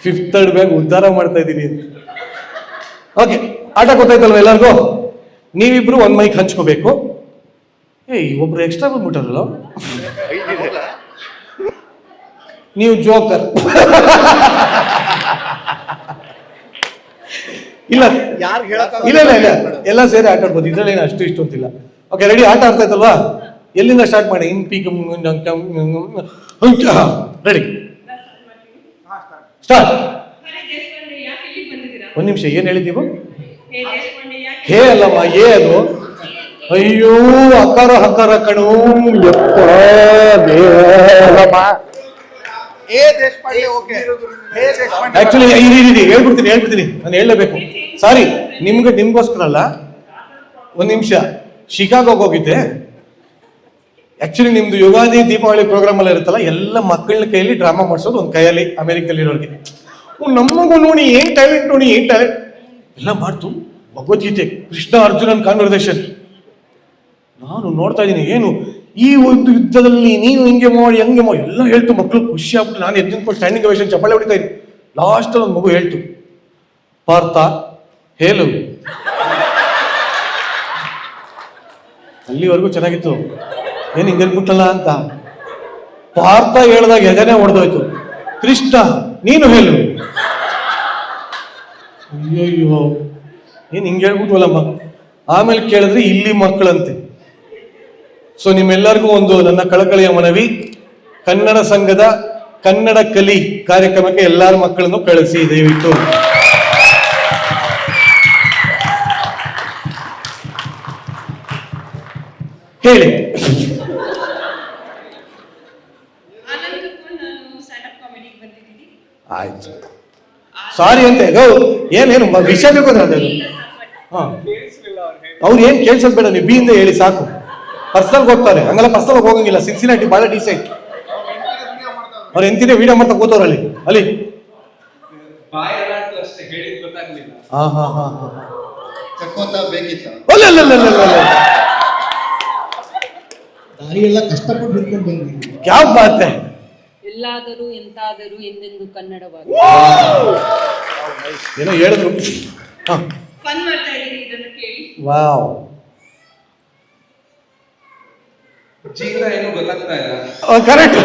ಫಿಫ್ತ್ ಥರ್ಡ್ ಬ್ಯಾಂಕ್ ಉದ್ಧಾರ ಮಾಡ್ತಾ ಇದ್ದೀನಿ. ಓಕೆ, ಆಟ ಗೊತ್ತಾಯ್ತಲ್ವ ಎಲ್ಲರಿಗೂ? ನೀವಿಬ್ರು ಒಂದ್ ಮೈಕ್ ಹಂಚ್ಕೋಬೇಕು. ಒಬ್ರು ಎಕ್ಸ್ಟ್ರಾ ಬಂದ್ಬಿಟ್ಟಾರಲ್ಲ. ನೀವು ಜೋಕರ್. ಇಲ್ಲ, ಎಲ್ಲ ಸೇರಿ ಆಟ ಆಡ್ಬೋದು. ಇದ್ರಲ್ಲಿ ಏನು ಅಷ್ಟು ಇಷ್ಟು ಅಂತಿಲ್ಲ. Okay, ready? ಆಟ ಆಡ್ತಾ ಇತ್ತಲ್ವಾ? ಎಲ್ಲಿಂದ ಸ್ಟಾರ್ಟ್ ಮಾಡಿ? Ready, start. ಒಂದ್ ನಿಮಿಷ, ಏನ್ ಹೇಳಿದ್ದೀವಿ? ಹೇ ಅಲ್ಲಮ್ಮ, ಏ ಅದು. ಅಯ್ಯೋ, ಹಕಾರ ಕಣು. ಆಕ್ಚುಲಿ ಹೇಳ್ಬಿಡ್ತೀನಿ, ನಾನು ಹೇಳಲೇಬೇಕು. ಸಾರಿ, ನಿಮ್ಗೋಸ್ಕರ ಅಲ್ಲ. ಒಂದ್ ನಿಮಿಷ, ಶಿಕಾಗೋಗೆ ಹೋಗಿದ್ದೆ. ಆಕ್ಚುಲಿ ನಿಮ್ದು ಯುಗಾದಿ ದೀಪಾವಳಿ ಪ್ರೋಗ್ರಾಮ್ ಎಲ್ಲ ಇರುತ್ತಲ್ಲ, ಎಲ್ಲ ಮಕ್ಕಳ ಕೈಯಲ್ಲಿ ಡ್ರಾಮಾ ಮಾಡಿಸೋದು ಒಂದು ಕೈಯಲ್ಲಿ ಅಮೆರಿಕದಲ್ಲಿ ಇರೋರಿಗೆ. ನಮಗೂ ನೋಡಿ ಏನ್ ಟ್ಯಾಲೆಂಟ್ ಎಲ್ಲ ಮಾಡ್ತು. ಭಗವದ್ಗೀತೆ, ಕೃಷ್ಣ ಅರ್ಜುನನ್ ಕಾನ್ವರ್ಸೇಷನ್ ನಾನು ನೋಡ್ತಾ ಇದ್ದೀನಿ. ಏನು ಈ ಒಂದು ಯುದ್ಧದಲ್ಲಿ ನೀನು ಹಿಂಗೆ ಮಾಡಿ ಹಂಗೆ ಮಾಡಿ ಎಲ್ಲ ಹೇಳ್ತು. ಮಕ್ಕಳು ಖುಷಿ ಆಗ್ಬಿಟ್ಟು ನಾನು ಎದ್ದು ಸ್ಟ್ಯಾಂಡಿಂಗ್ ಅವೇಷನ್ ಚಪ್ಪಾಳೆ ಹೊಡಿತಾ ಇದ್ದೀನಿ. ಲಾಸ್ಟ್ ಒಂದು ಮಗು ಹೇಳ್ತು, ಪಾರ್ಥ ಹೇಳು. ಅಲ್ಲಿವರೆಗೂ ಚೆನ್ನಾಗಿತ್ತು. ಏನು ಹಿಂಗೆ ಬಿಟ್ಟಲ್ಲ ಅಂತ ಪಾರ್ಥ ಹೇಳ್ದಾಗ ಎದೆನೇ ಹೊಡೆದೋಯ್ತು. ಕೃಷ್ಣ ನೀನು ಹೇಳು. ಅಯ್ಯಯ್ಯೋ ಏನು ಹಿಂಗೆ ಹೇಳ್ಬಿಟ್ವಲ್ಲಮ್ಮ. ಆಮೇಲೆ ಕೇಳಿದ್ರೆ ಇಲ್ಲಿ ಮಕ್ಕಳಂತೆ. ಸೊ ನಿಮ್ಮೆಲ್ಲರಿಗೂ ಒಂದು ನನ್ನ ಕಳಕಳಿಯ ಮನವಿ, ಕನ್ನಡ ಸಂಘದ ಕನ್ನಡ ಕಲಿ ಕಾರ್ಯಕ್ರಮಕ್ಕೆ ಎಲ್ಲರ ಮಕ್ಕಳನ್ನು ಕಳಿಸಿ ದಯವಿಟ್ಟು. ಹೇಳಿ. ಆಯ್ತು, ಸಾರಿ ಅಂತ ಏನೇನು ವಿಷಯ ಬೇಕು ಅಂದ್ರೆ ಹಾ ಅವ್ರು ಏನ್ ಕೇಳ್ಸೋದ್ ಬೇಡ, ನೀವು ಬಿ ಇಂದ ಹೇಳಿ ಸಾಕು. ಪರ್ಸನಲ್ ಹೋಗ್ತಾರೆ, ಹಂಗಲ್ಲ ಪರ್ಸನಲ್ ಹೋಗಂಗಿಲ್ಲ. ಸಿನ್ಸಿನಾಟಿ ಬಹಳ ಡೀಸೆಂಟ್. ಅವ್ರು ಎಂತಿದೆ ವಿಡಿಯೋ ಮಾಡ್ತಾ ಕೂತವ್ರು ಅಲ್ಲಿ ಅಲ್ಲಿ. ಹಾ ಹಾ ಹಾ ಹಾ ಬೇಕಿತ್ತ ದಾರಿ ಎಲ್ಲ ಕಷ್ಟಪಟ್ಟು ಹಿಡ್ಕೊಂಡು ಬಂದ್ವಿ. ಕ್ಯಾ ಬಾತ್ ಹೈ. ಎಲ್ಲಾದರೂ ಎಂತಾದರೂ ಎಂದೆಂದು ಕನ್ನಡವಾಗಿ. ಏನೋ ಹೇಳಿದ್ರು. ಫನ್ ಮಾಡ್ತಾ ಇದ್ದೀನಿ ಇದನ್ನು ಕೇಳಿ. ವಾವ್, ಜೀವನ ಏನು ಗೊತ್ತಾಗ್ತಾ ಇಲ್ಲ. ಕರೆಕ್ಟ್.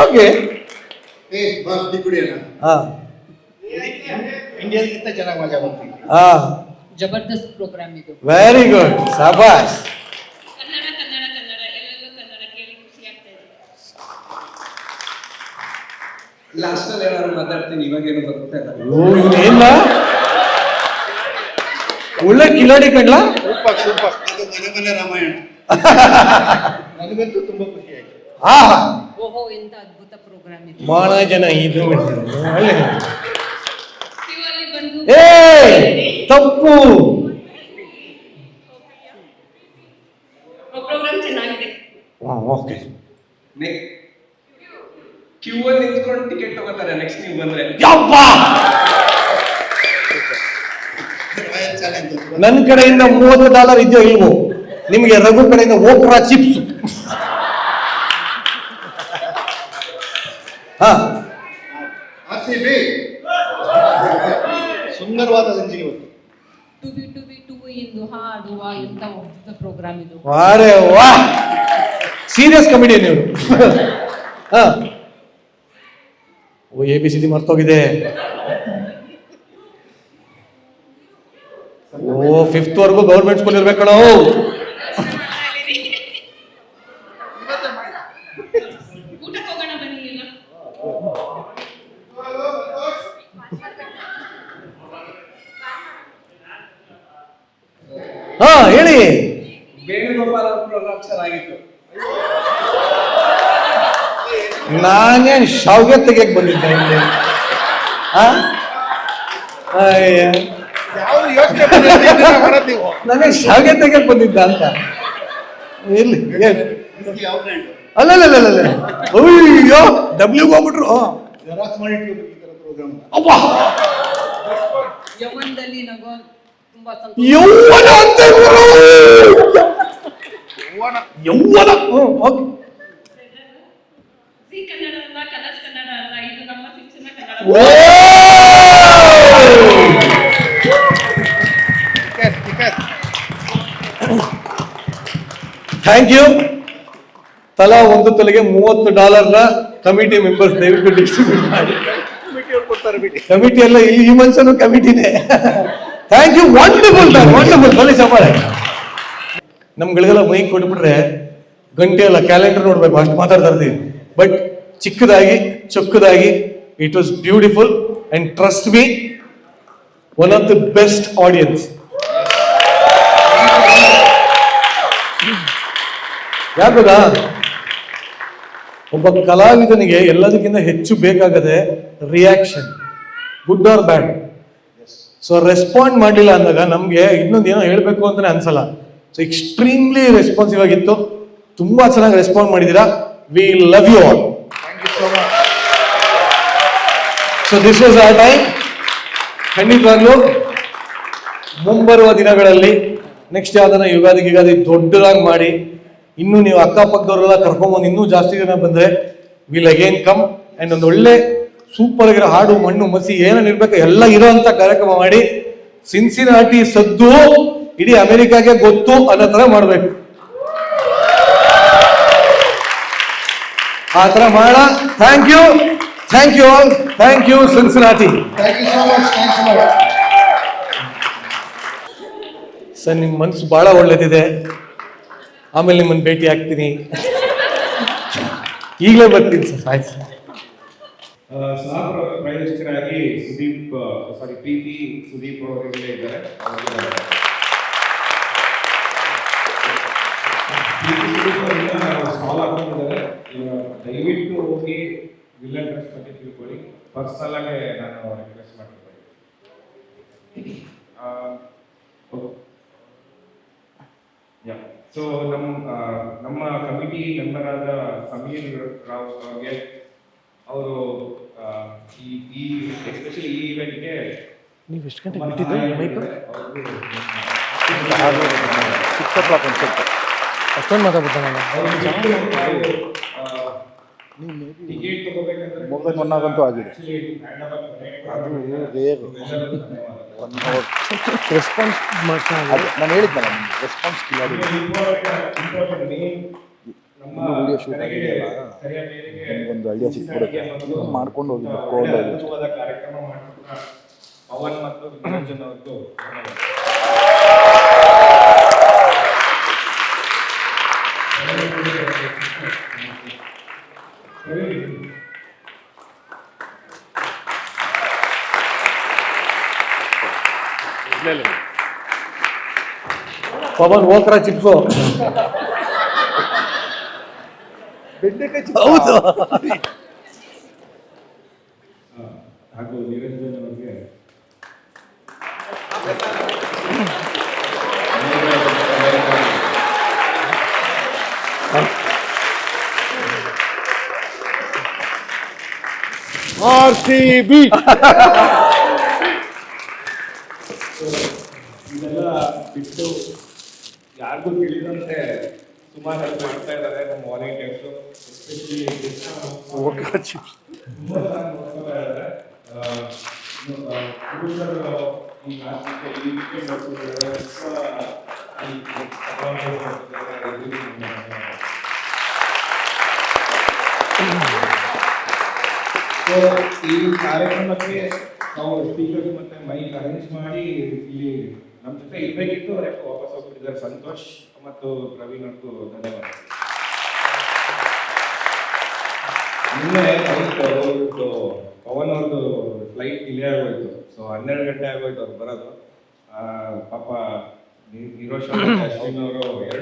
ಓಕೆ, ಕುಡಿಯೋಣ. ಹಾ ಇಂಡಿಯಾದಕ್ಕಿಂತ ಚೆನ್ನಾಗಿ ಮಜಾ ಬರ್ತೀವಿ. ಹಾ, ಜಬರ್ದಸ್ತ್ ಪ್ರೋಗ್ರಾಮ್ ಇದು. ವೆರಿ ಗುಡ್, ಶಾಬಾಷ್. ಕನ್ನಡ ಕನ್ನಡ ಕನ್ನಡ ಎಲ್ಲೆಲ್ಲೂ ಕನ್ನಡ ಕೇಳಿ ಖುಷಿ ಆಗ್ತಾ ಇದೆ. ಲಾಸ್ಟ್ ಅಲ್ಲಿ ಏನಾದ್ರು ಮಾತಾಡ್ತೀನಿ, ಇವಾಗ ಏನು ಗೊತ್ತಾ ಇಲ್ಲ. ಏನಿಲ್ಲ, ಒಳ್ಳೆ ಕಿಲಾಡಿ ಕಡ್ಲ. Super super. ಅದು ಮನೆ ಮನೆ ರಾಮಾಯಣ. ನನಗಂತೂ ತುಂಬಾ ಖುಷಿ ಆಯ್ತು. ಹಾ, ಓಹೋ ಎಂತ ಅದ್ಭುತ ಪ್ರೋಗ್ರಾಮ್ ಇದು. ಬಹಳ ಜನ ಇದು ಒಳ್ಳೆ. ಶಿವಲ್ಲಿ ಬಂದು ಏ ತಪ್ಪು. ಪ್ರೋಗ್ರಾಮ್ ಚೆನ್ನಾಗಿದೆ. ಓಕೆ, ಕ್ಯೂ ಅಲ್ಲಿ ನಿಂತ್ಕೊಂಡು ಟಿಕೆಟ್ ತಗೋತಾರೆ ನೆಕ್ಸ್ಟ್ ನೀವು ಬಂದ್ರೆ. ಯಪ್ಪ, ರಾಯಲ್ ಚಾಲೆಂಜ್. ನನ್ನ ಕಡೆಯಿಂದ $30 ಇದೆಯೋ ಇಲ್ವೋ? ನಿಮಗೆ ರಘು ಕಡೆಯಿಂದ ಓಕ್ರಾ ಚಿಪ್ಸ್. ಹಾ, ಆರ್ಸಿಬಿ ಸುಂದರವಾದ ಸಂಜೆ ಇವತ್ತು. ಟು ಎಂದು ಹಾಡುವ ಎಂತ ಅದ್ಭುತ ಪ್ರೋಗ್ರಾಮ್ ಇದು. ವಾರೆ ವಾ, ಸೀರಿಯಸ್ ಕಮಿಡಿಯನ್ ಇವರು. ಹಾ, ಓ ABCD ಮರ್ತೋಗಿದೆ. ಓ 5th ವರೆಗೂ ಗೌರ್ಮೆಂಟ್ ಸ್ಕೂಲ್ ಇರ್ಬೇಕಣ. ಊಟಕ್ಕೆ ಹೋಗೋಣ ಬನ್ನಿ ಎಲ್ಲ. ಹಾ ಹೇಳಿ. ವೇಣುಗೋಪಾಲ್ ಅವ್ರ ಪ್ರೋಗ್ರಾಮ್ ಚೆನ್ನಾಗಿತ್ತು. ನಾನೇನ್ ಶಾವ್ಗೆ ತೆಗಿಯಕ್ ಬಂದಿದ್ದೆ ಇಲ್ಲಿ. ಯಾವ್ದು ಯೋಚನೆ ಮಾಡೋದು ನೀವು? ನಾನೇ ಶಾವ್ಗೆ ತೆಗಿಯಕ್ ಬಂದಿದ್ದ ಅಂತ. ಇರ್ಲಿ, ಯಾವ ಬ್ರ್ಯಾಂಡ್? ಅಲ್ಲಲ್ಲಲ್ಲ, ಅಯ್ಯೋ ಡಬ್ಲ್ಯೂಗೆ ಹೋಗ್ಬಿಟ್ರು. ಜೆರಾಕ್ಸ್ ಮಾಡಿಟ್ಟು ಈ ತರ ಪ್ರೋಗ್ರಾಮ್. ಅಬ್ಬಾ, ಯೌವನದಲ್ಲಿ ನಗೋ ತುಂಬಾ ಸಂತೋಷ. ಯೌವನ ಅಂತ ಗುರು. ಯೌವನ. ಓಕೆ, ಜೀ ಕನ್ನಡ ಅಲ್ಲ, ಕಲರ್ಸ್ ಕನ್ನಡ ಅಲ್ಲ, ಇದು ನಮ್ಮ ಶಿಕ್ಷಣ ಕನ್ನಡ. Thank you. ತಲಾ ಒಂದು ತಲೆಗೆ $30 ಕಮಿಟಿ ಮೆಂಬರ್ಸ್ ದಯವಿಟ್ಟು ಡಿಸ್ಟ್ರಿಬ್ಯೂಟ್ ಮಾಡಿ. ಕಮಿಟಿ ಎಲ್ಲ ಇಲ್ಲಿ, ಈ ಮನುಷ್ಯನು ಕಮಿಟಿನೇ. Thank you, wonderful wonderful. ಬನ್ನಿ ಸವಾಲ. ನಮ್ಗಳಿಗೆಲ್ಲ ಮೈಕ್ ಕೊಟ್ಬಿಟ್ರೆ ಗಂಟೆ ಅಲ್ಲ ಕ್ಯಾಲೆಂಡರ್ ನೋಡ್ಬೇಕು, ಅಷ್ಟು ಮಾತಾಡ್ತಾ ಇರ್ತೀವಿ. ಬಟ್ ಚಿಕ್ಕದಾಗಿ ಚೊಕ್ಕದಾಗಿ it was beautiful and trust me, one of the best audience. ಯಾಕದಾ, ಒಬ್ಬ ಕಲಾವಿದನಿಗೆ ಎಲ್ಲದಕ್ಕಿಂತ ಹೆಚ್ಚು ಬೇಕಾಗದೆ reaction, good or bad. So respond ಮಾಡಲಿಲ್ಲ ಅಂದಾಗ ನಮ್ಗೆ ಇನ್ನೊಂದು ಏನೋ ಹೇಳ್ಬೇಕು ಅಂತಾನೆ ಅನ್ಸಲ್ಲ. ಸೊ ಎಕ್ಸ್ಟ್ರೀಮ್ಲಿ ರೆಸ್ಪಾನ್ಸಿವ್ ಆಗಿತ್ತು. ತುಂಬಾ ಚೆನ್ನಾಗಿ ರೆಸ್ಪಾಂಡ್ ಮಾಡಿದೀರಾ. We love you all. So this was our time. ಖಂಡಿತವಾಗ್ಲೂ ಮುಂಬರುವ ದಿನಗಳಲ್ಲಿ ನೆಕ್ಸ್ಟ್ ಯಾವ್ದಾನ ಯುಗಾದಿ ದೊಡ್ಡದಾಗಿ ಮಾಡಿ, ಇನ್ನು ನೀವು ಅಕ್ಕಪಕ್ಕದವರೆಲ್ಲ ಕರ್ಕೊಂಡ್ಬಂದು ಇನ್ನೂ ಜಾಸ್ತಿ ಜನ ಬಂದ್ರೆ ವಿಲ್ ಅಗೇನ್ ಕಮ್ ಅಂಡ್ ಒಂದು ಒಳ್ಳೆ ಸೂಪರ್ ಆಗಿರೋ ಹಾಡು, ಮಣ್ಣು ಮಸಿ ಏನೇನು ಇರ್ಬೇಕು ಎಲ್ಲ ಇರೋ ಅಂತ ಕಾರ್ಯಕ್ರಮ ಮಾಡಿ ಸಿನ್ಸಿನಾಟಿ ಸದ್ದು ಇಡೀ ಅಮೆರಿಕಾಗೆ ಗೊತ್ತು ಅನ್ನೋ ತರ ಮಾಡ್ಬೇಕು. ಆ ತರ ಮಾಡ. Thank you all. Thank you Cincinnati. Thank you so much. Thanks a lot. Sir ನಿಮ್ಮ ಮನಸ್ಸು ಬಹಳ ಒಳ್ಳೇದಿದೆ. ಆಮೇಲೆ ನಿಮ್ಮನ್ನು ಭೇಟಿ ಆಗ್ತೀನಿ. ಈಗಲೇ ಬರ್ತೀನಿ ಸರ್. ಆಯ್ತು ಸರ್. ಸಹ ಪ್ರಾಯೋಜಕರಾಗಿ ಪ್ರೀತಿ ಸುದೀಪ್ ಅವರಿಲ್ಲೇ ಇದ್ದಾರೆ. ಪ್ರೀತಿ ಸುದೀಪ್ ಅವರಿಂದ ಸ್ಟಾಲ್ ಹಾಕೊಂಡಿದ್ದಾರೆ. ದಯವಿಟ್ಟು ಹೋಗಿ ವಿಲ್ಲನ್ ಡ್ರೆಸ್ ಬಗ್ಗೆ ತಿಳ್ಕೊಳ್ಳಿ. ಪರ್ಸನಲ್ ಆಗಿ ನಾನು ರಿಕ್ವೆಸ್ಟ್ ಮಾಡ್ತೀನಿ. ಸೊ ನಮ್ಮ ಕಮಿಟಿ ಮೆಂಬರ್ ಆದ ಸಮೀರ್ ರಾವ್ ಅವ್ರಿಗೆ ಅವರು ಈ ಎಸ್ಪೆಷಲಿ ಈ ಇವೆಂಟ್ಗೆ ನೀವು ಎಷ್ಟು ಗಂಟೆಗೆ ಬಿಟ್ಟಿದ್ದು ಮೈಕ್? ಅಷ್ಟೊಂದು ಮಾತಾಡ್ಬಿಟ್ಟ ನಾನು. ಟಿಕೆಟ್ ತಗೋಬೇಕಂದ್ರೆ ಮೊನ್ನಾಗಂತೂ ಆಗಿದೆ. ಅದು ರೇರ್ ರೆಸ್ಪಾನ್ಸ್ ಮಾಡ್ತಾ ನಾನು ಹೇಳಿದ್ನಲ್ಲ ನಿಮ್ಗೆ ರೆಸ್ಪಾನ್ಸ್ ಕಿಲಾಡಿ ನಮ್ಮ ವಿಡಿಯೋ ಶೂಟ್ ಆಗಿದೆಯಲ್ಲ, ಒಂದು ಐಡಿಯಾ ಸಿಕ್ಬಿಡುತ್ತೆ. ಮಾಡ್ಕೊಂಡು ಹೋಗಿ ಬರ್ಕೊಂಡು ಹೋಗಿ ಕಾರ್ಯಕ್ರಮ ಮಾಡಿದ ಪವನ್ ಮತ್ತು ನಿರಂಜನ್ ಅವ್ರದ್ದು ಪವನ್ ಹೋಗ್ರ ಚಿಪ್ಸು. ಹೌದು. ಹಾಗೂ ನಿರಂಜನ್ ಅವರಿಗೆ RCB. ಇದೆಲ್ಲ ಬಿಟ್ಟು ಯಾರಿಗೂ ತಿಳಿದಂತೆ ಸುಮಾರು ಹೆಲ್ಪ್ ಮಾಡ್ತಾ ಇದ್ದಾರೆ ನಮ್ಮ ವಾಲಂಟಿಯರ್ಸು. ಎಸ್ಪೆಷಲಿ ಓಕೆ ಚಿಪ್ಸ್ ತುಂಬ ಚೆನ್ನಾಗಿ ನೋಡ್ತಾ ಇದ್ದಾರೆ. ಪುರುಷರು ಈ ಲಾಸ್ಟಿಗೆ ಈ ವೀಕೆಂಡ್ ನೋಡ್ತಿದ್ದಾರೆ. ಸೊ ಈ ಕಾರ್ಯಕ್ರಮಕ್ಕೆ ನಾವು ಸ್ಪೀಕರ್ಸ್ ಮತ್ತೆ ಮೈಕ್ ಅರೇಂಜ್ ಮಾಡಿ ಇಲ್ಲಿ ನಮ್ಮ ಜೊತೆ ಇರಬೇಕಿತ್ತು. ಅವ್ರು ಯಾಕೆ ವಾಪಸ್ ಹೋಗ್ಬಿಟ್ಟಿದ್ದಾರೆ. ಸಂತೋಷ್ ಮತ್ತು ಪ್ರವೀಣ್ ಅವ್ರಿಗೂ ಧನ್ಯವಾದ. ನಿನ್ನೆ ಅವ್ರದ್ದು ಪವನ್ ಅವ್ರದ್ದು ಫ್ಲೈಟ್ ಡಿಲೇ ಆಗೋಯ್ತು. ಸೊ 12 ಗಂಟೆ ಆಗೋಯ್ತು ಅವ್ರು ಬರೋದು. ಪಾಪ ನಿರೋಶ್ ಅಶ್ವಿನ್ ಅವರು 2-2.5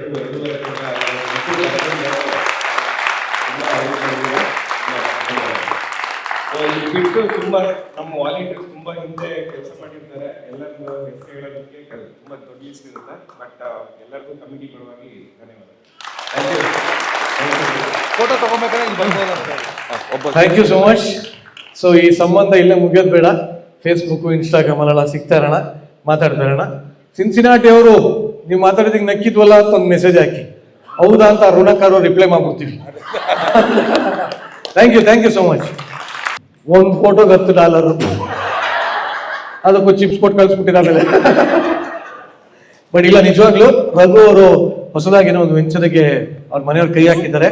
ಇಲ್ಲಿ ಬಿಟ್ಟು ತುಂಬ ನಮ್ಮ ವಾಲಂಟಿಯರ್ಸ್ ತುಂಬ ಹಿಂದೆ ಕೆಲಸ ಮಾಡಿರ್ತಾರೆ. ಎಲ್ಲರಿಗೂ ಹೆಸರು ಹೇಳೋದಕ್ಕೆ ತುಂಬ ದೊಡ್ಡ ಲಿಸ್ಟ್ ಇರುತ್ತೆ. ಬಟ್ ಎಲ್ಲರಿಗೂ ಕಮಿಟಿ ಪರವಾಗಿ ಧನ್ಯವಾದ. ಫೋಟೋ ತಗೋಬೇಕಾದ್ರೆ ಇಲ್ಲಿ ಬಂದ್ಬೋದಂತೆ. Thank you so much. So ಈ ಸಂಬಂಧ ಇಲ್ಲೇ ಮುಗಿಯೋದು ಬೇಡ. ಫೇಸ್ಬುಕ್ ಇನ್ಸ್ಟಾಗ್ರಾಮ್ ಅಲ್ಲೆಲ್ಲ ಸಿಗ್ತಾ ಇರೋಣ, ಮಾತಾಡ್ತಾ ಇರೋಣ. ಸಿನ್ಸಿನಾಟಿ ಅವರು ನೀವು ಮಾತಾಡಿದಕ್ಕೆ ನಕ್ಕಿದ್ವಲ್ಲ ಅಂತ ಒಂದು ಮೆಸೇಜ್ ಹಾಕಿ, ಹೌದಾ ಅಂತ ಋಣಕಾರು ರಿಪ್ಲೈ ಮಾಡ್ಬಿಡ್ತೀವಿ. Thank you so much. ಒಂದು ಫೋಟೋಗೆ $10 ಅದಕ್ಕೂ ಚಿಪ್ಸ್ ಕೊಟ್ಟು ಕಳಿಸ್ಬಿಟ್ಟಿದ್ದಾರೆ. ಬಟ್ ಇಲ್ಲ, ನಿಜವಾಗ್ಲೂ ರಘು ಅವರು ಹೊಸದಾಗಿ ಒಂದು ವೆಂಚರ್ಗೆ ಅವ್ರ ಮನೆಯವ್ರು ಕೈ ಹಾಕಿದ್ದಾರೆ.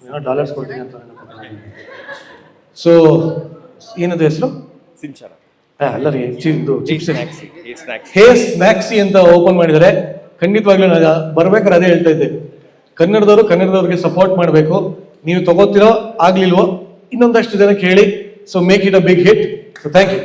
ಏನೋ $ಡಾಲರ್ಸ್ ಕೊಡ್ತೀನಿ ಅಂತ. ಸೊ ಏನದು ಹೆಸರು? ಅಲ್ಲ ರೀ, ಹೇ ಸ್ನ್ಯಾಕ್ಸಿ ಅಂತ ಓಪನ್ ಮಾಡಿದ್ದಾರೆ. ಖಂಡಿತವಾಗ್ಲೂ ನಾನು ಬರ್ಬೇಕಾದ್ರೆ ಅದೇ ಹೇಳ್ತಾ ಇದ್ದೆ, ಕನ್ನಡದವ್ರಿಗೆ ಸಪೋರ್ಟ್ ಮಾಡಬೇಕು. ನೀವು ತಗೋತಿರೋ ಆಗ್ಲಿಲ್ವೋ ಇನ್ನೊಂದಷ್ಟು ಜನಕ್ಕೆ ಹೇಳಿ. So make it a big hit. So thank you.